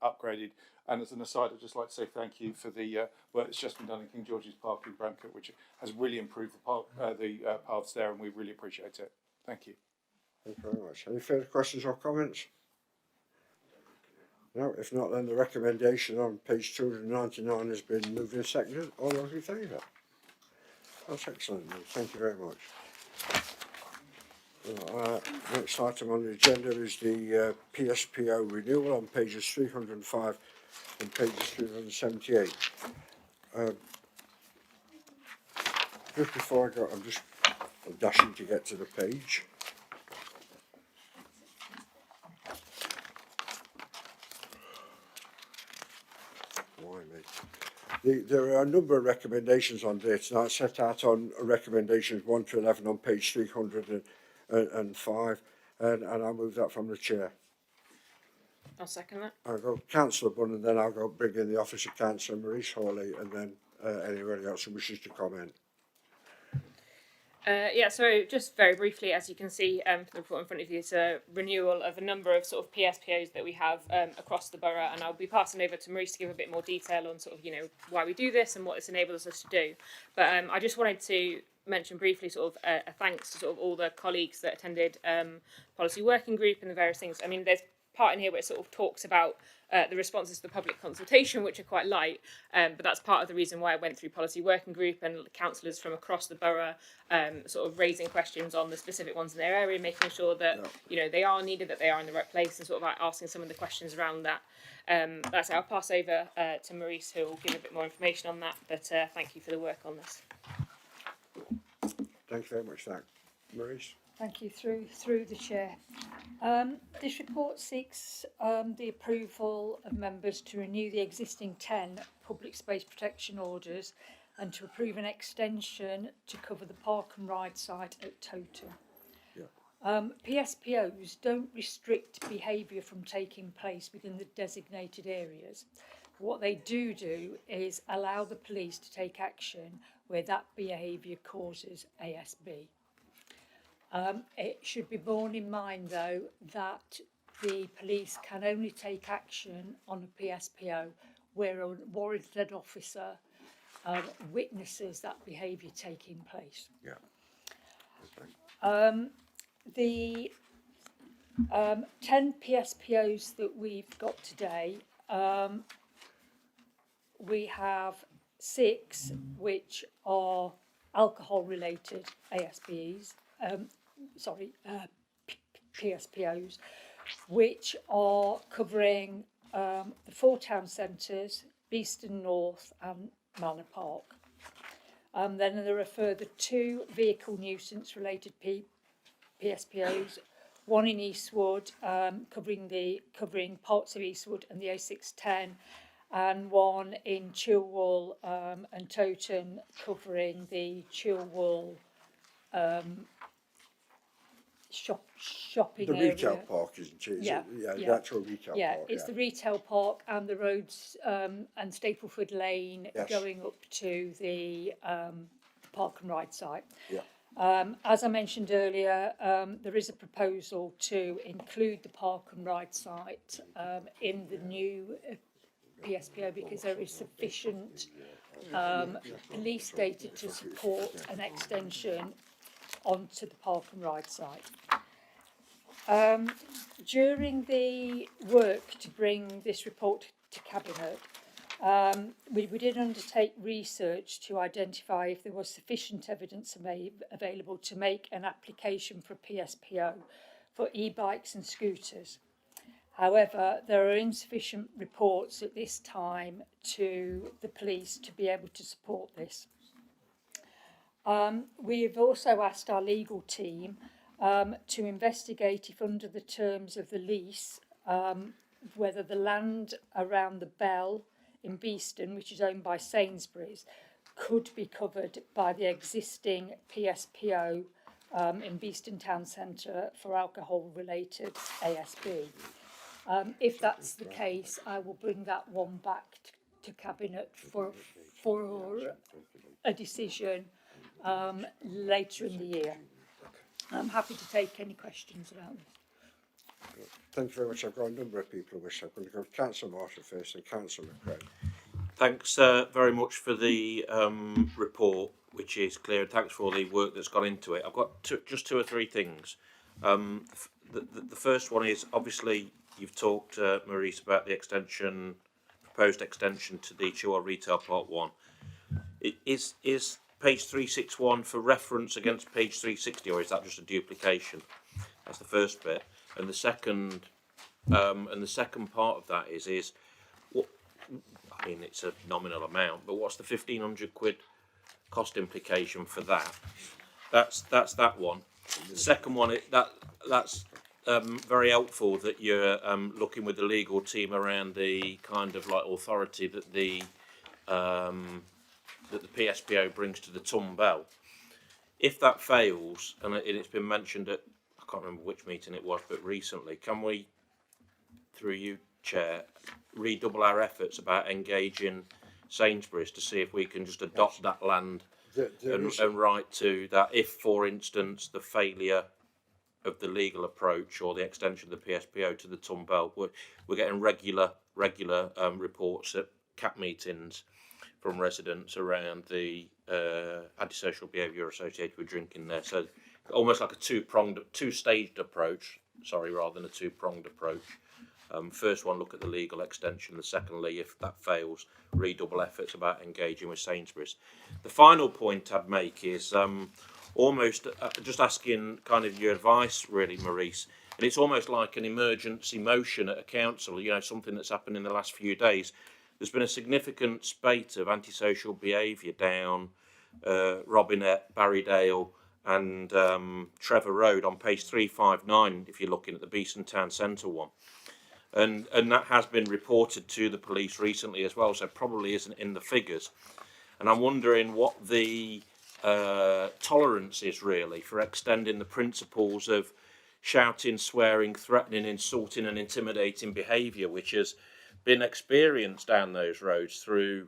upgraded. And as an aside, I'd just like to say thank you for the work that's just been done in King George's Park in Bramcote, which has really improved the paths there, and we really appreciate it. Thank you. Thank you very much. Any further questions or comments? No, if not, then the recommendation on page 299 has been moved and seconded. All those in favour? That's excellent. News. Thank you very much. Next item on the agenda is the PSPO renewal on pages 305 and pages 378. Just before I go, I'm dashing to get to the page. Why me? There are a number of recommendations on there tonight, set out on recommendations 1 to 11 on page 305, and I move that from the chair. I'll second that. I'll go Councillor Bunn, and then I'll go bring in the Office of Councillor Maurice Hawley, and then anybody else who wishes to comment. Yeah, so just very briefly, as you can see from the report in front of you, it's a renewal of a number of sort of PSPOs that we have across the borough, and I'll be passing over to Maurice to give a bit more detail on sort of, you know, why we do this and what this enables us to do. But I just wanted to mention briefly sort of a thanks to sort of all the colleagues that attended policy working group and the various things. I mean, there's part in here where it sort of talks about the responses to the public consultation, which are quite light, but that's part of the reason why I went through policy working group and councillors from across the borough sort of raising questions on the specific ones in their area, making sure that you know they are needed, that they are in the right place, and sort of like asking some of the questions around that. That's it. I'll pass over to Maurice, who will give a bit more information on that. But thank you for the work on this. Thank you very much, Zach. Maurice? Thank you, through the chair. This report seeks the approval of members to renew the existing 10 public space protection orders and to approve an extension to cover the park and ride site at Toton. PSPOs don't restrict behaviour from taking place within the designated areas. What they do is allow the police to take action where that behaviour causes ASB. It should be borne in mind, though, that the police can only take action on a PSPO where a warranted officer witnesses that behaviour taking place. The 10 PSPOs that we've got today, we have 6 which are alcohol-related ASBs. PSPOs, which are covering the 4 town centres, Beeston North and Manor Park. Then there are a further 2 vehicle nuisance related PSPOs, one in Eastwood covering parts of Eastwood and the A610, and one in Chilwell and Toton covering the Chilwell shopping area. The retail park, isn't it? The actual retail park. It's the retail park and the roads and Stapleford Lane going up to the park and ride site. As I mentioned earlier, there is a proposal to include the park and ride site in the new PSPO because there is sufficient police data to support an extension onto the park and ride site. During the work to bring this report to Cabinet, we did undertake research to identify if there was sufficient evidence available to make an application for a PSPO for e-bikes and scooters. However, there are insufficient reports at this time to the police to be able to support this. We've also asked our legal team to investigate if under the terms of the lease, whether the land around the Bell in Beeston, which is owned by Sainsbury's, could be covered by the existing PSPO in Beeston Town Centre for alcohol-related ASB. If that's the case, I will bring that one back to Cabinet for a decision later in the year. I'm happy to take any questions about this. Thank you very much. I've got a number of people who wish. I'm going to go to Councillor Marshall first and Councillor McCrae. Thanks very much for the report, which is clear, and thanks for all the work that's gone into it. I've got just 2 or 3 things. The first one is, obviously, you've talked, Maurice, about the extension, proposed extension to the Chilwell Retail Part 1. Is page 361 for reference against page 360, or is that just a duplication? That's the first bit. And the second part of that is what, I mean, it's a nominal amount, but what's the 1,500 quid cost implication for that? That's that one. The second one, that's very helpful that you're looking with the legal team around the kind of like authority that the PSPO brings to the Tun Bell. If that fails, and it's been mentioned at, I can't remember which meeting it was, but recently, can we, through you, Chair, redouble our efforts about engaging Sainsbury's to see if we can just adopt that land and write to that if, for instance, the failure of the legal approach or the extension of the PSPO to the Tun Bell, we're getting regular reports at CAP meetings from residents around the antisocial behaviour associated with drinking there. So almost like a two-staged approach, rather than a two-pronged approach. First one, look at the legal extension. The secondly, if that fails, redouble efforts about engaging with Sainsbury's. The final point I'd make is almost just asking kind of your advice, really, Maurice. And it's almost like an emergency motion at a council, something that's happened in the last few days. There's been a significant spate of antisocial behaviour down Robinett, Barrydale and Trevor Road on page 359, if you're looking at the Beeston Town Centre one. And that has been reported to the police recently as well, so probably isn't in the figures. And I'm wondering what the tolerance is really for extending the principles of shouting, swearing, threatening, insulting and intimidating behaviour, which has been experienced down those roads through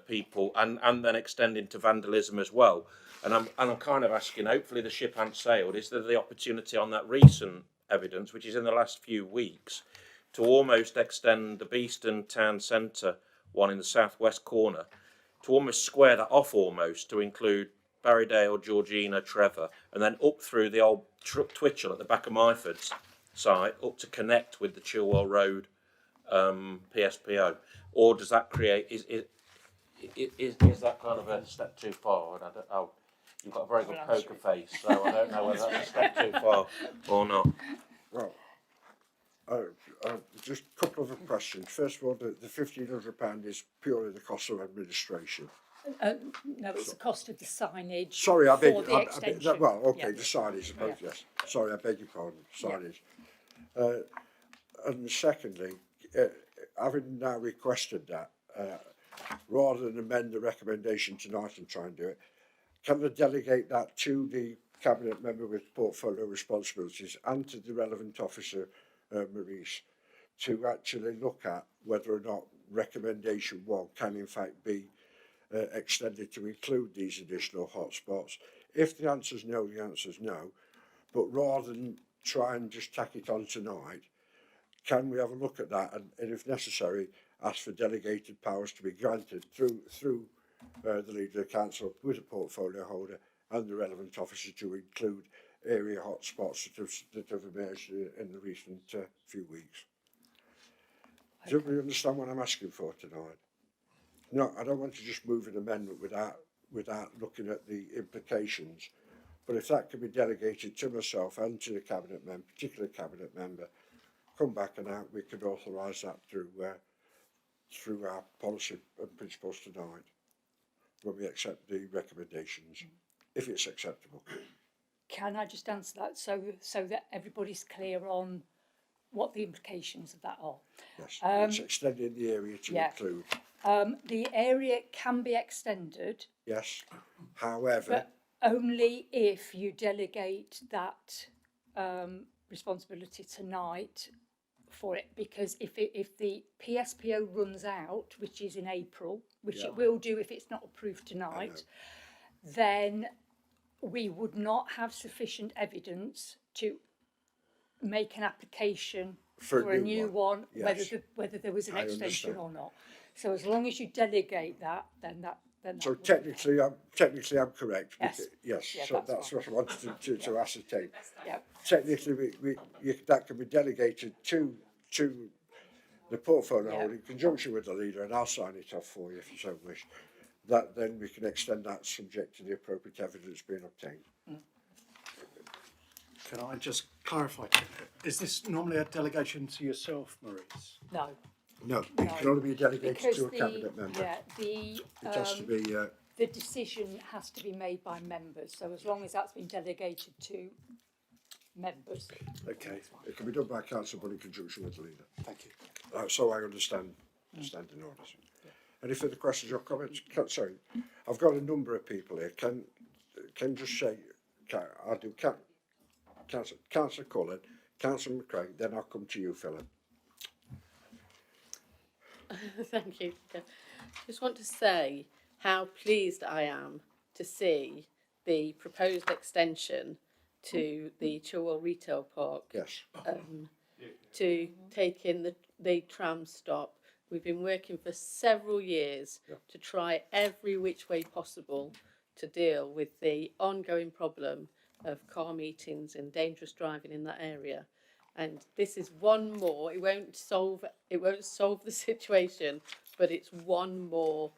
people and then extending to vandalism as well. And I'm kind of asking, hopefully the ship hasn't sailed, is there the opportunity on that recent evidence, which is in the last few weeks, to almost extend the Beeston Town Centre one in the southwest corner, to almost square that off almost, to include Barrydale, Georgina, Trevor, and then up through the old Twitchell at the back of Myford's site, up to connect with the Chilwell Road PSPO? Or does that create, is that kind of a step too far? And you've got a very good poker face, so I don't know whether that's a step too far or not. Well, just a couple of questions. First of all, the £1,500 is purely the cost of administration. No, it's the cost of the signage. Sorry, I beg for the your extension. well, okay, Yeah. the signage, Yeah. yes. Sorry, I beg your pardon, signage. And secondly, having now requested that, rather than amend the recommendation tonight and try and do it, can they delegate that to the Cabinet member with portfolio responsibilities and to the relevant officer, Maurice, to actually look at whether or not recommendation 1 can in fact be extended to include these additional hotspots? If the answer is no, the answer is no. But rather than try and just tack it on tonight, can we have a look at that and if necessary, ask for delegated powers to be granted through the leader of the council with a portfolio holder and the relevant officer to include area hotspots that have emerged in the recent few weeks? Okay. Do you understand what I'm asking for tonight? No, I don't want to just move an amendment without looking at the implications. But if that can be delegated to myself and to the cabinet member, particular cabinet member, come back and out, we can authorise that through our policy and principles tonight when we accept the recommendations, if it's acceptable. Can I just answer that so that everybody's clear on what the implications of that are? Yes, it's extending the area to include. The area can be extended. Yes, however. But only if you delegate that responsibility tonight for it, because if the PSPO runs out, which is in April, which it will do if it's not approved tonight, then we would not have sufficient evidence to make an application for a new one, whether there was an extension or not. So as long as you delegate that, then then that So would- technically I'm correct. Yes. because- Yes, Yeah, so that's that's fine. what I wanted to ascertain. Yeah. Technically, that can be delegated to the portfolio Yeah. holder in conjunction with the leader, and I'll sign it off for you if you so wish. That then we can extend that subject to the appropriate evidence being obtained. Can I just clarify? Is this normally a delegation to yourself, Maurice? No. No, it can only be delegated Because to a cabinet member. Yeah, It has to be, the decision has to be made by members, so as long as that's been delegated to members. okay, it can be done by council, but in conjunction with the leader. Thank you. So I understand standing orders. Any further questions or comments? Sorry, I've got a number of people here. Can just say, I'll do Councillor Cullen, Councillor McCrae, then I'll come to you, Philip. Thank you. Just want to say how pleased I am to see the proposed extension to the Chilwell Retail Park. Yes. To take in the tram stop. We've been working for several years to try every which way possible to deal with the ongoing problem of car meetings and dangerous driving in that area. And this is one more. It won't solve the situation, but it's one more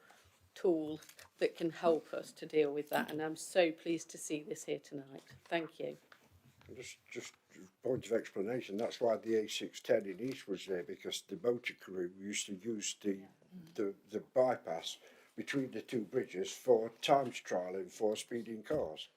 tool that can help us to deal with that. And I'm so pleased to see this here tonight. Thank you. Just point of explanation, that's why the A610 in East was there, because the motor crew used to use the bypass between the two bridges for times trialling for speeding cars.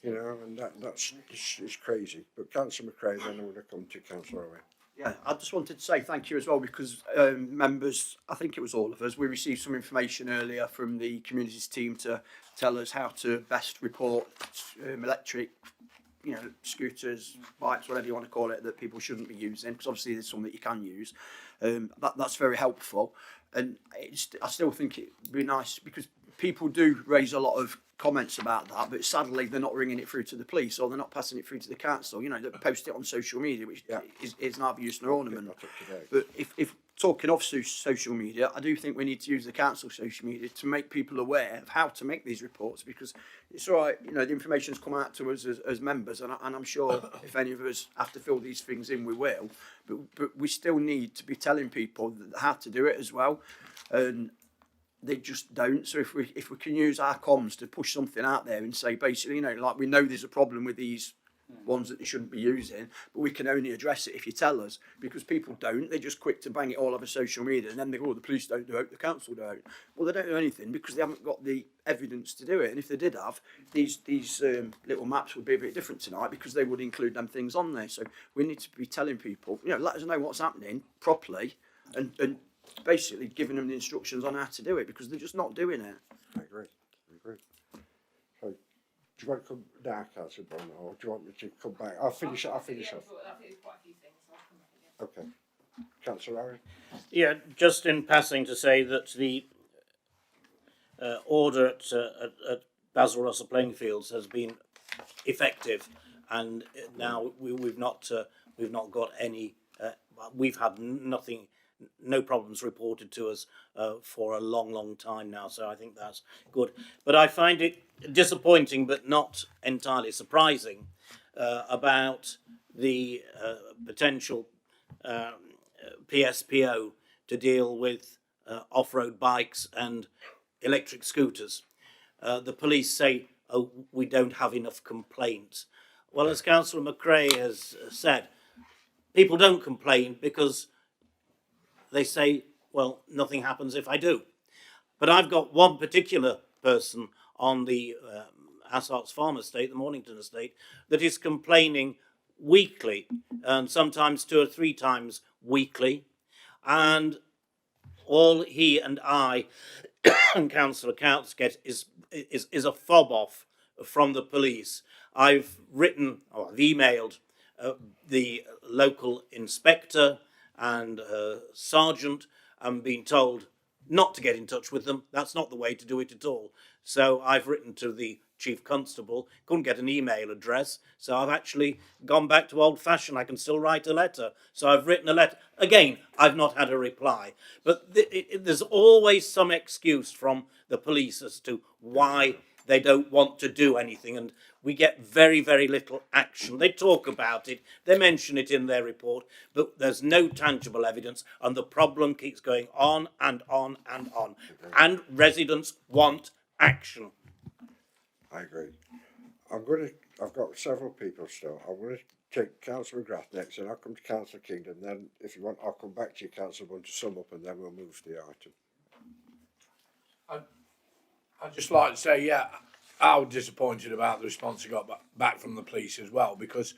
You know, and that's it's crazy. But Councillor McCrae, then I'm going to come to Councillor Owen. Yeah, I just wanted to say thank you as well, because members, I think it was all of us, we received some information earlier from the communities team to tell us how to best report electric, scooters, bikes, whatever you want to call it, that people shouldn't be using, because obviously there's some that you can use. That's very helpful, and I still think it'd be nice, because people do raise a lot of comments about that, but sadly they're not ringing it through to the police, or they're not passing it through to the council. They post it on social media, which is neither use nor ornament. But if talking of social media, I do think we need to use the council social media to make people aware of how to make these reports, because it's all right, the information's come out to us as members, and I'm sure if any of us have to fill these things in, we will, but we still need to be telling people how to do it as well, and they just don't. So if we can use our comms to push something out there and say, basically, like, we know there's a problem with these ones that they shouldn't be using, but we can only address it if you tell us, because people don't. They're just quick to bang it all over social media, and then they go, the police don't do it, the council don't. Well, they don't do anything because they haven't got the evidence to do it. And if they did have, these little maps would be a bit different tonight, because they would include them things on there. So we need to be telling people, let us know what's happening properly, and basically giving them the instructions on how to do it, because they're just not doing it. I agree. So, do you want to come now, Councillor Bonner, or do you want me to come back? I'll finish off. Okay. Councillor Owen? Yeah, just in passing to say that the order at Basil Russell playing fields has been effective, and now we've not got any. We've had no problems reported to us for a long time now, so I think that's good. But I find it disappointing, but not entirely surprising, about the potential PSPO to deal with off-road bikes and electric scooters. The police say, oh, we don't have enough complaints. Well, as Councillor McCrae has said, people don't complain because they say, well, nothing happens if I do. But I've got one particular person on the Asarts Farm estate, the Mornington estate, that is complaining weekly, and sometimes 2 or 3 times weekly. And all he and I and Councillor Counts get is a fob off from the police. I've emailed the local inspector and sergeant, and been told not to get in touch with them. That's not the way to do it at all. So I've written to the chief constable, couldn't get an email address, so I've actually gone back to old fashioned. I can still write a letter. So I've written a letter. Again, I've not had a reply. But there's always some excuse from the police as to why they don't want to do anything, and we get very, very little action. They talk about it, they mention it in their report, but there's no tangible evidence, and the problem keeps going on and on and on. And residents want action. I agree. I've got several people still. I'm going to take Councillor McGrath next, and I'll come to Councillor Kingdom. Then, if you want, I'll come back to you, Councillor Bunn, to sum up, and then we'll move to the item. I'd just like to say, yeah, I was disappointed about the response I got back from the police as well, because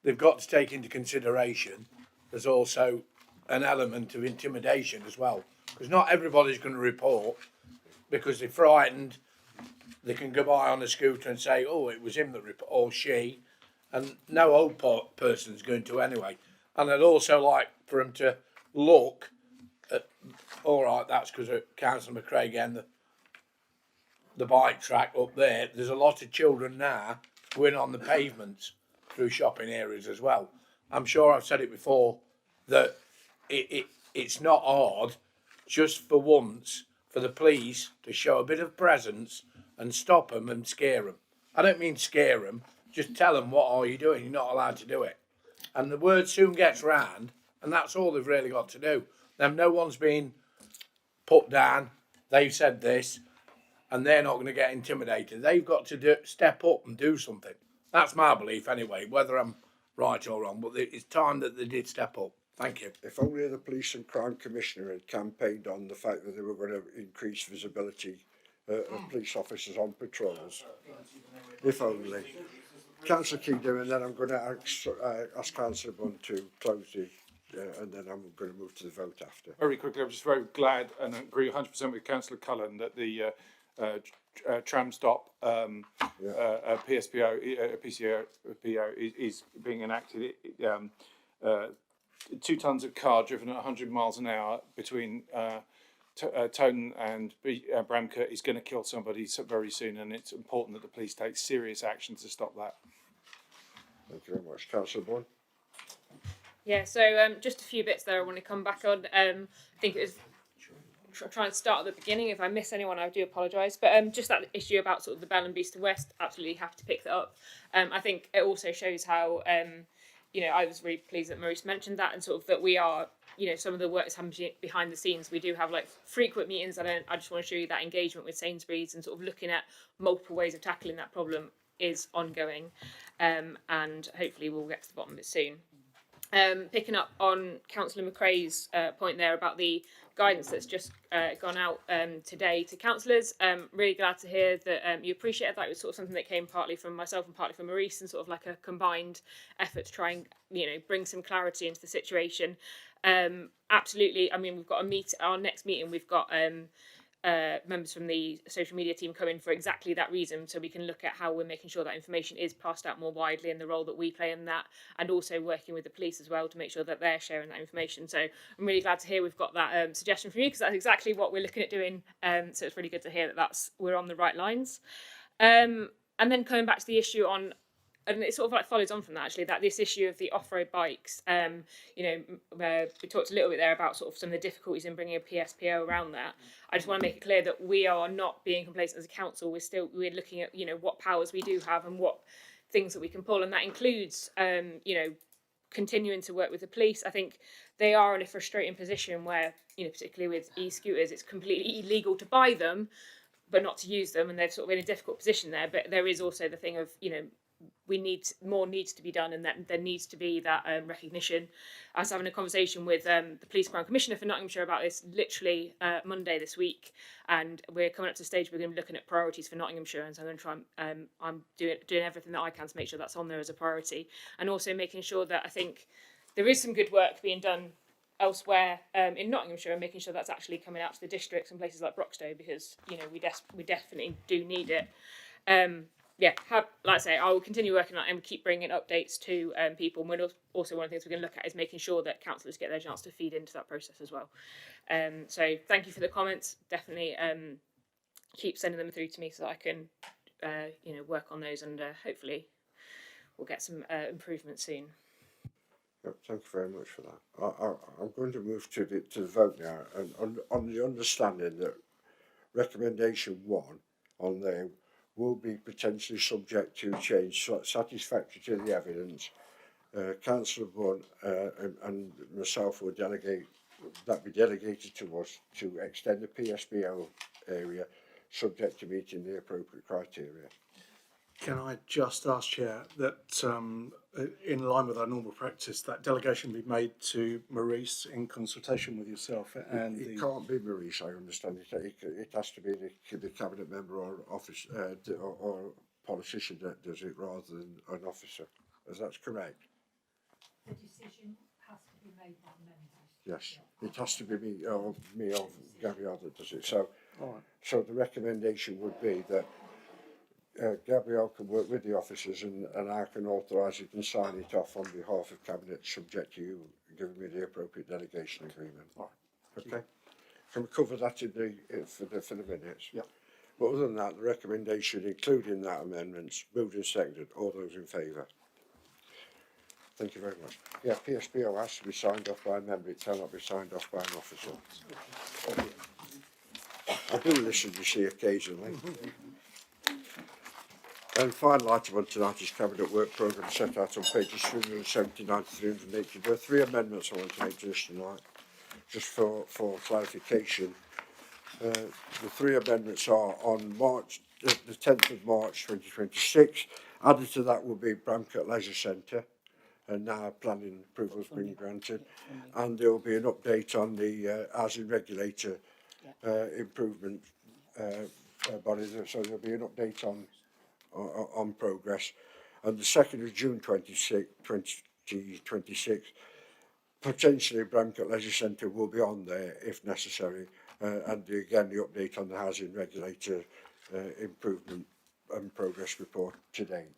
they've got to take into consideration there's also an element of intimidation as well, because not everybody's going to report because they're frightened. They can go by on a scooter and say, oh, it was him that reported, or she, and no old person's going to anyway. And I'd also like for them to look at, all right, that's because of Councillor McCraig and the bike track up there. There's a lot of children now going on the pavements through shopping areas as well. I'm sure I've said it before that it's not hard, just for once, for the police to show a bit of presence and stop them and scare them. I don't mean scare them, just tell them, what are you doing? You're not allowed to do it. And the word soon gets round, and that's all they've really got to do. Then no one's been put down, they've said this, and they're not going to get intimidated. They've got to step up and do something. That's my belief anyway, whether I'm right or wrong, but it's time that they did step up. Thank you. If only the Police and Crime Commissioner had campaigned on the fact that they were going to increase visibility of police officers on patrols. If only. Councillor Kingdom, and then I'm going to ask Councillor Bunn to close the, and then I'm going to move to the vote after. Very quickly, I'm just very glad and agree 100% with Councillor Cullen that the tram stop PSPO is being enacted. 2 tonnes of car driven at 100 miles an hour between Tone and Bramcote is going to kill somebody very soon, and it's important that the police take serious action to stop that. Thank you very much. Councillor Bunn. Yeah, so just a few bits there I want to come back on. I think it was try and start at the beginning. If I miss anyone, I do apologise. But just that issue about sort of the Bell and Beeston West, absolutely have to pick that up. I think it also shows how, you know, I was really pleased that Maurice mentioned that, and sort of that we are, you know, some of the work that's happening behind the scenes. We do have like frequent meetings, and I just want to show you that engagement with Sainsbury's and sort of looking at multiple ways of tackling that problem is ongoing, and hopefully we'll get to the bottom of it soon. Picking up on Councillor McRae's point there about the guidance that's just gone out today to councillors. Really glad to hear that you appreciated that. It was sort of something that came partly from myself and partly from Maurice, and sort of like a combined effort to try and, you know, bring some clarity into the situation. Absolutely. I mean, we've got our next meeting, we've got members from the social media team come in for exactly that reason, so we can look at how we're making sure that information is passed out more widely and the role that we play in that, and also working with the police as well to make sure that they're sharing that information. So I'm really glad to hear we've got that suggestion from you, because that's exactly what we're looking at doing. So it's really good to hear that we're on the right lines. And then coming back to the issue on, and it sort of like follows on from that actually, that this issue of the off-road bikes, you know, we talked a little bit there about sort of some of the difficulties in bringing a PSPO around that. I just want to make it clear that we are not being complacent as a council. We're looking at, you know, what powers we do have and what things that we can pull, and that includes, you know, continuing to work with the police. I think they are in a frustrating position where, you know, particularly with e-scooters, it's completely illegal to buy them, but not to use them, and they're sort of in a difficult position there. But there is also the thing of, you know, more needs to be done, and that there needs to be that recognition. I was having a conversation with the Police Crime Commissioner for Nottinghamshire about this literally Monday this week, and we're coming up to the stage we're going to be looking at priorities for Nottinghamshire, and so I'm going to try I'm doing everything that I can to make sure that's on there as a priority, and also making sure that I think there is some good work being done elsewhere in Nottinghamshire, and making sure that's actually coming out to the districts and places like Broxtowe, because, you know, we definitely do need it. Like I say, I will continue working on it and keep bringing updates to people. And also, one of the things we're going to look at is making sure that councillors get their chance to feed into that process as well. So thank you for the comments. Definitely keep sending them through to me so that I can work on those, and hopefully we'll get some improvement soon. Yep, thank you very much for that. I'm going to move to the vote now, and on the understanding that recommendation 1 on there will be potentially subject to change satisfactory to the evidence. Councillor Bunn and myself will be delegated to us to extend the PSBO area subject to meeting the appropriate criteria. Can I just ask, Chair, that in line with our normal practice, that delegation be made to Maurice in consultation with yourself and It can't be Maurice, I understand. It has to be the cabinet member or office or politician that does it rather than an officer. Is that correct? The decision has to be made by members. Yes, it has to be me or Gabrielle that does it. So, so the recommendation would be that Gabrielle can work with the officers and I can authorise it and sign it off on behalf of Cabinet, subject to you giving me the appropriate delegation agreement. Okay. Can we cover that in for the minutes? Yeah. But other than that, the recommendation, including that amendments, moved and seconded. All those in favour? Thank you very much. Yeah, PSBO has to be signed off by a member. It cannot be signed off by an officer. I do listen, you see, occasionally. And final item on tonight is Cabinet Work Programme set out on pages 379 to 380. There are 3 amendments I want to make to this tonight, just for clarification. The 3 amendments are on the 10th of March 2026. Added to that will be Bramcote Leisure Centre, and now planning approval has been granted. And there will be an update on the housing regulator improvement body. So there will be an update on progress. And the 2nd of June 2026, potentially Bramcote Leisure Centre will be on there if necessary. And again, the update on the housing regulator improvement and progress report today.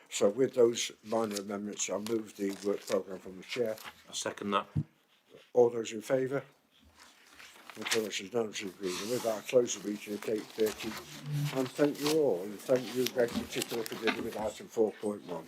So with those minor amendments, I'll move the work programme from the chair. I second that. All those in favour? Thank you very much. There's none to agree. And with that, I close the meeting at 8:30. And thank you all. And thank you, Greg, in particular, for dealing with item 4.1.